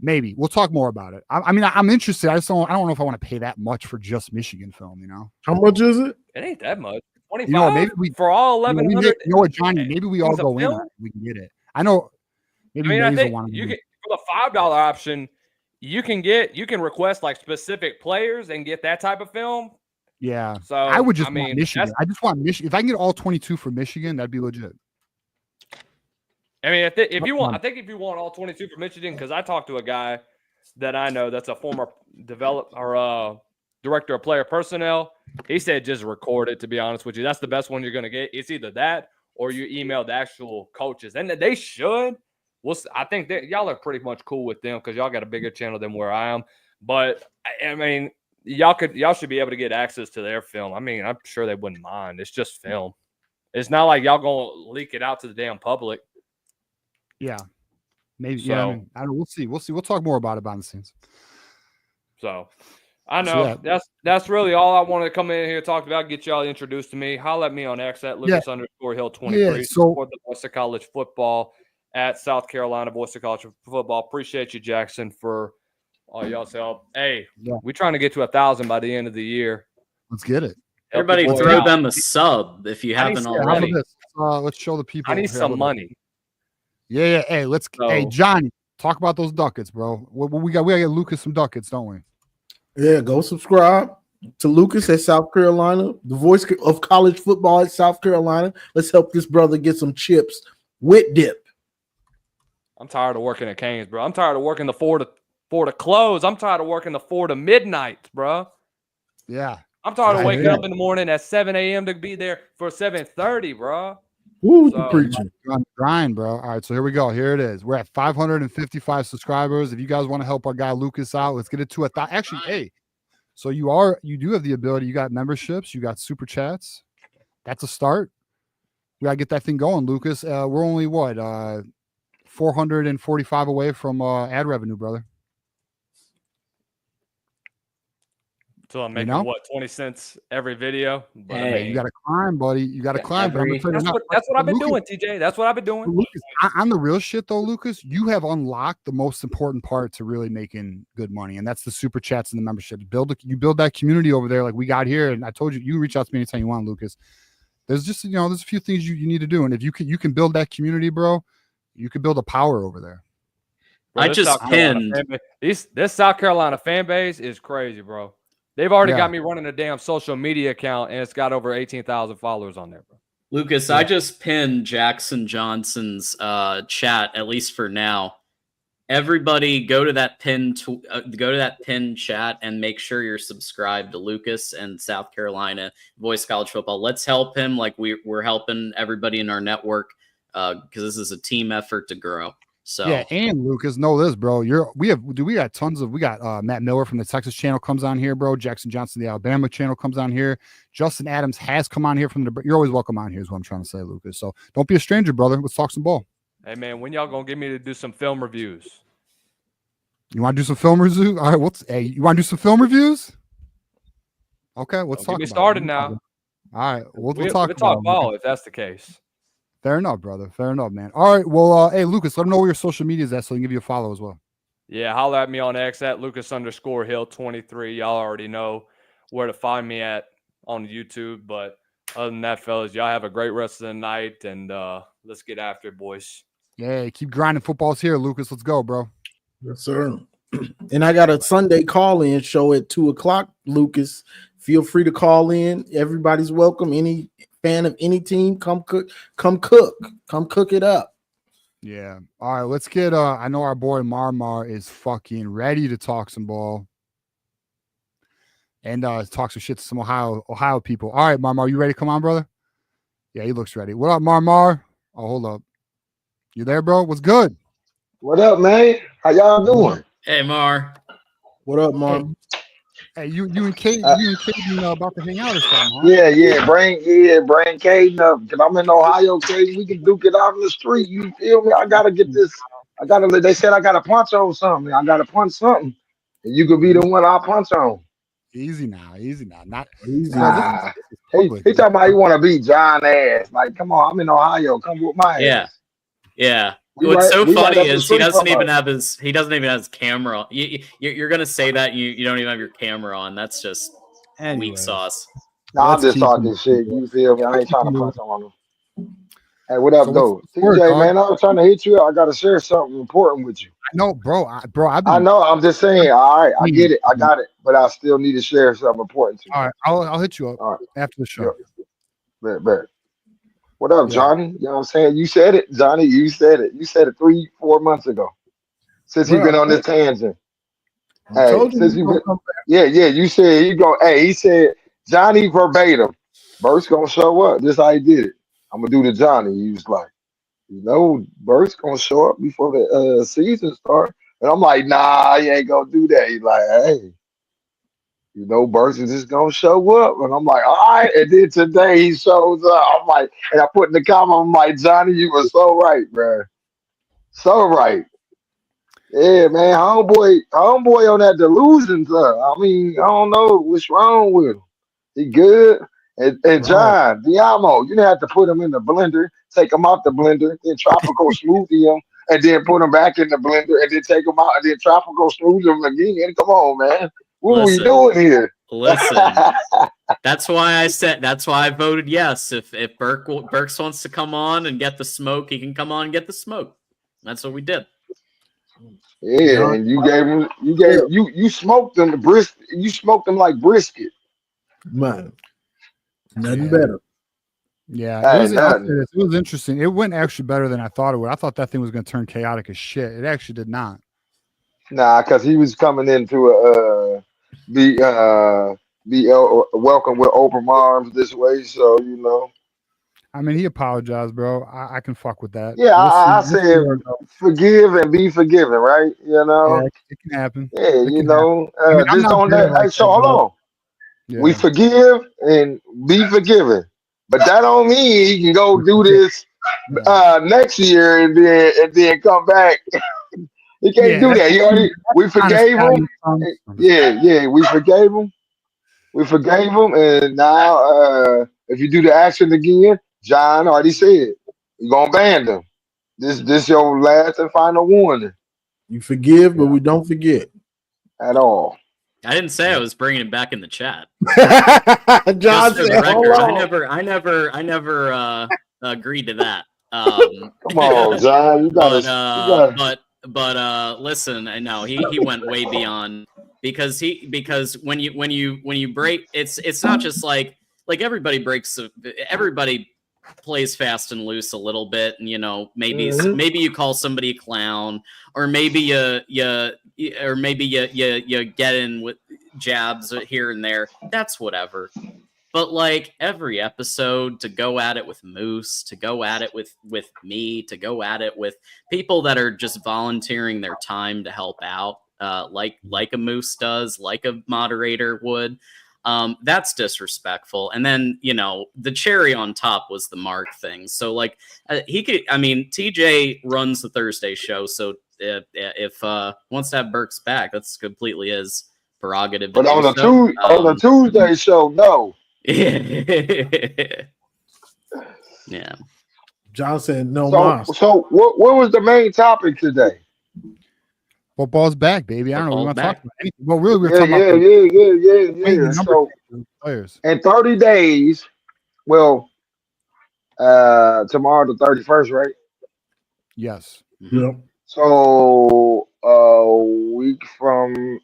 Maybe we'll talk more about it. I mean, I'm interested. I don't know if I want to pay that much for just Michigan film. How much is it? It ain't that much. 25 maybe for all 1,100. You know what, Johnny? Maybe we all go in on it. We can get it. I know. Maybe I think you can, for the $5 option. You can request like specific players and get that type of film. Yeah. So I would just want Michigan. I just want Michigan. If I can get all 22 for Michigan, that'd be legit. I mean, if you want, I think if you want all 22 for Michigan, because I talked to a guy that I know that's a former director of player personnel. He said just record it. To be honest with you, that's the best one you're gonna get. It's either that or you email the actual coaches, and they should. I think that y'all are pretty much cool with them because y'all got a bigger channel than where I am. But I mean, y'all should be able to get access to their film. I mean, I'm sure they wouldn't mind. It's just film. It's not like y'all gonna leak it out to the damn public. Yeah, maybe. So, yeah, I mean, I don't. We'll see. We'll see. We'll talk more about it behind the scenes. So, I know that's really all I wanted to come in here and talk about. Get y'all introduced to me. Holler at me on X at Lucas_Hill23. Yeah, Support the voice of college football at South Carolina voice of college football. Appreciate you, Jackson, for all y'all's help. Hey, we're trying to get to 1,000 by the end of the year. Let's get it. Everybody throw them a sub if you haven't already. Let's show the people. I need some money. Yeah. Hey, hey, Johnny, talk about those ducats, bro. We got to get Lucas some ducats, don't we? Yeah, go subscribe to Lucas at South Carolina, the voice of college football at South Carolina. Let's help this brother get some chips with dip. I'm tired of working at Canes, bro. I'm tired of working the 4 to close. I'm tired of working the 4 to midnight, bro. Yeah. I'm tired of waking up in the morning at 7 a.m. to be there for 7:30, bro. Woo, you preaching. Grind, bro. All right, so here we go. Here it is. We're at 555 subscribers. If you guys want to help our guy Lucas out, let's get it to 1,000. Actually, hey, so you do have the ability. You got memberships. You got super chats. That's a start. We got to get that thing going, Lucas. We're only, 445 away from ad revenue, brother. So I'm making 20 cents every video. But hey, you got to climb, buddy. You got to climb. That's what I've been doing, TJ. That's what I've been doing. Lucas, on the real shit, though, Lucas, you have unlocked the most important part to really making good money, and that's the super chats and the memberships. You build that community over there, like we got here. And I told you, you can reach out to me anytime you want, Lucas. There's just there's a few things you need to do, and if you can build that community, bro, you can build a power over there. Bro, I just pinned this South Carolina fan base is crazy, bro. They've already got me running a damn social media account, and it's got over 18,000 followers on there, bro. Lucas, I just pinned Jackson Johnson's chat, at least for now. Everybody, go to that pin chat and make sure you're subscribed to Lucas and South Carolina Voice College Football. Let's help him like we're helping everybody in our network because this is a team effort to grow. So yeah, and Lucas, know this, bro. We got Matt Miller from the Texas channel comes on here, bro. Jackson Johnson, the Alabama channel comes on here. Justin Adams has come on here from you're always welcome on here, is what I'm trying to say, Lucas. So don't be a stranger, brother. Let's talk some ball. Hey man, when y'all gonna get me to do some film reviews? You want to do some film reviews? All right, you want to do some film reviews? Okay, let's talk. Get me started now. All right, we'll talk ball if that's the case. Fair enough, brother. Fair enough, man. All right. Well, hey, Lucas, let them know where your social media is at so they can give you a follow as well. Yeah, holler at me on X at Lucas_Hill23. Y'all already know where to find me at on YouTube. But other than that, fellas, y'all have a great rest of the night, and let's get after it, boys. Yeah, keep grinding. Football's here, Lucas. Let's go, bro. Yes, sir. And I got a Sunday call-in show at 2:00, Lucas. Feel free to call in. Everybody's welcome. Any fan of any team, come cook it up. Yeah. All right, let's get I know our boy Marmar is fucking ready to talk some ball and talk some shit to some Ohio people. All right, Marmar, you ready to come on, brother? Yeah, he looks ready. What up, Marmar? Oh, hold up. You there, bro? What's good? What up, man? How y'all doing? Hey, Mar. What up, Mar? Hey, you and Caden about to hang out or something, huh? Yeah. Bring Caden up. Cause I'm in Ohio, Caden. We can duke it out in the street. You feel me? I gotta get this. They said I gotta punch on something. I gotta punch something. And you could be the one I punch on. Easy now. Not easy. He talking about he want to beat John ass. Like, come on, I'm in Ohio. Come with my ass. Yeah. What's so funny is he doesn't even have his camera on. You're gonna say that you don't even have your camera on. That's just weak sauce. Nah, I'm just talking shit. You feel me? I ain't trying to punch on him. Hey, what up, though? TJ, man, I was trying to hit you. I gotta share something important with you. I know, bro. I know. I'm just saying. All right, I get it. I got it. But I still need to share something important to you. All right, I'll hit you up after the show. Bet. What up, Johnny? You know what I'm saying? You said it, Johnny. You said it. You said it 3-4 months ago. Since you've been on this tangent. Hey, since you've been, you said you go. Hey, he said Johnny verbatim. Burks gonna show up. This how he did it. I'm gonna do the Johnny. He was like, Burks gonna show up before the season start. And I'm like, nah, he ain't gonna do that. He's like, hey, You know, Burks is just gonna show up, and I'm like, all right. And then today he shows up. I'm like, and I put in the comment, I'm like, Johnny, you were so right, bro. So right. Yeah, man, homeboy on that delusion, sir. I mean, I don't know what's wrong with him. He good. And John, Diamo, you didn't have to put him in the blender, take him out the blender, then tropical smoothie him, and then put him back in the blender, and then take him out, and then tropical smoothie him again. Come on, man. What are we doing here? Listen, that's why I voted yes. If Burks wants to come on and get the smoke, he can come on and get the smoke. That's what we did. Yeah, and you smoked them you smoked them like brisket. Man, nothing better. Yeah, it was interesting. It went actually better than I thought it would. I thought that thing was going to turn chaotic as shit. It actually did not. Nah, because he was coming into be welcome with open arms this way. So you know. I mean, he apologized, bro. I can fuck with that. Yeah, I said forgive and be forgiven, right? You know, yeah, it can happen. Yeah, you know, just don't let. Hey, so hold on. Yeah. We forgive and be forgiven, but that don't mean he can go do this next year and then come back. He can't do that. We forgave him. Yeah, we forgave him. We forgave him, and now if you do the action again, John already said we're gonna ban them. This your last and final warning. You forgive, but we don't forget at all. I didn't say I was bringing him back in the chat. John Just for the record, I never agreed to that. Come on, John, you But listen, no, he went way beyond because when you break, it's not just like everybody plays fast and loose a little bit, and you know maybe you call somebody a clown, or maybe you get in with jabs here and there. That's whatever. But like every episode, to go at it with Moose, to go at it with me, to go at it with people that are just volunteering their time to help out, like a Moose does, like a moderator would. That's disrespectful. And then, you know, the cherry on top was the Mark thing. So like TJ runs the Thursday show. So if wants to have Burks back, that's completely his prerogative. But on the Tuesday show, no. Yeah. John said no more. So what was the main topic today? Football's back, baby. I don't know what we want to talk about. Anything. Well, really, we're talking about so players. In 30 days, well, tomorrow the 31st, right? Yes. Yep. So a week from,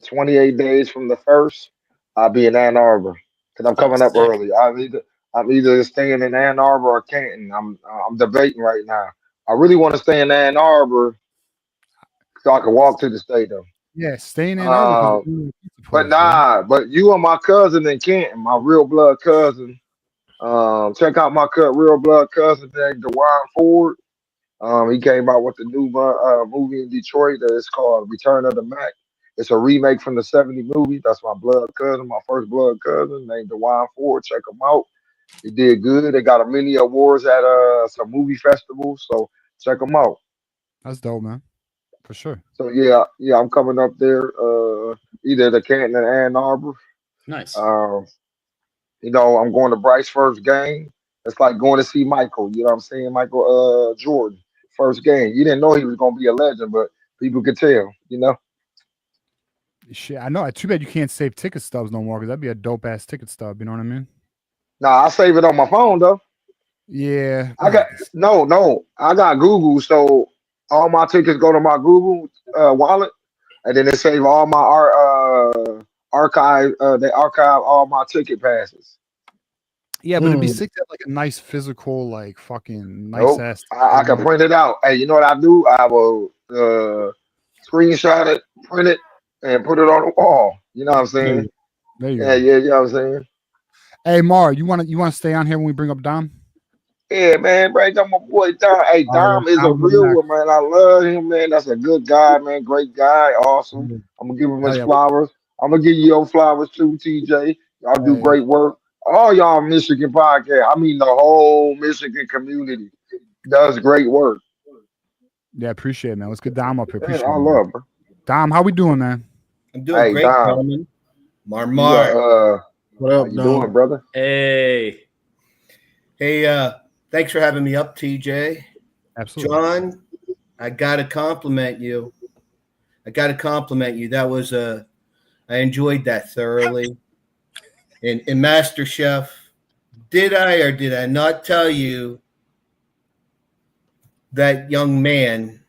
28 days from the 1st, I'll be in Ann Arbor because I'm coming up early. I'm either staying in Ann Arbor or Canton. I'm debating right now. I really want to stay in Ann Arbor so I can walk to the stadium. Yeah, stay in Ann Arbor. But you are my cousin in Canton, my real blood cousin. Check out my real blood cousin named DeWine Ford. He came out with the new movie in Detroit that is called Return of the Mac. It's a remake from the 70 movie. That's my blood cousin, my first blood cousin named DeWine Ford. Check him out. He did good. They got a mini awards at some movie festivals. So check them out. That's dope, man. For sure. So yeah, I'm coming up there. Either the Canton and Ann Arbor. Nice. I'm going to Bryce's first game. It's like going to see Michael. You know what I'm saying? Michael Jordan first game. You didn't know he was going to be a legend, but people could tell. You know. Shit, I know. Too bad you can't save ticket stubs no more because that'd be a dope ass ticket stub. You know what I mean? Nah, I save it on my phone though. Yeah. I got I got Google, so all my tickets go to my Google wallet, and then they save all my archive. They archive all my ticket passes. Yeah, but it'd be sick to have like a nice physical, like fucking nice ass. I can print it out. Hey, you know what I do? I will screenshot it, print it, and put it on the wall. You know what I'm saying? There you go. Yeah, you know what I'm saying? Hey, Mar, you want to stay on here when we bring up Dom? Yeah, man, right on my boy Dom. Hey, All right, Dom is a Dom, real next. one, man. I love him, man. That's a good guy, man. Great guy, awesome. I'm gonna give him Hell his yeah. flowers. I'm gonna give you your flowers too, TJ. Y'all do Hey, great work. All y'all Michigan podcast. I mean, the whole Michigan community does great work. yeah, appreciate it, man. Let's get Dom up here. Man, Appreciate I it, man. love, bro. Dom, how we doing, man? I'm doing Hey, great, Dom, gentlemen. Mar you got Mar. What how up, you Dom? doing, brother? Hey. Hey, thanks for having me up, TJ. Absolutely. John, I gotta compliment you. That was I enjoyed that thoroughly. And Master Chef, did I or did I not tell you that young man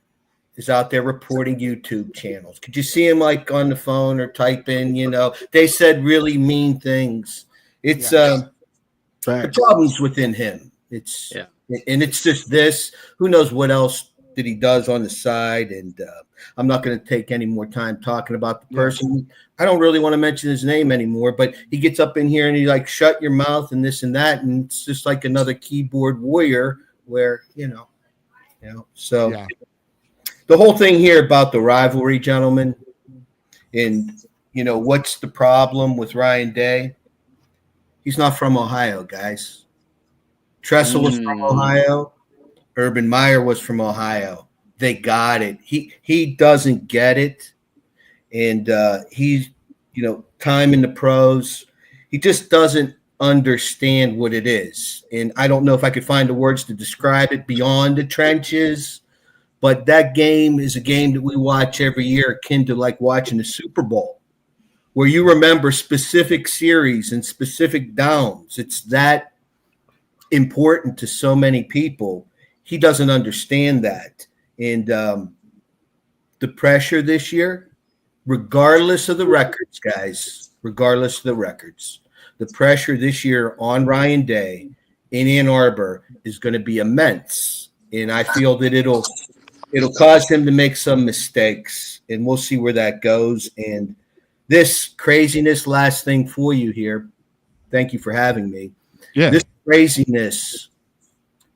is out there reporting YouTube channels? Could you see him like on the phone or type in, they said really mean things. It's the Facts. problems within him. And it's just this. Who knows what else that he does on the side? And I'm not going to take any more time talking about the person. I don't really want to mention his name anymore. But he gets up in here and he like shut your mouth and this and that, and it's just like another keyboard warrior. Where So the whole thing here about the rivalry, gentlemen, and what's the problem with Ryan Day? He's not from Ohio, guys. Tressel was from Ohio. Urban Meyer was from Ohio. They got it. He doesn't get it. And he's, time in the pros. He just doesn't understand what it is. And I don't know if I could find the words to describe it beyond the trenches. But that game is a game that we watch every year, akin to like watching the Super Bowl, where you remember specific series and specific downs. It's that important to so many people. He doesn't understand that. And the pressure this year, regardless of the records, guys, the pressure this year on Ryan Day in Ann Arbor is going to be immense. And I feel that it'll cause him to make some mistakes, and we'll see where that goes. And this craziness, last thing for you here, thank you for having me. Yeah. This craziness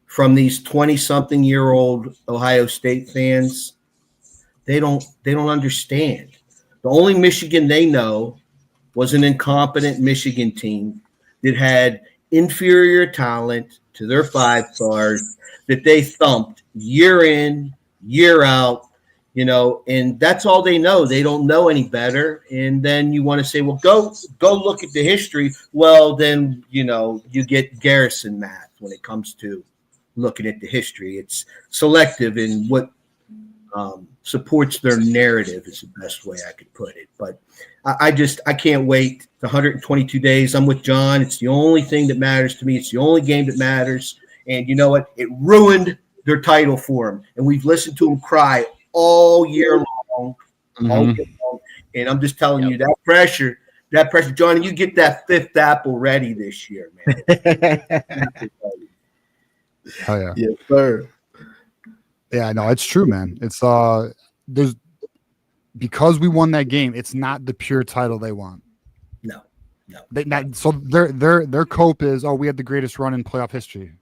from these 20-something-year-old Ohio State fans, they don't understand. The only Michigan they know was an incompetent Michigan team that had inferior talent to their 5 stars that they thumped year in, year out, and that's all they know. They don't know any better. And then you want to say, well, go look at the history. Well, then, you get Garrison math when it comes to looking at the history. It's selective in what supports their narrative is the best way I could put it. But I can't wait. The 122 days. I'm with John. It's the only thing that matters to me. It's the only game that matters. And you know what? It ruined their title for them. And we've listened to them cry all year long. And I'm just telling you, that pressure, Johnny, you get that 5th apple ready this year, man. Oh yeah. Yes, sir. Yeah, no, it's true, man. It's there's because we won that game, it's not the pure title they want. No. So their cope is, we had the greatest run in playoff history.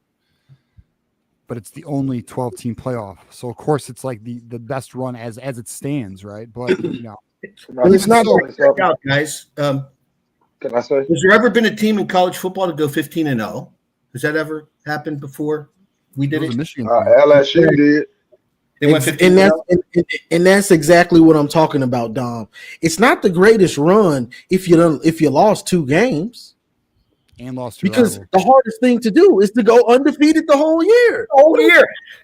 But it's the only 12-team playoff. So of course it's like the best run as it stands, right? But Well, it's not out, guys. Can I say? Has there ever been a team in college football to go 15-0? Has that ever happened before? We did it. Michigan. LSU did. They went 15-0. And that's exactly what I'm talking about, Dom. It's not the greatest run if you lost 2 games. And lost because the hardest thing to do is to go undefeated the whole year.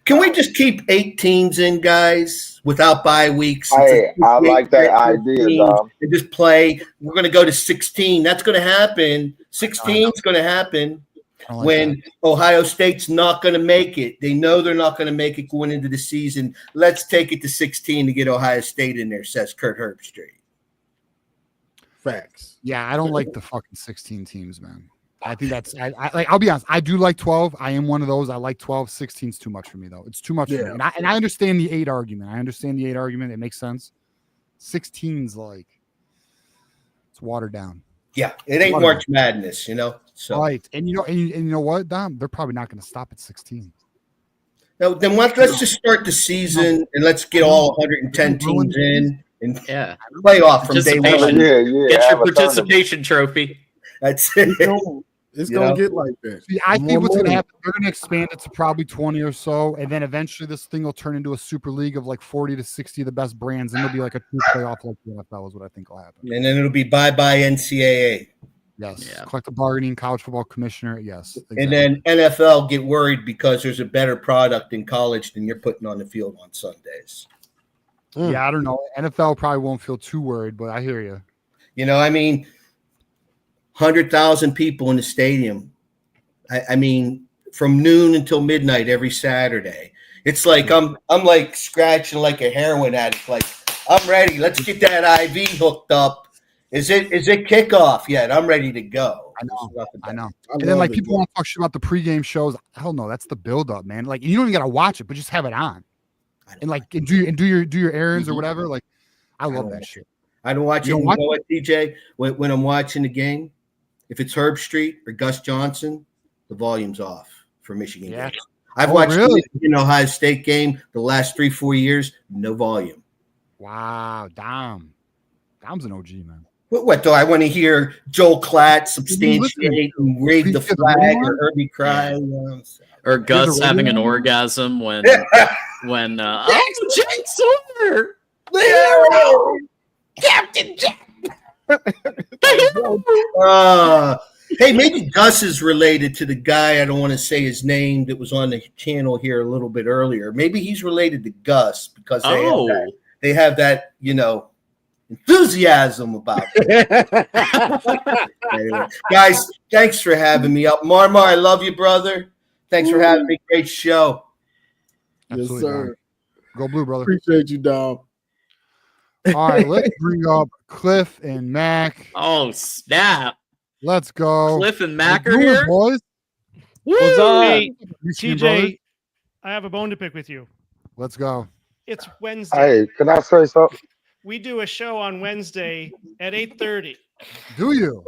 Can we just keep 8 teams in, guys, without bye weeks? Hey, I like that idea, Dom. And just play. We're going to go to 16. That's going to happen. 16 is going to happen when Ohio State's not going to make it. They know they're not going to make it going into the season. Let's take it to 16 to get Ohio State in there, says Kurt Herbstreit. Facts. Yeah, I don't like the fucking 16 teams, man. I think that's I'll be honest. I do like 12. I am one of those. I like 12. 16's too much for me though. It's too much for me. And I understand the 8 argument. It makes sense. 16's like it's watered down. Yeah, it ain't March Madness, you know. So right, and you know what, Dom? They're probably not going to stop at 16. No, then let's just start the season and let's get all 110 teams in and playoff from day one. Get your participation trophy. That's it. It's gonna get like that. See, I think what's going to happen, they're going to expand it to probably 20 or so, and then eventually this thing will turn into a super league of like 40 to 60 of the best brands, and it'll be like a true playoff like the NFL is what I think will happen. And then it'll be bye-bye NCAA. Yes. Yeah. Collective bargaining, college football commissioner. Yes. Exactly. And then NFL get worried because there's a better product in college than you're putting on the field on Sundays. Yeah, I don't know. NFL probably won't feel too worried, but I hear you. You know, I mean, 100,000 people in the stadium. I mean, from noon until midnight every Saturday. It's like I'm like scratching like a heroin addict. Like, I'm ready. Let's get that IV hooked up. Is it kickoff yet? I'm ready to go. I know. And then like people want to talk shit about the pregame shows. Hell no, that's the build-up, man. Like you don't even gotta watch it, but just have it on. And like do your errands or whatever. Like I love that shit. I don't watch it. You know what, DJ? When I'm watching the game, if it's Herb Street or Gus Johnson, the volume's off for Michigan games. I've watched the Michigan Ohio State game the last 3-4 years, no volume. Wow, Dom's an OG, man. What do I want to hear? Joel Klatt substantiate and wave the flag or Herbie cry, or Gus having an orgasm when Jake's over. Captain Jack. Hey, maybe Gus is related to the guy, I don't want to say his name, that was on the channel here a little bit earlier. Maybe he's related to Gus because they have that, you know, enthusiasm about it. Anyway, guys, thanks for having me up. Marmar, I love you, brother. Thanks for having me. Great show. Yes, sir. Go Blue, brother. Appreciate you, Dom. All right, let's bring up Cliff and Mac. Oh, snap. Let's go. Cliff and Mac are here. Boys. What's up? Hey, TJ, TJ, I have a bone to pick with you. Let's go. It's Wednesday. Hey, can I say something? We do a show on Wednesday at 8:30. Do you?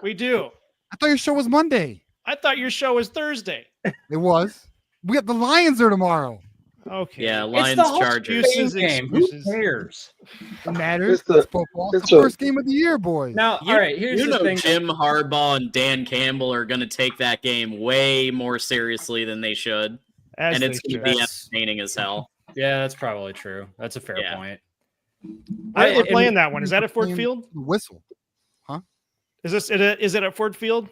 We do. I thought your show was Monday. I thought your show was Thursday. It was. We got the Lions there tomorrow. Okay. Yeah, Lions Chargers. Game. Who cares? It matters. It's football. It's the first game of the year, boys. Now, all right, here's the thing. Jim Harbaugh and Dan Campbell are going to take that game way more seriously than they should. And it's going to be entertaining as hell. Yeah, that's probably true. That's a fair point. We're playing that one. Is that at Ford Field? Whistle, huh? Is it at Ford Field?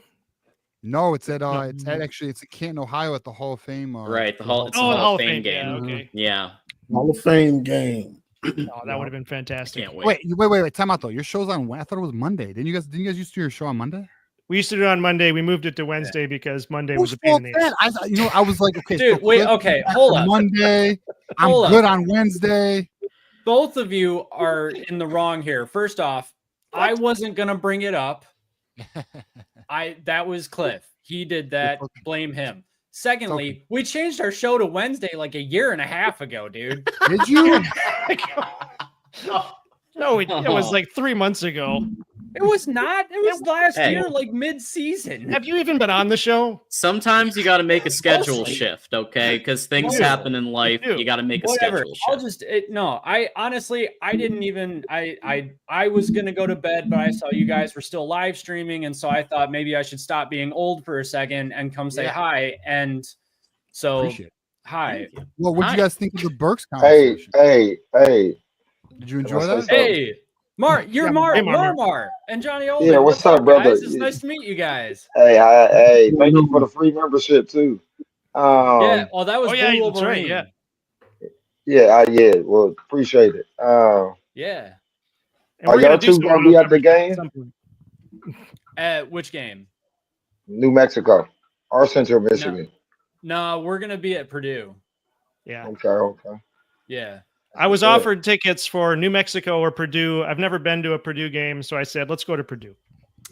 No, it's at Canton, Ohio, at the Hall of Fame. Right, the Hall of Fame game. Yeah, okay. Yeah, Hall of Fame game. Oh, that would have been fantastic. Can't wait. Wait. Time out though. Your show's on when? I thought it was Monday. Didn't you guys used to do your show on Monday? We used to do it on Monday. We moved it to Wednesday because Monday was a pain in the ass. I was like, okay, dude, hold up. Monday. I'm good on Wednesday. Both of you are in the wrong here. First off, I wasn't gonna bring it up. That was Cliff. He did that. Blame him. Secondly, we changed our show to Wednesday like a year and a half ago, dude. Did you? No, it was like 3 months ago. It was not. It was last year, like mid-season. Have you even been on the show? Sometimes you got to make a schedule shift, okay? Because things happen in life. You got to make a schedule shift. I honestly, I didn't even. I was gonna go to bed, but I saw you guys were still live streaming, and so I thought maybe I should stop being old for a second and come say hi. And so, hi. Well, what do you guys think of the Burks conversation? Hey. Did you enjoy that? Hey. You're Marmar and Johnny Olden. Yeah, what's up, brother? Guys? It's nice to meet you guys. Hey, thank you for the free membership too. Yeah, well, that was that's right. Yeah. Well, appreciate it. Yeah. Are y'all two gonna be at the game? Which game? New Mexico or Central Michigan? No, we're gonna be at Purdue. Yeah. Okay. Yeah. I was offered tickets for New Mexico or Purdue. I've never been to a Purdue game, so I said, let's go to Purdue.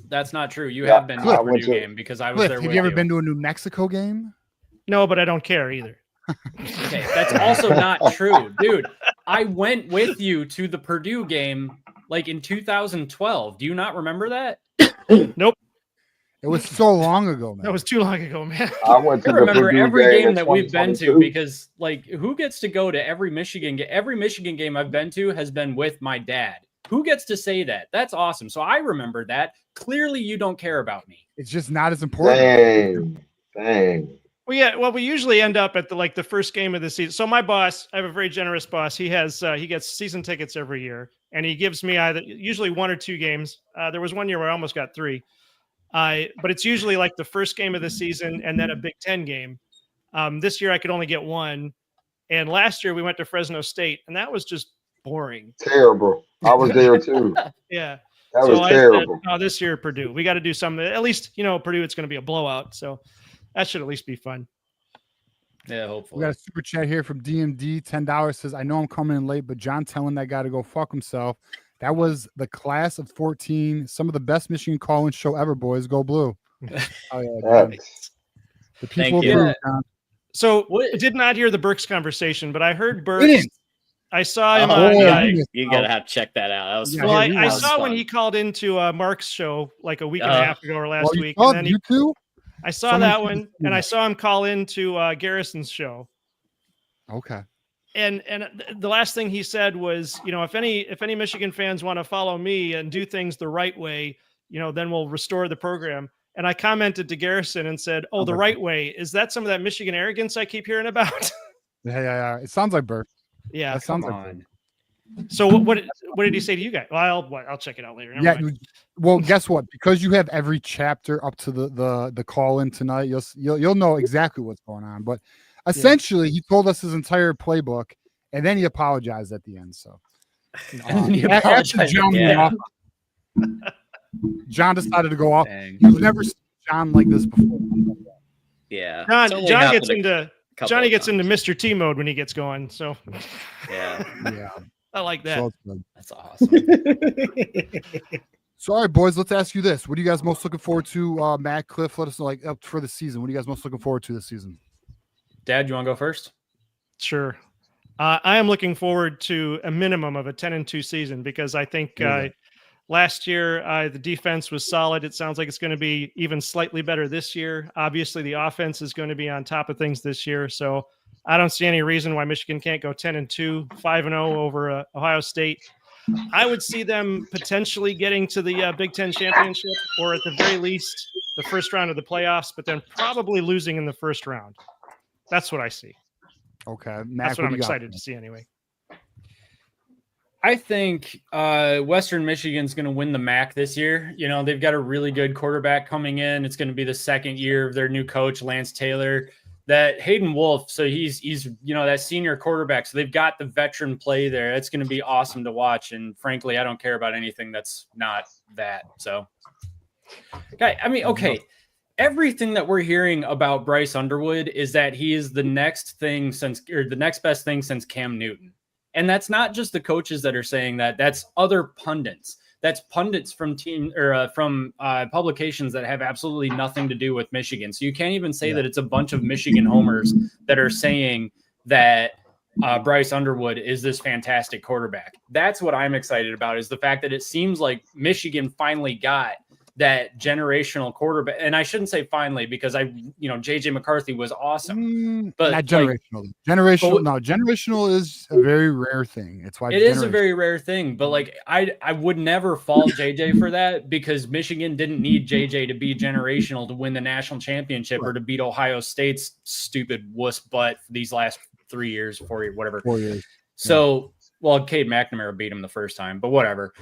That's not true. You have been to a Purdue game because I was there with you. Have you ever been to a New Mexico game? No, but I don't care either. Okay, that's also not true. Dude, I went with you to the Purdue game like in 2012. Do you not remember that? Nope. It was so long ago, man. That was too long ago, man. I went to I the remember Purdue every game game in that we've been to 2022. because, like, who gets to go to every Michigan game? Every Michigan game I've been to has been with my dad. Who gets to say that? That's awesome. So I remember that. Clearly, you don't care about me. It's just not as important. Dang. Well, yeah. Well, we usually end up at the first game of the season. So my boss, I have a very generous boss. He gets season tickets every year, and he gives me usually 1 or 2 games. There was one year where I almost got 3. But it's usually like the first game of the season and then a Big Ten game. This year I could only get 1, and last year we went to Fresno State, and that was just boring. Terrible. I was there too. Yeah. That So was terrible. I said, this year Purdue, we got to do something. At least, Purdue, it's going to be a blowout. So that should at least be fun. Yeah, We hopefully. got a super chat here from DMD. $10 says, I know I'm coming in late, but John telling that guy to go fuck himself. That was the class of 14. Some of the best Michigan call-in show ever, boys. Go blue. Oh, yeah, John. The people Thank you. blue, John. So I did not hear the Burks conversation, but I heard Burks. I saw him you gotta have to check that out. That was well, I saw when he called into Mark's show like a week and a half ago or last week. Oh, And then you too? I saw that one, and I saw him call into Garrison's show. Okay. And the last thing he said was, if any Michigan fans want to follow me and do things the right way, then we'll restore the program. And I commented to Garrison and said, "Oh, the right way, is that some of that Michigan arrogance I keep hearing about?" Yeah. It sounds like Burke. Yeah, that sounds like. So what did he say to you guys? Well, I'll check it out later. Never mind. Well, guess what? Because you have every chapter up to the call in tonight, you'll know exactly what's going on. But essentially, he told us his entire playbook, and then he apologized at the end. So after John decided to go off. You've never seen John like this before. Yeah, Johnny gets into Mr. T mode when he gets going. So yeah. I like that. That's awesome. So, all right, boys, let's ask you this. What are you guys most looking forward to? Matt, Cliff, let us know, up for the season. What are you guys most looking forward to this season? Dad, you want to go first? Sure. I am looking forward to a minimum of a 10-2 season because I think last year the defense was solid. It sounds like it's going to be even slightly better this year. Obviously, the offense is going to be on top of things this year. So I don't see any reason why Michigan can't go 10-2, 5-0 over Ohio State. I would see them potentially getting to the Big Ten championship, or at the very least, the first round of the playoffs, but then probably losing in the first round. That's what I see. Okay. Mac, that's what I'm excited to see anyway. I think Western Michigan's going to win the MAC this year. They've got a really good quarterback coming in. It's going to be the second year of their new coach, Lance Taylor. That Hayden Wolf, so he's that senior quarterback. So they've got the veteran play there. It's going to be awesome to watch. And frankly, I don't care about anything that's not that. So, okay. Everything that we're hearing about Bryce Underwood is that he is the next best thing since Cam Newton. And that's not just the coaches that are saying that. That's other pundits. That's pundits from publications that have absolutely nothing to do with Michigan. So you can't even say that it's a bunch of Michigan homers that are saying that Bryce Underwood is this fantastic quarterback. That's what I'm excited about, is the fact that it seems like Michigan finally got that generational quarterback. And I shouldn't say finally, because JJ McCarthy was awesome, but not generational. Generational is a very rare thing. It's why it is a very rare thing. But I would never fault JJ for that, because Michigan didn't need JJ to be generational to win the national championship or to beat Ohio State's stupid wuss butt these last 3 years, 4 years, whatever. 4 years. So, Cade McNamara beat him the first time, but whatever.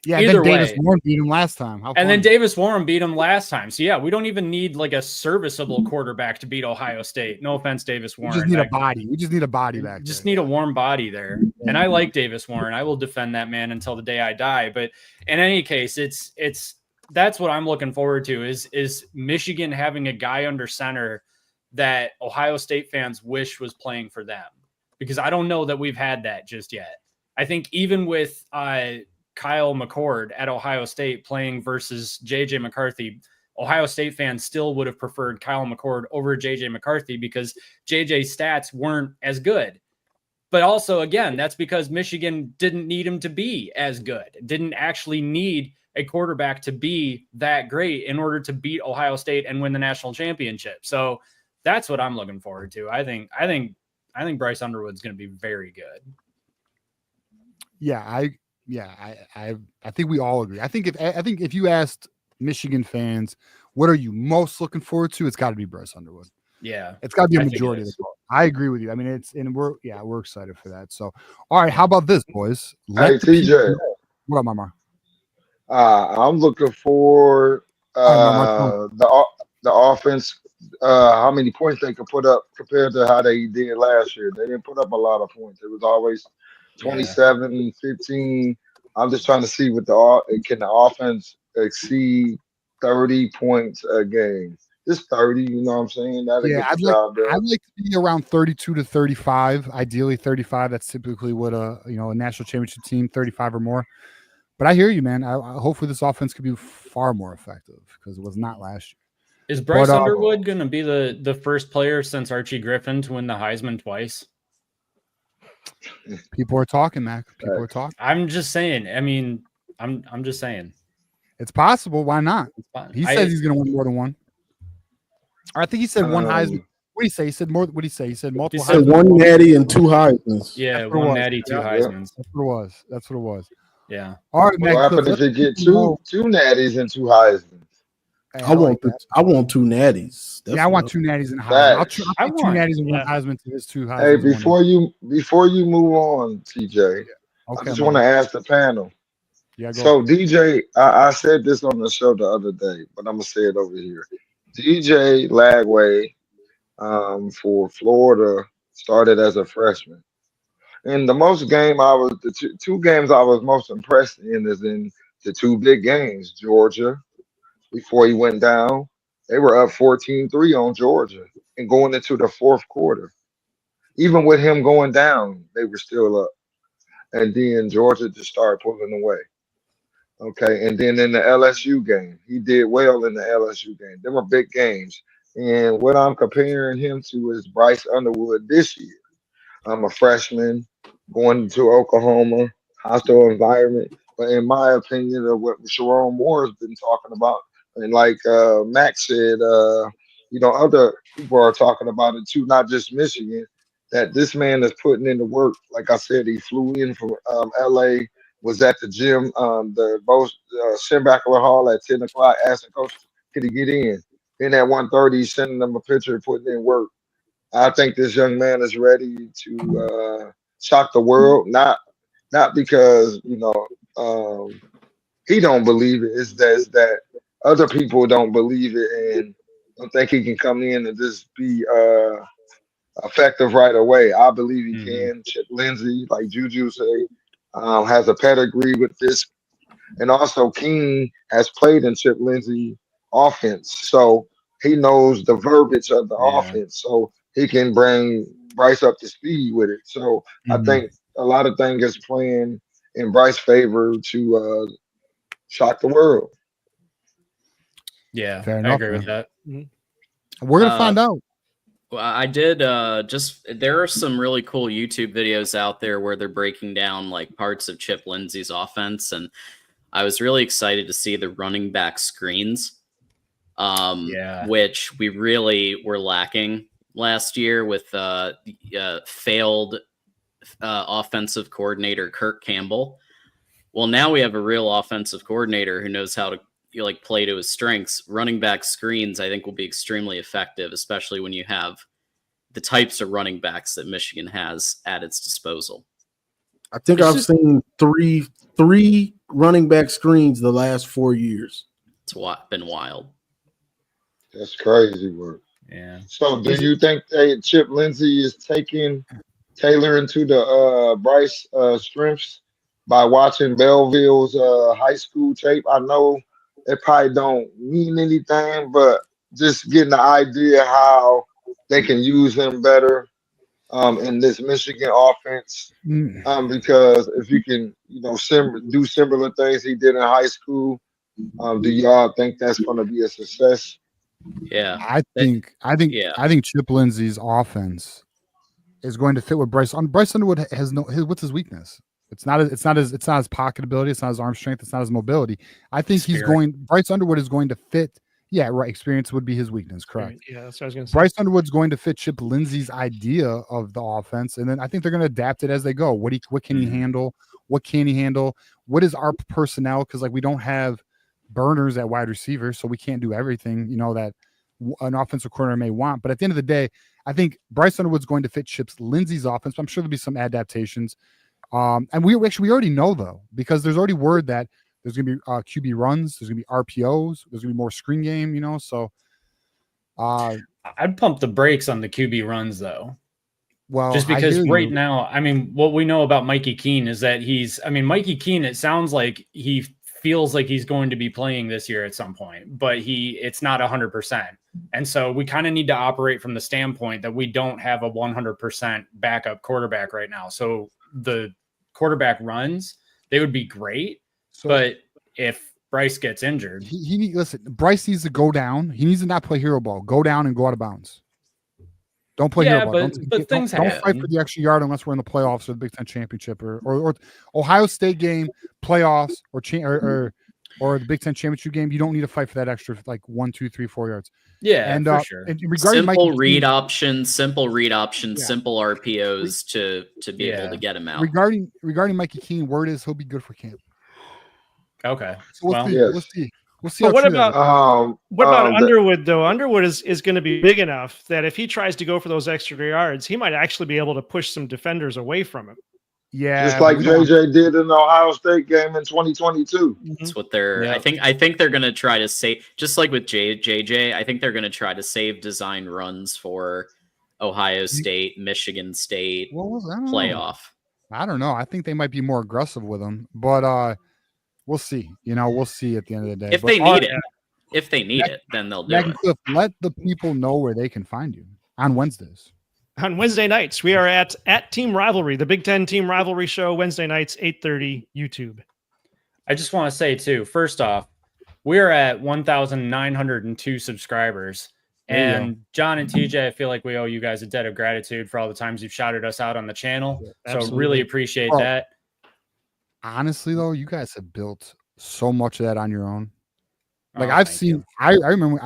Yeah, and then Davis Warren beat him last time. Then Davis Warren beat him last time. So, we don't even need a serviceable quarterback to beat Ohio State. No offense, Davis Warren. We just need a body. We just need a body back. Just need a warm body there. And I like Davis Warren. I will defend that man until the day I die. But in any case, that's what I'm looking forward to is Michigan having a guy under center that Ohio State fans wish was playing for them. Because I don't know that we've had that just yet. I think even with Kyle McCord at Ohio State playing versus JJ McCarthy, Ohio State fans still would have preferred Kyle McCord over JJ McCarthy because JJ's stats weren't as good. But also, again, that's because Michigan didn't need him to be as good. Didn't actually need a quarterback to be that great in order to beat Ohio State and win the national championship. So that's what I'm looking forward to. I think Bryce Underwood's going to be very good. Yeah, I think we all agree. I think if you asked Michigan fans, what are you most looking forward to? It's got to be Bryce Underwood. Yeah, it's got to be a majority of the vote. I agree with you. I mean, we're excited for that. So, all right, how about this, boys? Hey, TJ. What up, Mama? I'm looking for the offense. How many points they could put up compared to how they did last year? They didn't put up a lot of points. It was always 27, 15. I'm just trying to see can the offense exceed 30 points a game? Just 30, you know what I'm saying? That'll get the job done. I'd like to be around 32 to 35, ideally 35. That's typically what a national championship team, 35 or more. But I hear you, man. Hopefully this offense could be far more effective because it was not last year. Is Bryce Underwood going to be the first player since Archie Griffin to win the Heisman twice? People are talking, Mac. People are talking. I'm just saying. I mean, I'm just saying. It's possible. Why not? He says he's going to win more than one. I think he said one Heisman. What did he say? He said more. What did he say? He said multiple. He said one natty and 2 Heismans. Yeah, one natty, 2 Heismans. That's what it was. That's what it was. Yeah. All right, Mac. What happened if you get two natties and 2 Heismans? Hey, I want 2 natties. I want 2 natties and a Heisman. I'll take 2 natties and 1 Heisman to his 2 Heisman. Hey, before you move on, TJ, I just want to ask the panel. Yeah, go. So DJ, I said this on the show the other day, but I'm gonna say it over here. DJ Lagway for Florida started as a freshman. And the two games I was most impressed in is in the 2 big games. Georgia, before he went down, they were up 14-3 on Georgia and going into the 4th quarter. Even with him going down, they were still up. And then Georgia just started pulling away. Okay, and then in the LSU game, he did well in the LSU game. Them were big games. And what I'm comparing him to is Bryce Underwood this year. I'm a freshman going to Oklahoma, hostile environment. But in my opinion of what Sharon Moore has been talking about, and like Max said, other people are talking about it too, not just Michigan, that this man is putting in the work. Like I said, he flew in from LA, was at the gym, the Schembacher Hall at 10 o'clock, asking coach, could he get in? Then at 1:30, he's sending them a picture, putting in work. I think this young man is ready to shock the world, not because, he don't believe it. It's that other people don't believe it and don't think he can come in and just be effective right away. I believe he can. Chip Lindsey, like Juju say, has a pedigree with this. And also King has played in Chip Lindsey offense. So he knows the verbiage of the offense. So he can bring Bryce up to speed with it. So I think a lot of things is playing in Bryce's favor to shock the world. Yeah, Fair I enough, agree man. with that. We're going to find out. Well, I did there are some really cool YouTube videos out there where they're breaking down like parts of Chip Lindsey's offense, and I was really excited to see the running back screens, which we really were lacking last year with failed offensive coordinator Kirk Campbell. Well, now we have a real offensive coordinator who knows how to play to his strengths. Running back screens, I think, will be extremely effective, especially when you have the types of running backs that Michigan has at its disposal. I think I've seen three running back screens the last 4 years. It's been wild. That's crazy work. Yeah. So do you think Chip Lindsey is taking Taylor into the Bryce strengths by watching Belleville's high school tape? I know it probably don't mean anything, but just getting the idea how they can use him better in this Michigan offense. Because if you can, do similar things he did in high school, do y'all think that's going to be a success? Yeah, I think Chip Lindsey's offense is going to fit with Bryce. Bryce Underwood has what's his weakness? It's not his pocket ability. It's not his arm strength. It's not his mobility. I think Bryce Underwood is going to fit. Yeah, right. Experience would be his weakness. Correct. Yeah, that's what I was going to say. Bryce Underwood's going to fit Chip Lindsey's idea of the offense, and then I think they're going to adapt it as they go. What can he handle? What can he handle? What is our personnel? Because we don't have burners at wide receiver, so we can't do everything that an offensive coordinator may want. But at the end of the day, I think Bryce Underwood's going to fit Chip Lindsey's offense. But I'm sure there'll be some adaptations. And we already know though, because there's already word that there's going to be QB runs, there's going to be RPOs, there's going to be more screen game, so I'd pump the brakes on the QB runs though. Well, just because right now, what we know about Mikey Keene is that Mikey Keene, it sounds like he feels like he's going to be playing this year at some point, but it's not 100%. And so we kind of need to operate from the standpoint that we don't have a 100% backup quarterback right now. So the quarterback runs, they would be great. But if Bryce gets injured, Bryce needs to go down. He needs to not play hero ball. Go down and go out of bounds. Don't play hero ball. Don't fight for the extra yard unless we're in the playoffs or the Big Ten championship or Ohio State game, playoffs or the Big Ten championship game. You don't need to fight for that extra 1, 2, 3, 4 yards. Yeah, and for sure. And regarding simple read options, simple RPOs to be able to get him out. Regarding Mikey Keene, word is he'll be good for camp. Okay. So we'll see. We'll see. But what about Underwood though? Underwood is going to be big enough that if he tries to go for those extra yards, he might actually be able to push some defenders away from him. Yeah, just like JJ did in the Ohio State game in 2022. That's what they're. Yeah. I think they're going to try to save, just like with JJ. I think they're going to try to save design runs for Ohio State, Michigan State playoff. I don't know. I think they might be more aggressive with them, but we'll see. We'll see at the end of the day. If they need it, then they'll do it. Let the people know where they can find you on Wednesdays. On Wednesday nights, we are at Team Rivalry, the Big Ten Team Rivalry show, Wednesday nights, 8:30, YouTube. I just want to say, too, first off, we're at 1,902 subscribers. And John and TJ, I feel like we owe you guys a debt of gratitude for all the times you've shouted us out on the channel. So really appreciate that. Honestly, though, you guys have built so much of that on your own. I've seen, I remember,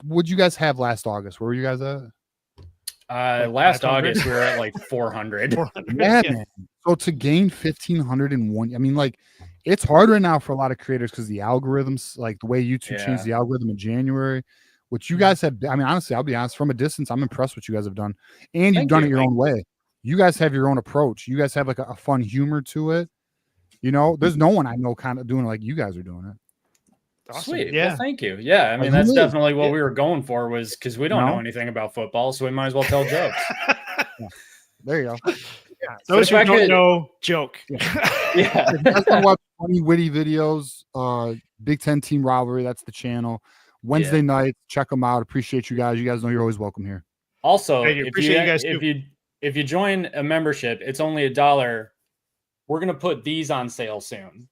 what'd you guys have last August? Where were you guys at? Last August we were at 400. Yeah, man. So to gain 1,501, it's hard right now for a lot of creators because the algorithms, the way YouTube changed the algorithm in January, which you guys have. Honestly, I'll be honest, from a distance, I'm impressed what you guys have done, and you've done it your own way. You guys have your own approach. You guys have a fun humor to it. There's no one I know kind of doing it like you guys are doing it. Awesome. Sweet. Yeah. Well, thank you. Yeah. That's definitely what we were going for, was because we don't know anything about football, so we might as well tell jokes. There you go. Yeah. Those who don't know, joke. Yeah. If you guys want to watch funny, witty videos, Big Ten Team Rivalry, that's the channel. Wednesday night, check them out. Appreciate you guys. You guys know you're always welcome here. Also, if you join a membership, it's only $1. We're gonna put these on sale soon.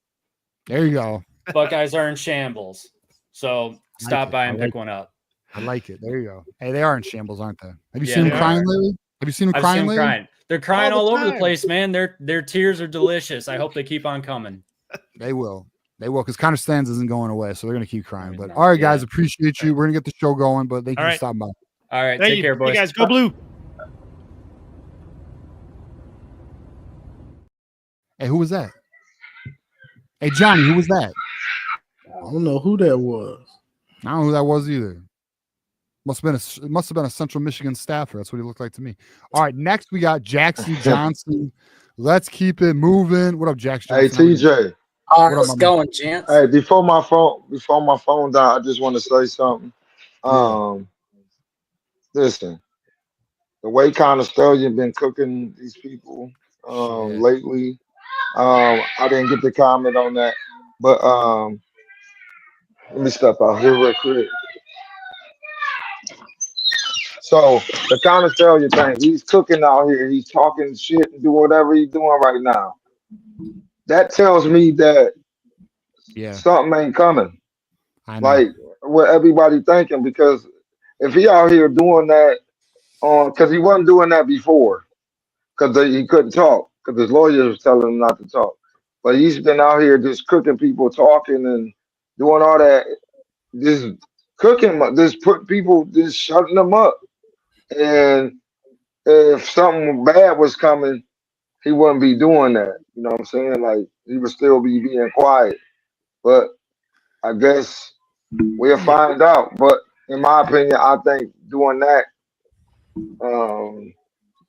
There you go. Buckeyes are in shambles, so stop by and pick one up. I like it. There you go. Hey, they are in shambles, aren't they? Have you seen them crying lately? Have you seen them crying lately? They're crying all over the place, man. Their tears are delicious. I hope they keep on coming. They will. They will, because Connor Stans isn't going away, so they're going to keep crying. But all right, guys, appreciate you. We're going to get the show going, but thank you for stopping by. All right, take care, boys. You guys, go blue. Hey, who was that? Hey, Johnny, who was that? I don't know who that was. I don't know who that was either. Must have been a Central Michigan staffer. That's what he looked like to me. All right, next we got Jackson Johnson. Let's keep it moving. What up, Jackson Johnson? Hey, TJ. How's it going, gents? Hey, before my phone died, I just want to say something. Listen, the way Connor Stallion been cooking these people lately, I didn't get to comment on that, but let me step out here real quick. So the Connor Stallion thing, he's cooking out here. He's talking shit and doing whatever he's doing right now. That tells me that something ain't coming. Like what everybody thinking, because if he out here doing that because he wasn't doing that before because he couldn't talk because his lawyers was telling him not to talk. But he's been out here just cooking people, talking and doing all that, just cooking, just put people, just shutting them up. And if something bad was coming, he wouldn't be doing that. You know what I'm saying? Like he would still be being quiet. But I guess we'll find out. But in my opinion, I think doing that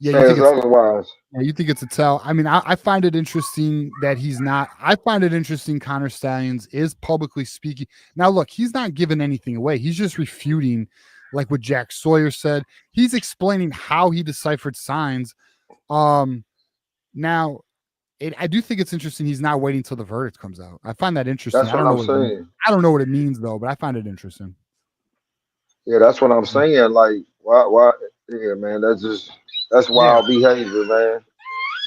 Yeah, says otherwise. you think it's a tell. I mean, I find it interesting that he's not. I find it interesting Connor Stallions is publicly speaking. Now, look, he's not giving anything away. He's just refuting, like what Jack Sawyer said. He's explaining how he deciphered signs. Now, I do think it's interesting he's not waiting till the verdict comes out. I find that interesting. That's what I'm saying. I don't know what it means though, but I find it interesting. Yeah, that's what I'm saying. Like, why? Yeah, man, that's wild behavior, man.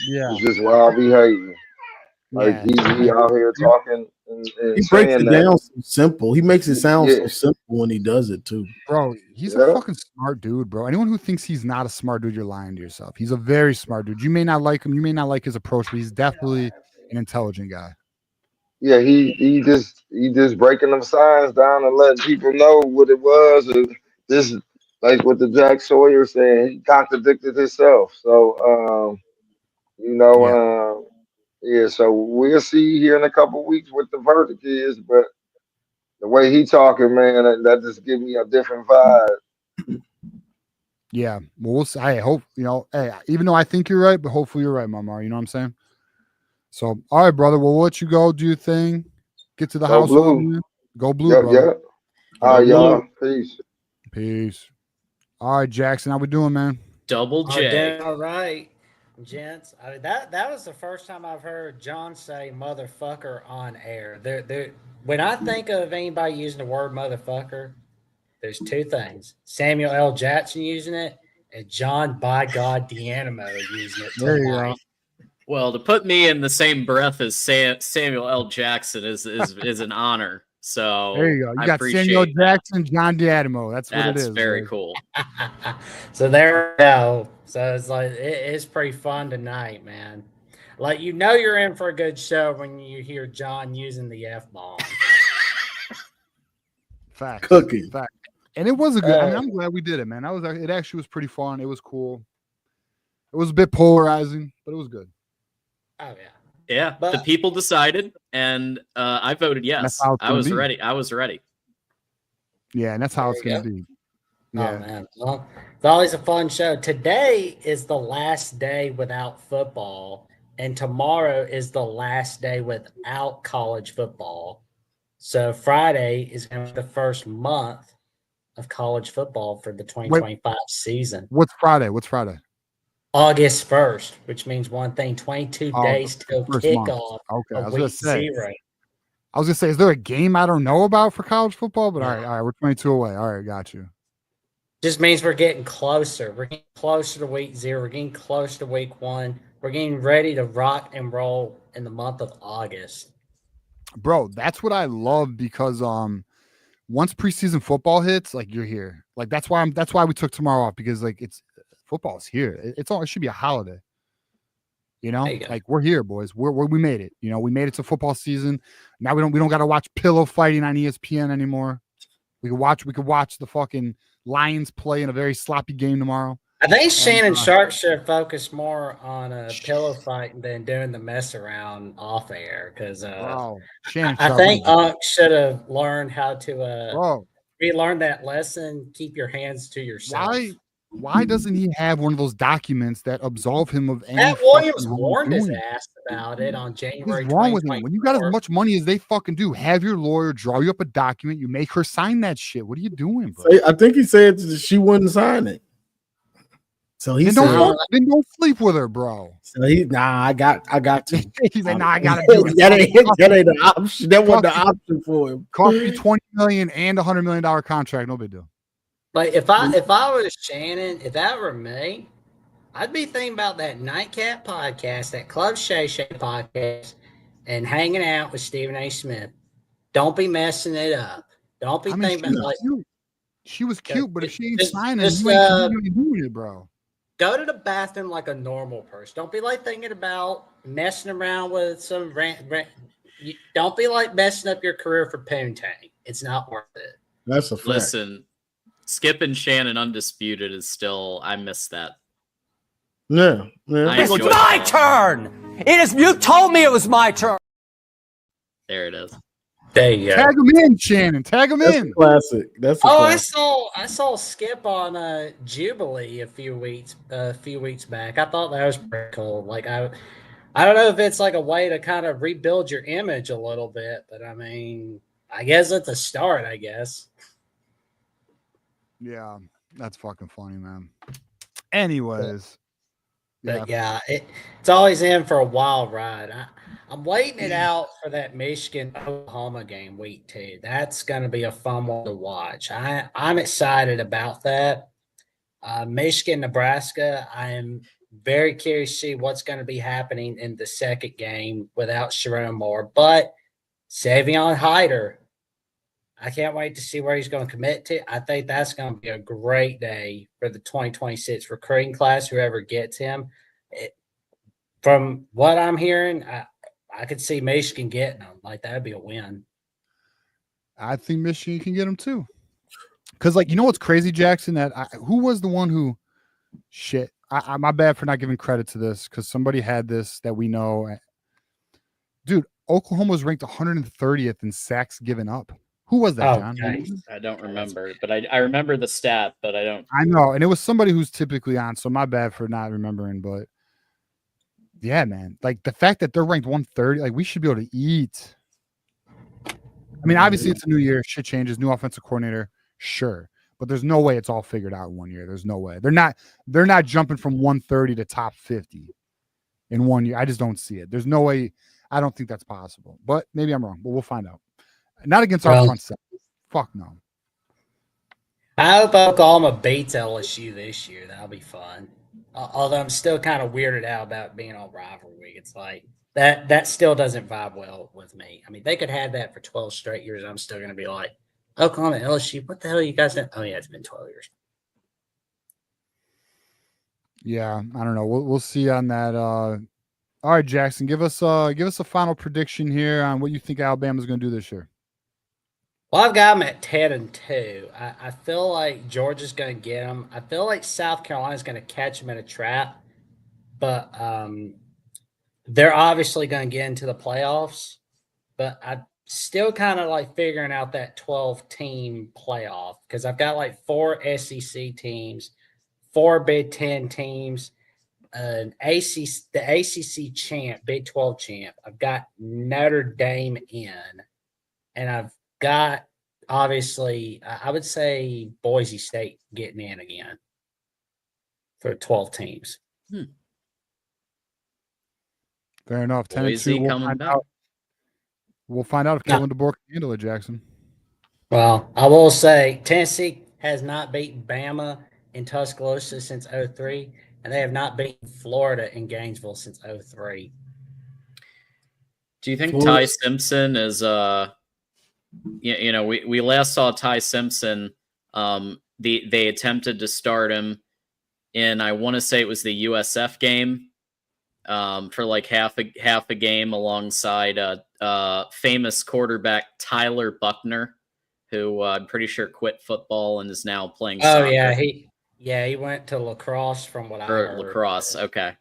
Yeah, it's just wild behavior. Like he out here talking and he saying breaks it that. down so simple. He makes it sound so simple when he does it too. Bro, he's a fucking smart dude, bro. Anyone who thinks he's not a smart dude, you're lying to yourself. He's a very smart dude. You may not like him, you may not like his approach, but he's definitely an intelligent guy. Yeah, he just breaking them signs down and letting people know what it was. And this, like what the Jack Sawyer said, he contradicted himself. So so we'll see here in a couple of weeks what the verdict is. But the way he talking, man, that just give me a different vibe. Yeah, well, we'll see. I hope Hey, even though I think you're right, but hopefully you're right, Mamar. You know what I'm saying? So, all right, brother. Well, we'll let you go. Do your thing. Get to the house. Go blue, yep, brother. Yep. All right, y'all. Peace. Peace. All right, Jackson. How we doing, man? Double J. All right, gents. That was the first time I've heard John say "motherfucker" on air. When I think of anybody using the word "motherfucker," there's two things: Samuel L. Jackson using it, and John by God D'Animo using it tonight. Well, to put me in the same breath as Samuel L. Jackson is an honor. So there you go. You got Samuel Jackson, John D'Animo. That's what it is. That's very cool. So there we go. So it's like it's pretty fun tonight, man. Like you're in for a good show when you hear John using the F-bomb. Fact. Cooking. Fact. And it was a good. I mean, I'm glad we did it, man. It actually was pretty fun. It was cool. It was a bit polarizing, but it was good. Oh yeah. Yeah, the people decided, and I voted yes. I was ready. Yeah, and that's how it's going to be. Yeah. Oh man, well, it's always a fun show. Today is the last day without football, and tomorrow is the last day without college football. So Friday is going to be the first month of college football for the 2025 season. What's Friday? August 1st, which means one thing: 22 days till kickoff. Okay, I was going to say. I was going to say, is there a game I don't know about for college football? But all right, we're 22 away. All right, got you. Just means we're getting closer. We're getting closer to week 0. We're getting close to week 1. We're getting ready to rock and roll in the month of August. Bro, that's what I love because once preseason football hits, like you're here. Like that's why we took tomorrow off because like football's here. It should be a holiday. Like we're here, boys. We made it. We made it to football season. Now we don't got to watch pillow fighting on ESPN anymore. We could watch the fucking Lions play in a very sloppy game tomorrow. I think Shannon Sharp should focus more on a pillow fight than doing the mess around off air because I think Unc should have learned how to relearn that lesson. Keep your hands to yourself. Why doesn't he have one of those documents that absolve him of any? Matt Williams warned his ass about it on January. What's wrong with him? When you got as much money as they fucking do, have your lawyer draw you up a document. You make her sign that shit. What are you doing, bro? I think he said she wouldn't sign it. So he then don't sleep with her, bro. So I got to. He's like, I gotta do it. that ain't the option. That wasn't the option for him. Cost me $20 million and $100 million contract. No big deal. Like if I was Shannon, if that were me, I'd be thinking about that Nightcap podcast, that Club Shay Shay podcast, and hanging out with Stephen A. Smith. Don't be messing it up. Don't be thinking about She was cute, but if she ain't Just- signing, just, you ain't doing it, bro. Go to the bathroom like a normal person. Don't be like thinking about messing around with some don't be like messing up your career for Poontang. It's not worth it. That's a fact. Listen, Skip and Shannon undisputed is still. I miss that. Yeah. It's my turn. It is. You told me it was my turn. There it is. There you go. Tag him in, Shannon. Tag him in. Classic. That's a classic. I saw Skip on Jubilee a few weeks back. I thought that was pretty cool. Like I don't know if it's like a way to kind of rebuild your image a little bit, but I mean, I guess it's a start. I guess. Yeah, that's fucking funny, man. Anyways, but yeah, it's always in for a wild ride. I'm waiting it out for that Michigan-Oklahoma game week 2. That's going to be a fun one to watch. I'm excited about that. Michigan-Nebraska, I'm very curious to see what's going to be happening in the second game without Sharon Moore. But Savion Hyder, I can't wait to see where he's going to commit to. I think that's going to be a great day for the 2026 recruiting class, whoever gets him. From what I'm hearing, I could see Michigan getting them. Like, that'd be a win. I think Michigan can get him too. Because, like, you know what's crazy, Jackson? That who was the one who shit? My bad for not giving credit to this because somebody had this that we know. Dude, Oklahoma was ranked 130th in sacks given up. Who was that, John? Okay. I don't remember, but I remember the stat, but I don't. I know, and it was somebody who's typically on, so my bad for not remembering, but yeah, man. Like the fact that they're ranked 130, like we should be able to eat. I mean, obviously it's a new year, shit changes, new offensive coordinator, sure. But there's no way it's all figured out in 1 year. There's no way. They're not jumping from 130 to top 50 in 1 year. I just don't see it. There's no way. I don't think that's possible. But maybe I'm wrong, but we'll find out. Not against our front set. Fuck no. I hope Oklahoma beats LSU this year. That'll be fun. Although I'm still kind of weirded out about being on Rivalry. It's like that still doesn't vibe well with me. I mean, they could have that for 12 straight years. I'm still going to be like, Oklahoma, LSU, what the hell are you guys doing? Oh, yeah, it's been 12 years. Yeah, I don't know. We'll see on that. All right, Jackson, give us a final prediction here on what you think Alabama's going to do this year. Well, I've got them at 10-2. I feel like Georgia's going to get them. I feel like South Carolina's going to catch them in a trap, but they're obviously going to get into the playoffs. But I still kind of like figuring out that 12-team playoff because I've got like 4 SEC teams, 4 Big Ten teams, the ACC champ, Big 12 champ. I've got Notre Dame in, and I've got, obviously, I would say Boise State getting in again for 12 teams. Fair enough. 10-2. Boise We'll coming find back. out. We'll find out if Kellen DeBoer can handle it, Jackson. Well, I will say Tennessee has not beaten Bama in Tuscaloosa since 2003, and they have not beaten Florida in Gainesville since 2003. Do you think Ty Simpson is you know, we last saw Ty Simpson. They attempted to start him in, I want to say it was the USF game, for like half a game alongside famous quarterback Tyler Buckner, who I'm pretty sure quit football and is now playing soccer. He went to lacrosse from what I heard. Lacrosse, okay.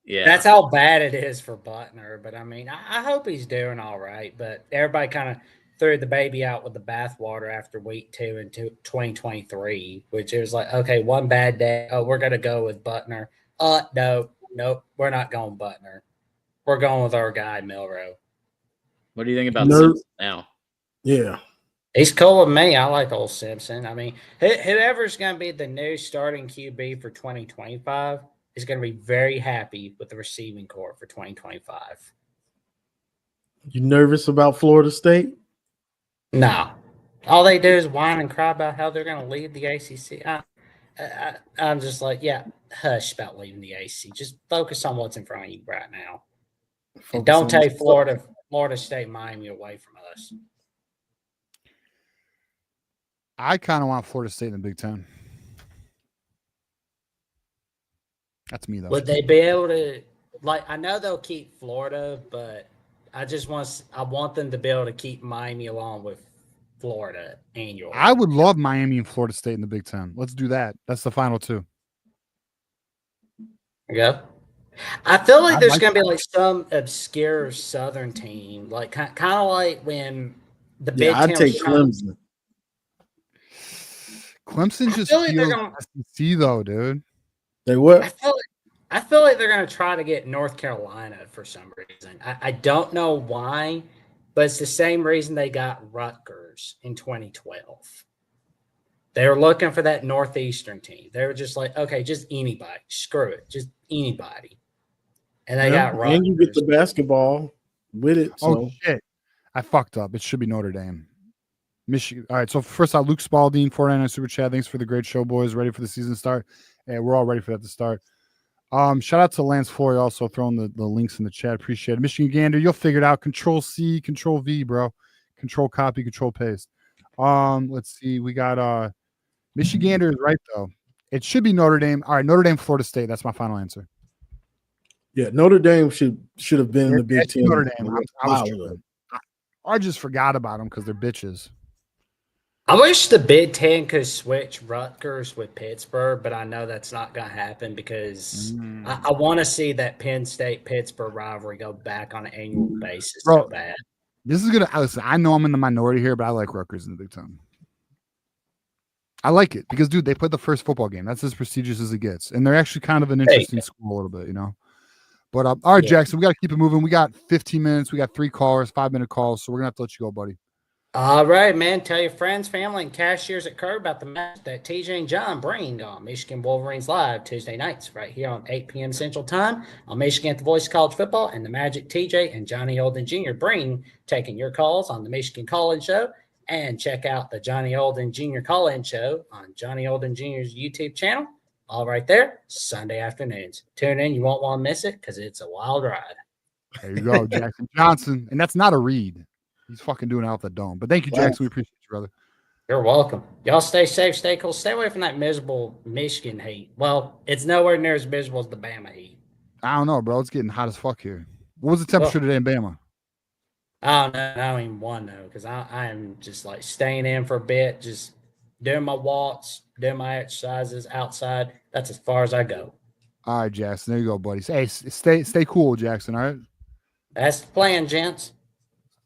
Yeah, that's how bad it is for Buckner. But I mean, I hope he's doing all right. But everybody kind of threw the baby out with the bathwater after week 2 in 2023, which it was like, okay, one bad day. Oh, we're gonna go with Buckner. Nope, we're not going Buckner. We're going with our guy Milroe. What do you think about Simpson now? Yeah, he's cool with me. I like old Simpson. I mean, whoever's going to be the new starting QB for 2025 is going to be very happy with the receiving corps for 2025. You nervous about Florida State? No. All they do is whine and cry about how they're going to leave the ACC. I'm just like, yeah, hush about leaving the ACC. Just focus on what's in front of you right now. And don't take Florida State, Miami away from us. I kind of want Florida State in the Big Ten. That's me though. Would they be able to? Like, I know they'll keep Florida, but I want them to be able to keep Miami along with Florida annually. I would love Miami and Florida State in the Big Ten. Let's do that. That's the final two. Yeah. I feel like there's going to be like some obscure Southern team, like kind of like when the Big Ten. I'd take Clemson. Clemson just like feels gonna, SEC though, dude. They what? I feel like they're going to try to get North Carolina for some reason. I don't know why, but it's the same reason they got Rutgers in 2012. They were looking for that Northeastern team. They were just like, okay, just anybody. Screw it. Just anybody. And they got Rutgers. And you get the basketball with it. So. Oh, shit. I fucked up. It should be Notre Dame. Michigan. All right, so first out, Luke Spalding, 49 Super Chat. Thanks for the great show, boys. Ready for the season start? Yeah, we're all ready for that to start. Shout out to Lance Flory also throwing the links in the chat. Appreciate it. Michigan Gander, you'll figure it out. Control C, Control V, bro. Control copy, Control paste. Let's see. We got Michigan Gander is right though. It should be Notre Dame. All right, Notre Dame, Florida State. That's my final answer. Yeah, Notre Dame should have been in the Big Ten. Notre Dame. I just forgot about them because they're bitches. I wish the Big Ten could switch Rutgers with Pittsburgh, but I know that's not going to happen because I want to see that Penn State-Pittsburgh rivalry go back on an annual basis so bad. This is going to – listen, I know I'm in the minority here, but I like Rutgers in the Big Ten. I like it because, dude, they played the first football game. That's as prestigious as it gets. And they're actually kind of an interesting school a little bit, you know. But, all right, Jackson, we got to keep it moving. We got 15 minutes. We got 3 callers, 5-minute calls, so we're going to have to let you go, buddy. All right, man. Tell your friends, family, and cashiers at Curb about the match that TJ and John bring on Michigan Wolverines Live Tuesday nights right here on 8 p.m. Central Time on Michigan at the Voice of College Football, and the Magic TJ and Johnny Olden Jr. bring taking your calls on the Michigan Call-In Show. And check out the Johnny Olden Jr. Call-In Show on Johnny Olden Jr.'s YouTube channel. All right there, Sunday afternoons. Tune in. You won't want to miss it because it's a wild ride. There you go, Jackson Johnson. And that's not a read. He's fucking doing it out the dome. But thank you, Jackson. We appreciate you, brother. You're welcome. Y'all stay safe, stay cool. Stay away from that miserable Michigan heat. Well, it's nowhere near as miserable as the Bama heat. I don't know, bro. It's getting hot as fuck here. What was the temperature today in Bama? I don't know. I don't even want to know because I am just like staying in for a bit, just doing my walks, doing my exercises outside. That's as far as I go. All right, Jackson. There you go, buddy. Hey, stay cool, Jackson. All right. That's the plan, gents.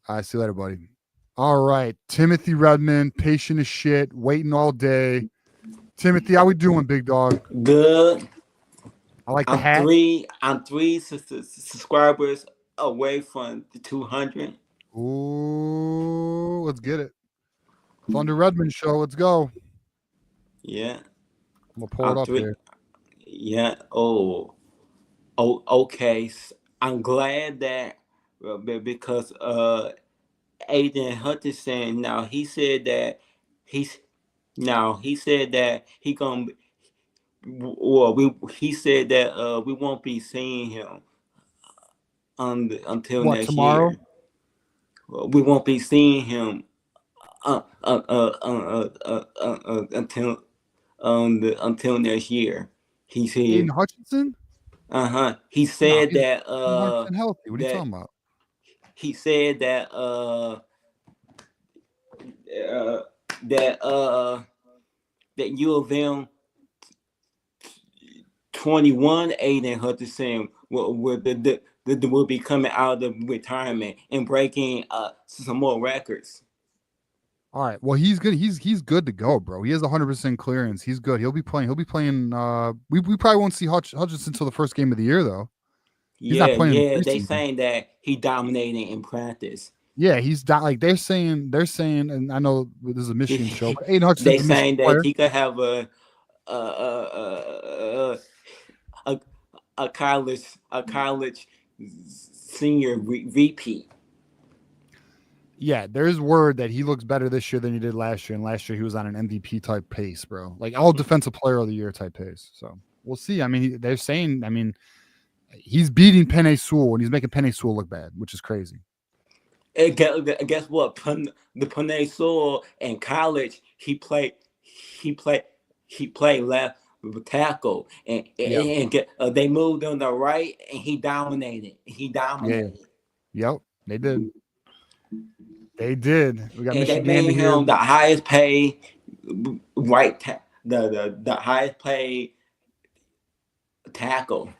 All right, see you later, buddy. All right, Timothy Redmond, patient as shit, waiting all day. Timothy, how we doing, big dog? Good. I like the hat. I'm three subscribers away from the 200. Ooh, let's get it. Thunder Redmond show. Let's go. Yeah. We'll pull it up here. Yeah. Oh, okay. I'm glad that because Aiden Hutchinson he said that he said that we won't be seeing him until next tomorrow? year. We won't be seeing him until next year. He said. Aiden Hutchinson? He said that healthy. What are you talking about? He said that that U of M 21 Aiden Hutchinson will be coming out of retirement and breaking some more records. All right. Well, he's good. He's good to go, bro. He has 100% clearance. He's good. He'll be playing. We probably won't see Hutchinson until the first game of the year, though. He's not playing They saying that he dominating in practice. Yeah, he's not like they're saying, and I know this is a Michigan show, but Aiden Hutchinson. They saying that he could have a college senior repeat. Yeah, there's word that he looks better this year than he did last year, and last year he was on an MVP type pace, bro. Like all defensive player of the year type pace. So we'll see. I mean, they're saying, he's beating Penn Sewell and he's making Penn Sewell look bad, which is crazy. And guess what? The Panay Sewell in college, he played left tackle, and they moved on the right, and he dominated. Yeah. Yep, they did. They did. We got And they Michigan made here. him the highest paid the highest paid tackle.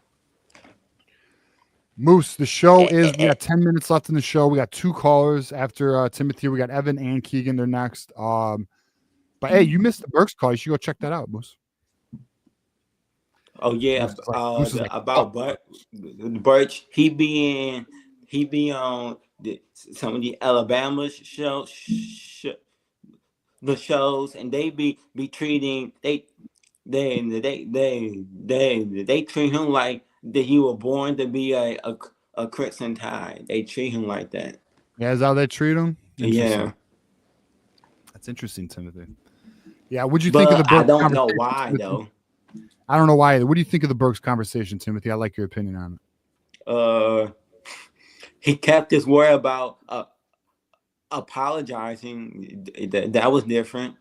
Moose, the show is, we got 10 minutes left in the show. We got 2 callers after Timothy. We got Evan and Keegan. They're next. But hey, you missed the Burks call. You should go check that out, Moose. Oh yeah, about Birch. He be on some of the Alabama the shows, and they be treating they treat him like that he was born to be a Crimson Tide. They treat him like that. Yeah, is that how they treat him? Yeah, that's interesting, Timothy. Yeah, what'd you think of the Burks? I don't know why though. I don't know why. What do you think of the Burks conversation, Timothy? I like your opinion on it. He kept his word about apologizing. That was different.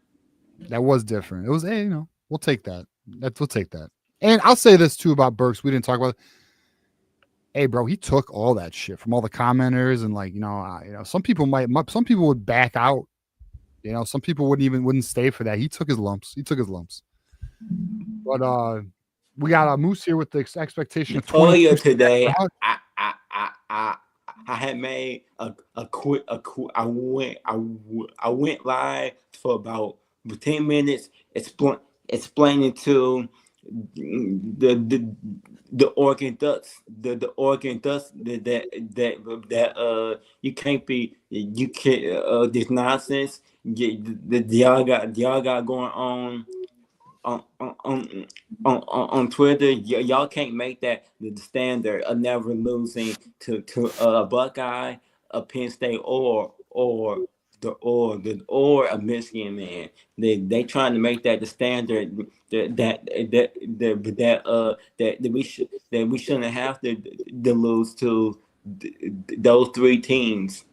That was different. It was, hey, we'll take that. We'll take that. And I'll say this too about Burks. We didn't talk about it. Hey, bro, he took all that shit from all the commenters, and some people would back out. Some people wouldn't stay for that. He took his lumps. But we got a Moose here with the expectation of 20 earlier today. I had made a quick. I went live for about 10 minutes, explaining to the Oregon Ducks, the Oregon Ducks that you can't this nonsense y'all got going on Twitter. Y'all can't make that the standard of never losing to a Buckeye, a Penn State, or a Michigan, man. They trying to make that the standard that we shouldn't have to lose to those 3 teams.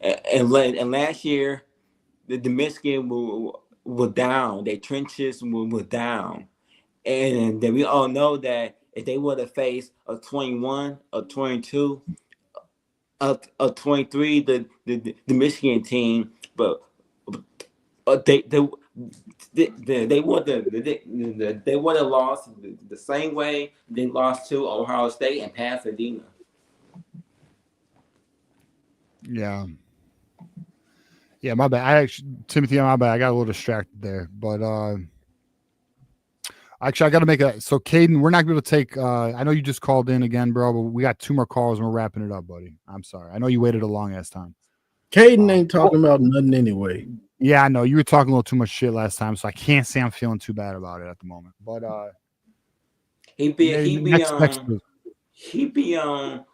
And last year, the Michigan were down. Their trenches were down, and then we all know that if they would have faced a 21, a 22, a 23, the Michigan team, but they would have lost the same way they lost to Ohio State and Pasadena. Yeah, my bad. Timothy, my bad. I got a little distracted there, but actually, I got to make so Caden, we're not going to take. I know you just called in again, bro, but we got 2 more calls and we're wrapping it up, buddy. I'm sorry. I know you waited a long ass time. Caden ain't talking about nothing anyway. Yeah, I know you were talking a little too much shit last time, so I can't say I'm feeling too bad about it at the moment. But he be on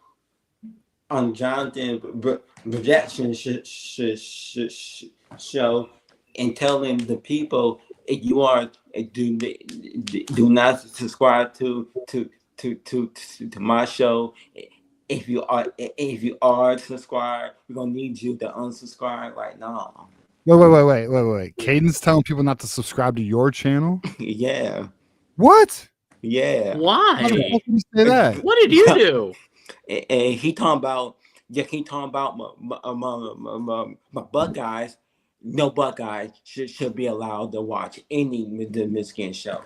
Jonathan projection show and telling the people if you are do not subscribe to my show. If you are subscribed, we're gonna need you to unsubscribe. Like, no. Wait. Caden's telling people not to subscribe to your channel? Yeah. What? Yeah. Why? How the fuck did you say that? What did you do? And he talking about my Buckeyes. No Buckeyes should be allowed to watch any the Michigan show.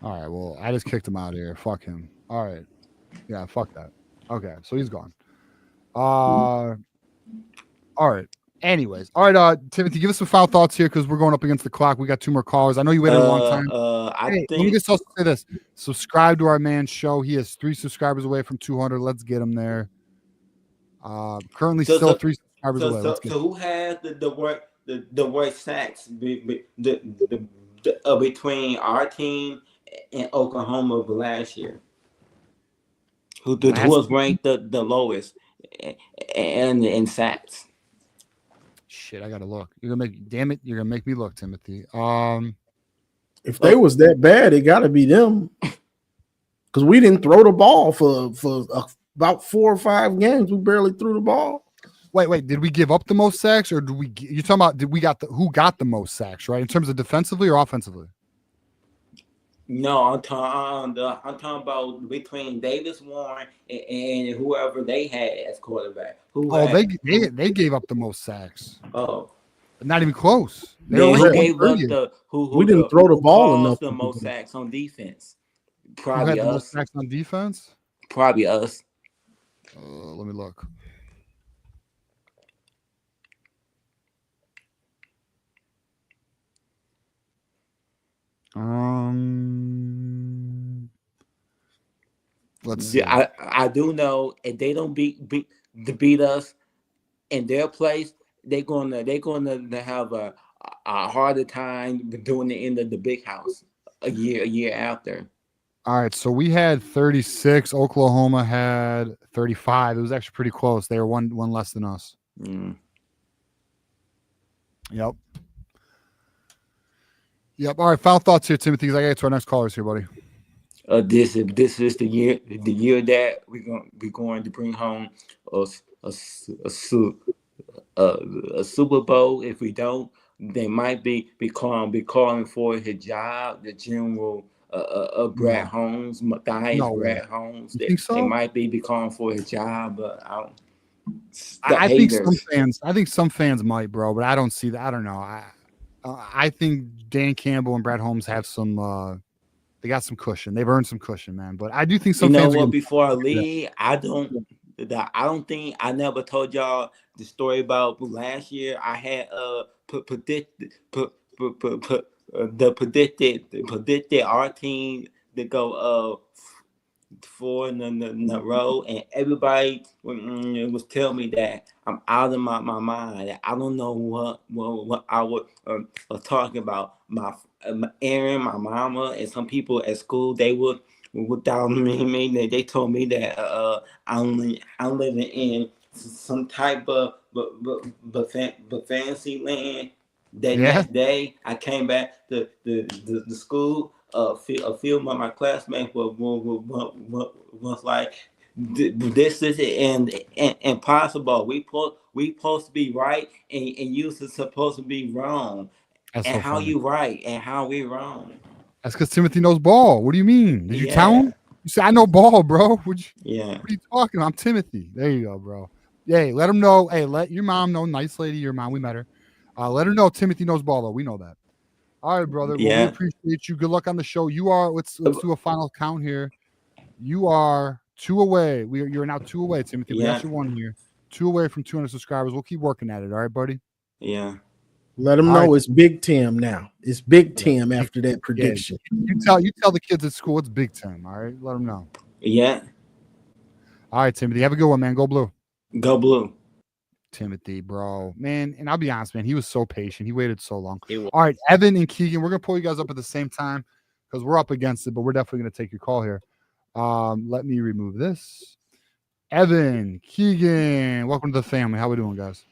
All right, well, I just kicked him out of here. Fuck him. All right. Yeah, fuck that. Okay, so he's gone. All right. Anyways, all right, Timothy, give us some final thoughts here because we're going up against the clock. We got 2 more callers. I know you waited a long time. Let me just also say this: subscribe to our man's show. He has 3 subscribers away from 200. Let's get him there. Currently, still 3 subscribers away. Let's get who has the worst sacks between our team and Oklahoma of last year? Who was ranked the lowest and in sacks? Shit, I gotta look. You're gonna make me look, Timothy. If they was that bad, it gotta be them. Because we didn't throw the ball for about 4 or 5 games. We barely threw the ball. Wait. Did we give up the most sacks, or you're talking about who got the most sacks, right? In terms of defensively or offensively? No, I'm talking about between Davis Warren and whoever they had as quarterback. They gave up the most sacks. Oh, not even close. They then were who like gave up 130. We didn't throw the ball enough. The most sacks on defense? Who Probably had the us. most sacks on defense? Probably us. Let me look. Let's see. I do know if they don't beat us in their place, they're gonna have a harder time doing it in the big house a year after. All right, so we had 36. Oklahoma had 35. It was actually pretty close. They were one less than us. Yep. All right, final thoughts here, Timothy. I got to get to our next callers here, buddy. This is the year that we're going to bring home a Super Bowl. If we don't, they might be calling for his job, the general Brad Holmes, Matthias Brad Holmes. They might be calling for his job, but I think some fans might, bro, but I don't see that. I don't know. I think Dan Campbell and Brad Holmes have some. They got some cushion. They've earned some cushion, man. But I do think some fans. Before I leave, I don't think I never told y'all the story about last year. I had predicted our team to go 4 in a row, and everybody was telling me that I'm out of my mind. I don't know what I was talking about. My Aaron, my mama, and some people at school, they would without me. They told me that I'm living in some type of fantasy land. That next day, I came back to the school. A few of my classmates was like, "This is impossible. We supposed to be right, and you supposed to be wrong." That's and so how funny. you right and how we wrong. That's because Timothy knows ball. What do you mean? Did you tell him? You said, I know ball, bro. What are you talking about? I'm Timothy. There you go, bro. Hey, let him know. Hey, let your mom know. Nice lady, your mom. We met her. Let her know Timothy knows ball, though. We know that. All right, brother. Well, we appreciate you. Good luck on the show. You are, let's do a final count here. You are 2 away. You're now 2 away, Timothy. We got you 1 here. 2 away from 200 subscribers. We'll keep working at it. All right, buddy? Yeah. Let them know it's Big Tim now. It's Big Tim after that prediction. Yeah. You tell the kids at school it's Big Tim. All right, let them know. Yeah. All right, Timothy. Have a good one, man. Go blue. Go blue. Timothy, bro, man. And I'll be honest, man. He was so patient. He waited so long. All right, Evan and Keegan. We're gonna pull you guys up at the same time because we're up against it, but we're definitely gonna take your call here. Let me remove this. Evan, Keegan, welcome to the family. How we doing, guys?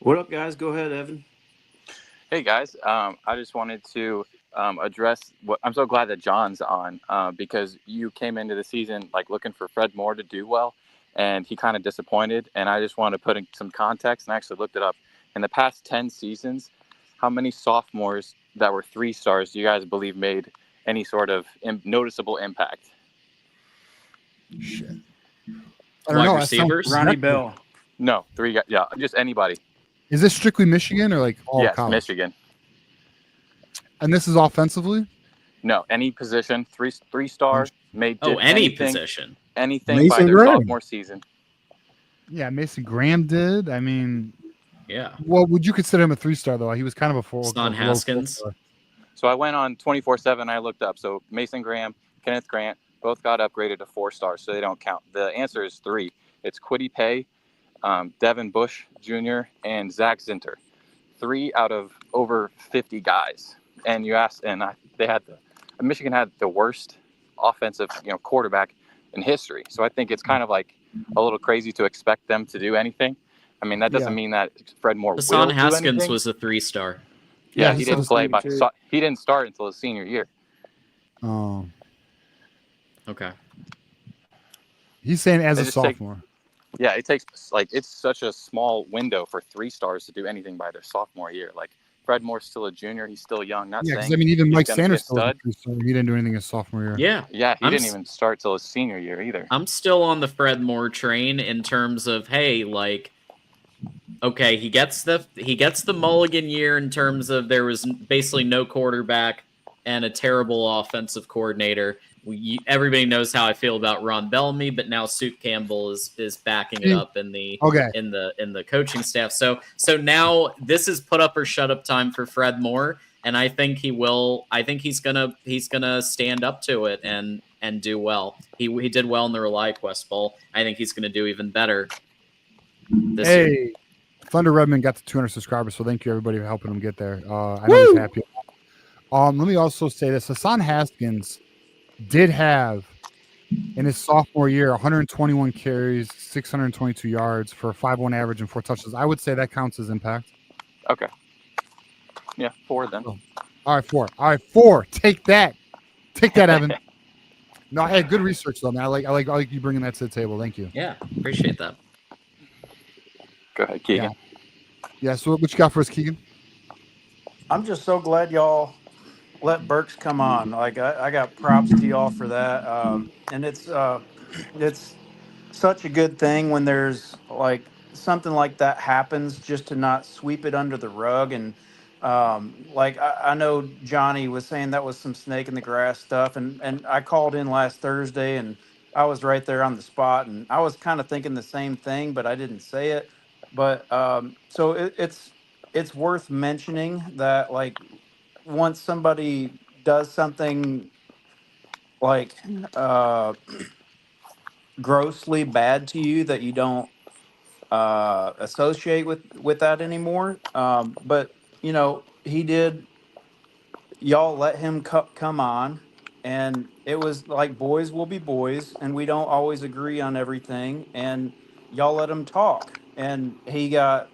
What up, guys? Go ahead, Evan. Hey, guys. I just wanted to address what I'm so glad that John's on because you came into the season like looking for Fred Moore to do well, and he kind of disappointed. And I just want to put in some context, and I actually looked it up. In the past 10 seasons, how many sophomores that were 3 stars do you guys believe made any sort of noticeable impact? Shit. I don't know. Receivers? Ronnie Bell. No, 3 guys. Yeah, just anybody. Is this strictly Michigan or like all college? Michigan. And this is offensively? No, any position. 3 stars made. Any position. Anything Mason by their Graham. sophomore season. Yeah, Mason Graham did. I mean, yeah. Well, would you consider him a 3-star though? He was kind of a 4. Son Haskins. So I went on 24/7. I looked up. So Mason Graham, Kenneth Grant, both got upgraded to 4 stars, so they don't count. The answer is 3. It's Kwity Paye, Devin Bush Jr., and Zach Zinter. 3 out of over 50 guys. And you asked, and Michigan had the worst offensive, quarterback in history. So I think it's kind of like a little crazy to expect them to do anything. I mean, that doesn't mean that Fred Moore will Son do Haskins anything. was a 3-star. Yeah, he didn't play, but he didn't start until his senior year. Oh. Okay. He's saying as a sophomore. Yeah, it takes it's such a small window for 3 stars to do anything by their sophomore year. Like Fred Moore's still a junior; he's still young. Not Yeah, because saying even he's Mike going to be a Sanders still was a stud. 3-star. He didn't do anything his sophomore year. Yeah, He didn't even start till his senior year either. I'm still on the Fred Moore train in terms of, hey, like, okay, he gets the mulligan year in terms of there was basically no quarterback and a terrible offensive coordinator. Everybody knows how I feel about Ron Bellamy, but now Suit Campbell is backing it up in the coaching staff. So now this is put up or shut up time for Fred Moore, and I think he will. I think he's gonna stand up to it and do well. He did well in the Rely Quest Bowl. I think he's gonna do even better this year. Thunder Redmond got to 200 subscribers, so thank you everybody for helping him get there. I know he's happy. Let me also say this: Hassan Haskins did have in his sophomore year 121 carries, 622 yards for a 5.1 average and 4 touchdowns. I would say that counts as impact. Okay. Yeah, 4 then. All right, 4. All right, 4. Take that, Evan. No, I had good research though, man. I like you bringing that to the table. Thank you. Yeah, appreciate that. Go ahead, Keegan. Yeah. So what you got for us, Keegan? I'm just so glad y'all let Burks come on. Like I got props to y'all for that. And it's such a good thing when there's like something like that happens, just to not sweep it under the rug. And like I know Johnny was saying that was some snake in the grass stuff, and I called in last Thursday and I was right there on the spot, and I was kind of thinking the same thing, but I didn't say it. But so it's worth mentioning that, like, once somebody does something like grossly bad to you, that you don't associate with that anymore. But he did. Y'all let him come on, and it was like boys will be boys, and we don't always agree on everything, and y'all let him talk, and he got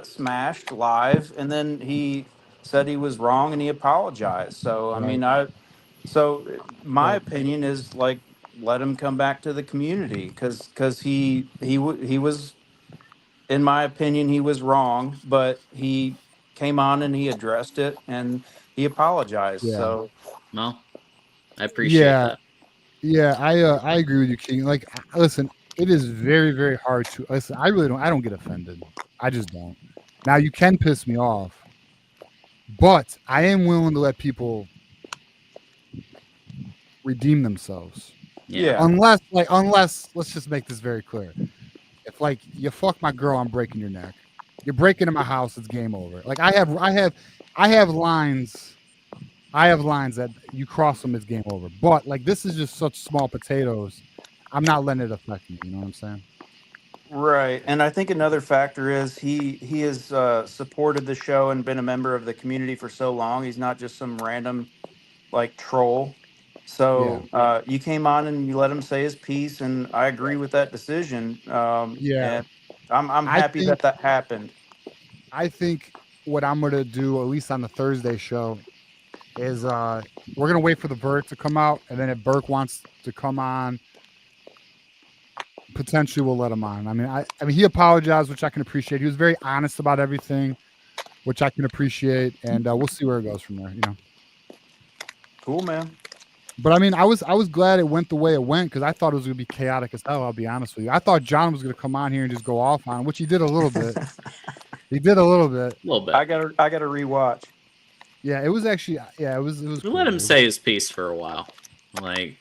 smashed live, and then he said he was wrong and he apologized. So I mean, my opinion is, like, let him come back to the community, because he was, in my opinion, he was wrong, but he came on and he addressed it and he apologized. Yeah. So, well, I appreciate that. Yeah, I agree with you, King. Like, listen, it is very, very hard to listen. I don't get offended. I just don't. Now, you can piss me off, but I am willing to let people redeem themselves. Yeah. Unless let's just make this very clear. If, like, you fuck my girl, I'm breaking your neck. You're breaking into my house, it's game over. Like, I have lines. I have lines that you cross them, it's game over. But, like, this is just such small potatoes. I'm not letting it affect me. You know what I'm saying? right. And I think another factor is he has supported the show and been a member of the community for so long. He's not just some random, like, troll. So you came on and you let him say his piece, and I agree with that decision. And I'm happy that happened. I think what I'm gonna do, at least on the Thursday show, is we're gonna wait for the verdict to come out, and then if Burke wants to come on, potentially we'll let him on. I mean he apologized, which I can appreciate. He was very honest about everything, which I can appreciate, and we'll see where it goes from there. Cool, man. But I mean, I was glad it went the way it went, because I thought it was gonna be chaotic as hell. I'll be honest with you. I thought John was gonna come on here and just go off on, which he did a little bit. He did a little bit. A little bit. I gotta rewatch. Yeah, it was actually. Yeah, it was. We let him say his piece for a while. Like,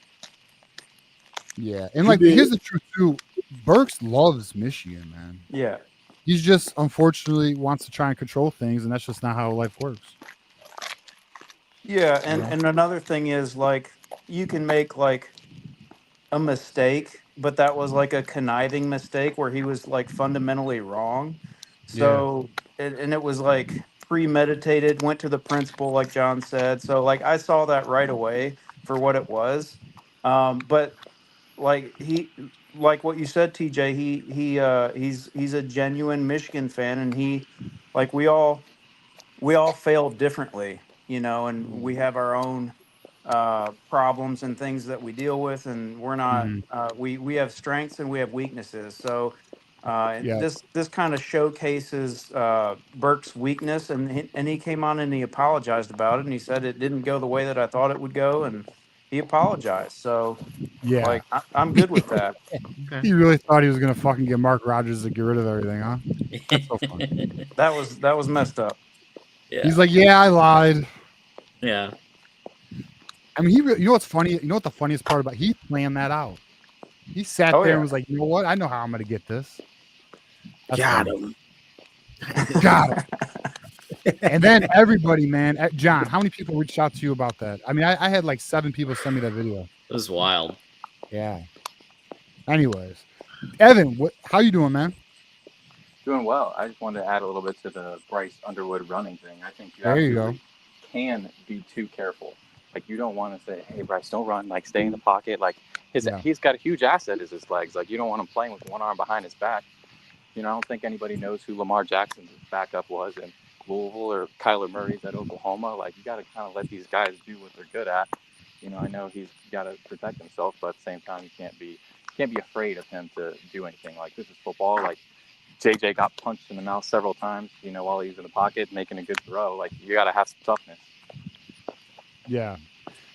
yeah, and like, here's the truth too. Burks loves Michigan, man. Yeah. He's just unfortunately wants to try and control things, and that's just not how life works. Yeah, and another thing is, like, you can make, like, a mistake, but that was like a conniving mistake where he was, like, fundamentally wrong. So and it was, like, premeditated, went to the principal, like John said. So, like, I saw that right away for what it was. But, like, like what you said, TJ, he's a genuine Michigan fan, and like, we all fail differently, and we have our own problems and things that we deal with, and we're not we have strengths and we have weaknesses. So Yeah. This kind of showcases Burks' weakness, and he came on and he apologized about it, and he said it didn't go the way that I thought it would go, and he apologized. So, Yeah. like, I'm good with that. He really thought he was gonna fucking get Mark Rogers to get rid of everything, huh? That's so funny. That was messed up. He's like, yeah, I lied. Yeah. I mean, you know what's funny? You know what the funniest part about? He planned that out. He sat Oh, there yeah. and was like, you know what? I know how I'm gonna get this. That's Got funny. him. Got him. And then everybody, man, John, how many people reached out to you about that? I mean, I had like 7 people send me that video. It was wild. Yeah. Anyways, Evan, how you doing, man? Doing well. I just wanted to add a little bit to the Bryce Underwood running thing. I think you There you absolutely can be too careful. Like, you don't want to say, hey, Bryce, don't run. Like, stay in the pocket. Like, he's got a huge asset as his legs. Like, you don't want him playing with one arm behind his back. You know, I don't think anybody knows who Lamar Jackson's backup was in Louisville or Kyler Murray's at Oklahoma. Like, you got to kind of let these guys do what they're good at. You know, I know he's got to protect himself, but at the same time, you can't be afraid of him to do anything. Like, this is football. Like, JJ got punched in the mouth several times, you know, while he was in the pocket making a good throw. Like, you got to have some toughness. Yeah.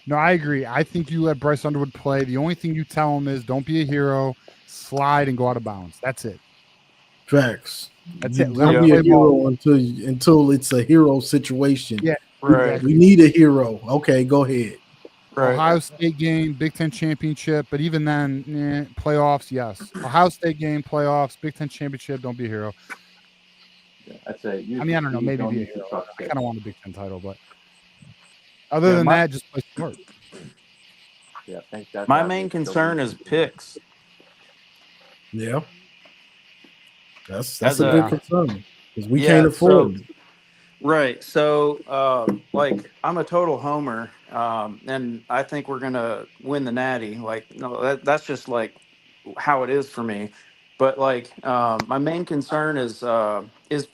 No, I agree. I think you let Bryce Underwood play. The only thing you tell him is don't be a hero, slide and go out of bounds. That's it. Facts. That's You it. Let don't him be play a hero ball. until it's a hero situation. Yeah, right. exactly. We need a hero. Okay, go ahead. Right. Ohio State game, Big Ten championship, but even then, playoffs, yes. Ohio State game, playoffs, Big Ten championship, don't be a hero. Yeah, I'd say I mean, I don't know, maybe be a hero. I kind of want a Big Ten title, but other than that, just play smart. Yeah, I think that's My main concern is picks. Yeah. That's As a big concern because we can't afford it. Right. So, like, I'm a total homer, and I think we're gonna win the Natty. Like, no, that's just like how it is for me. But like, my main concern is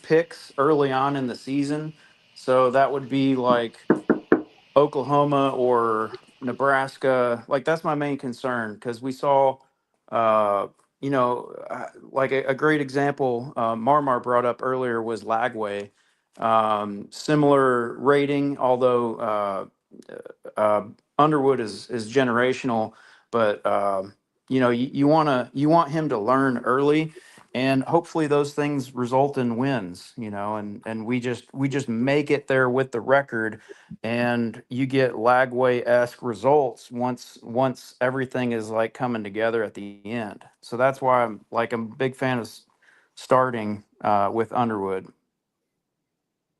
picks early on in the season. So that would be like Oklahoma or Nebraska. Like, that's my main concern because we saw, like a great example Marmar brought up earlier was Lagway. Similar rating, although Underwood is generational, but you want him to learn early, and hopefully those things result in wins. And we just make it there with the record, and you get Lagway-esque results once everything is like coming together at the end. So that's why I'm a big fan of starting with Underwood.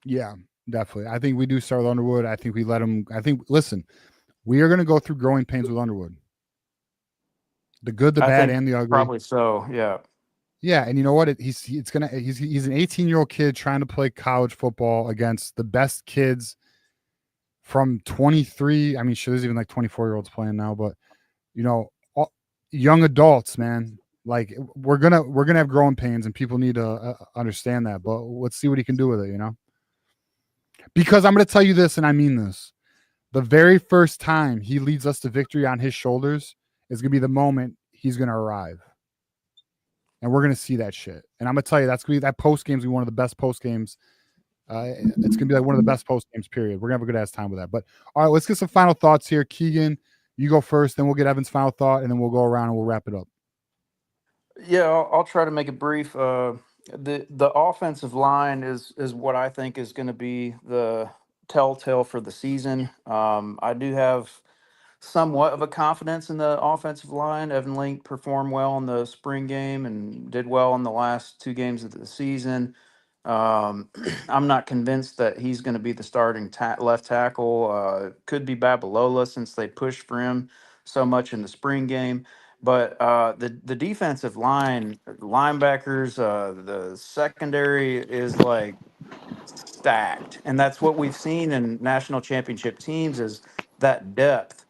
Yeah, definitely. I think we do start with Underwood. I think we let him. Listen, we are going to go through growing pains with Underwood. The good, the bad, and the ugly. Probably so. Yeah. Yeah, and you know what? He's an 18-year-old kid trying to play college football against the best kids from 23. I mean, sure, there's even like 24-year-olds playing now, but young adults, man. Like, we're gonna have growing pains, and people need to understand that. But let's see what he can do with it, Because I'm going to tell you this, and I mean this. The very first time he leads us to victory on his shoulders is going to be the moment he's going to arrive. And we're going to see that shit. And I'm going to tell you, that's going to be that post game's going to be one of the best post games. It's going to be like one of the best post games, period. We're going to have a good ass time with that. But all right, let's get some final thoughts here. Keegan, you go first, then we'll get Evan's final thought, and then we'll go around and we'll wrap it up. Yeah, I'll try to make it brief. The offensive line is what I think is going to be the telltale for the season. I do have somewhat of a confidence in the offensive line. Evan Link performed well in the spring game and did well in the last 2 games of the season. I'm not convinced that he's going to be the starting left tackle. Could be Babalola since they pushed for him so much in the spring game. But the defensive line, linebackers, the secondary is like stacked, and that's what we've seen in national championship teams is that depth.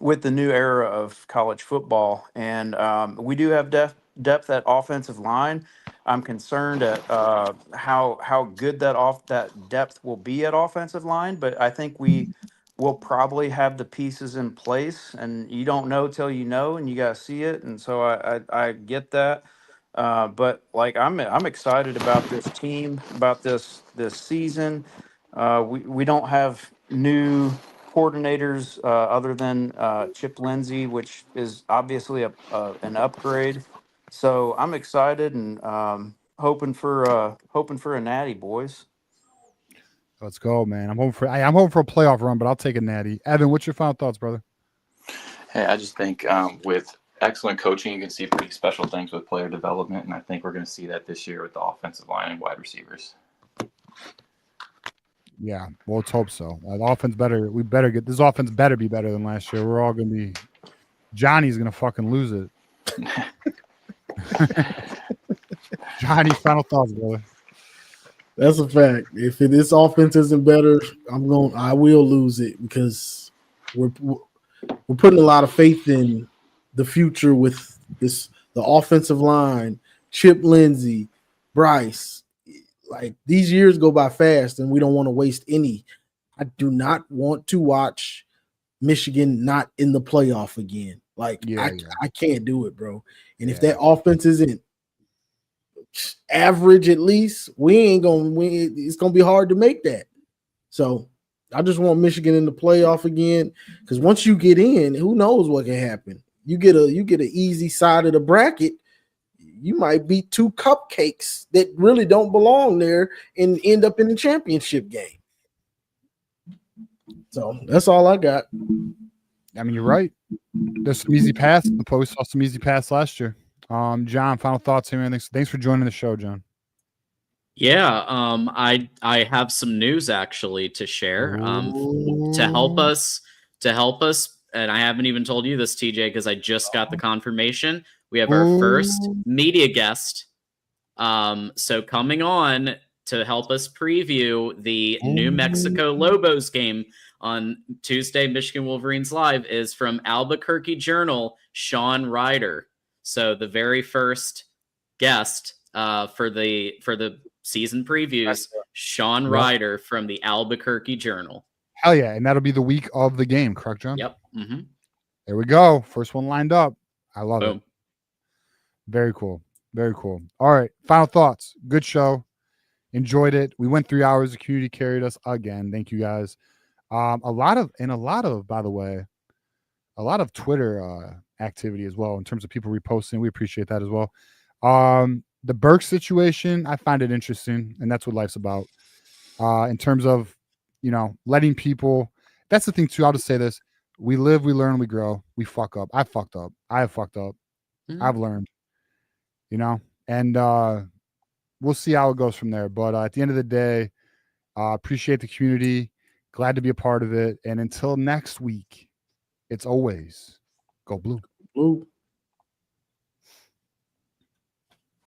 With the new era of college football, and we do have depth at offensive line. I'm concerned at how good that depth will be at offensive line, but I think we will probably have the pieces in place. And you don't know till you know, and you got to see it. And so I get that. But like I'm excited about this team, about this season. We don't have new coordinators other than Chip Lindsey, which is obviously an upgrade. So I'm excited and hoping for a natty, boys. Let's go, man. I'm hoping for a playoff run, but I'll take a natty. Evan, what's your final thoughts, brother? Hey, I just think with excellent coaching, you can see pretty special things with player development, and I think we're going to see that this year with the offensive line and wide receivers. Yeah, well, let's hope so. The offense better. We better get this offense. Better be better than last year. We're all going to be. Johnny's going to fucking lose it. Johnny, final thoughts, brother. That's a fact. If this offense isn't better, I will lose it because we're putting a lot of faith in the future with the offensive line, Chip Lindsey, Bryce. Like these years go by fast, and we don't want to waste any. I do not want to watch Michigan not in the playoff again. Like I can't do it, bro. And if that offense isn't average, at least we ain't gonna win. It's gonna be hard to make that. So I just want Michigan in the playoff again, because once you get in, who knows what can happen? You get an easy side of the bracket, you might beat two cupcakes that really don't belong there and end up in the championship game. So that's all I got. I mean, you're right. There's some easy pass. The post saw some easy pass last year. John, final thoughts here. Thanks for joining the show, John. Yeah, I have some news actually to share to help us, and I haven't even told you this, TJ, because I just got the confirmation. We have our first media guest. So coming on to help us preview the New Mexico Lobos game on Tuesday, Michigan Wolverines Live, is from Albuquerque Journal, Sean Ryder. So the very first guest for the season previews, Sean Ryder from the Albuquerque Journal. Hell yeah, and that'll be the week of the game, correct, John? Yep. Mm-hmm. There we go. First one lined up. I love Boom. it. Very cool. Very cool. All right. Final thoughts. Good show. Enjoyed it. We went 3 hours. The community carried us again. Thank you guys. A lot of, by the way, a lot of Twitter activity as well in terms of people reposting. We appreciate that as well. The Burks situation, I find it interesting, and that's what life's about. In terms of, letting people. That's the thing too. I'll just say this: we live, we learn, we grow. We fuck up. I fucked up. I have fucked up. Mm-hmm. I've learned. And we'll see how it goes from there. But at the end of the day, appreciate the community. Glad to be a part of it. And until next week, it's always go blue. Blue.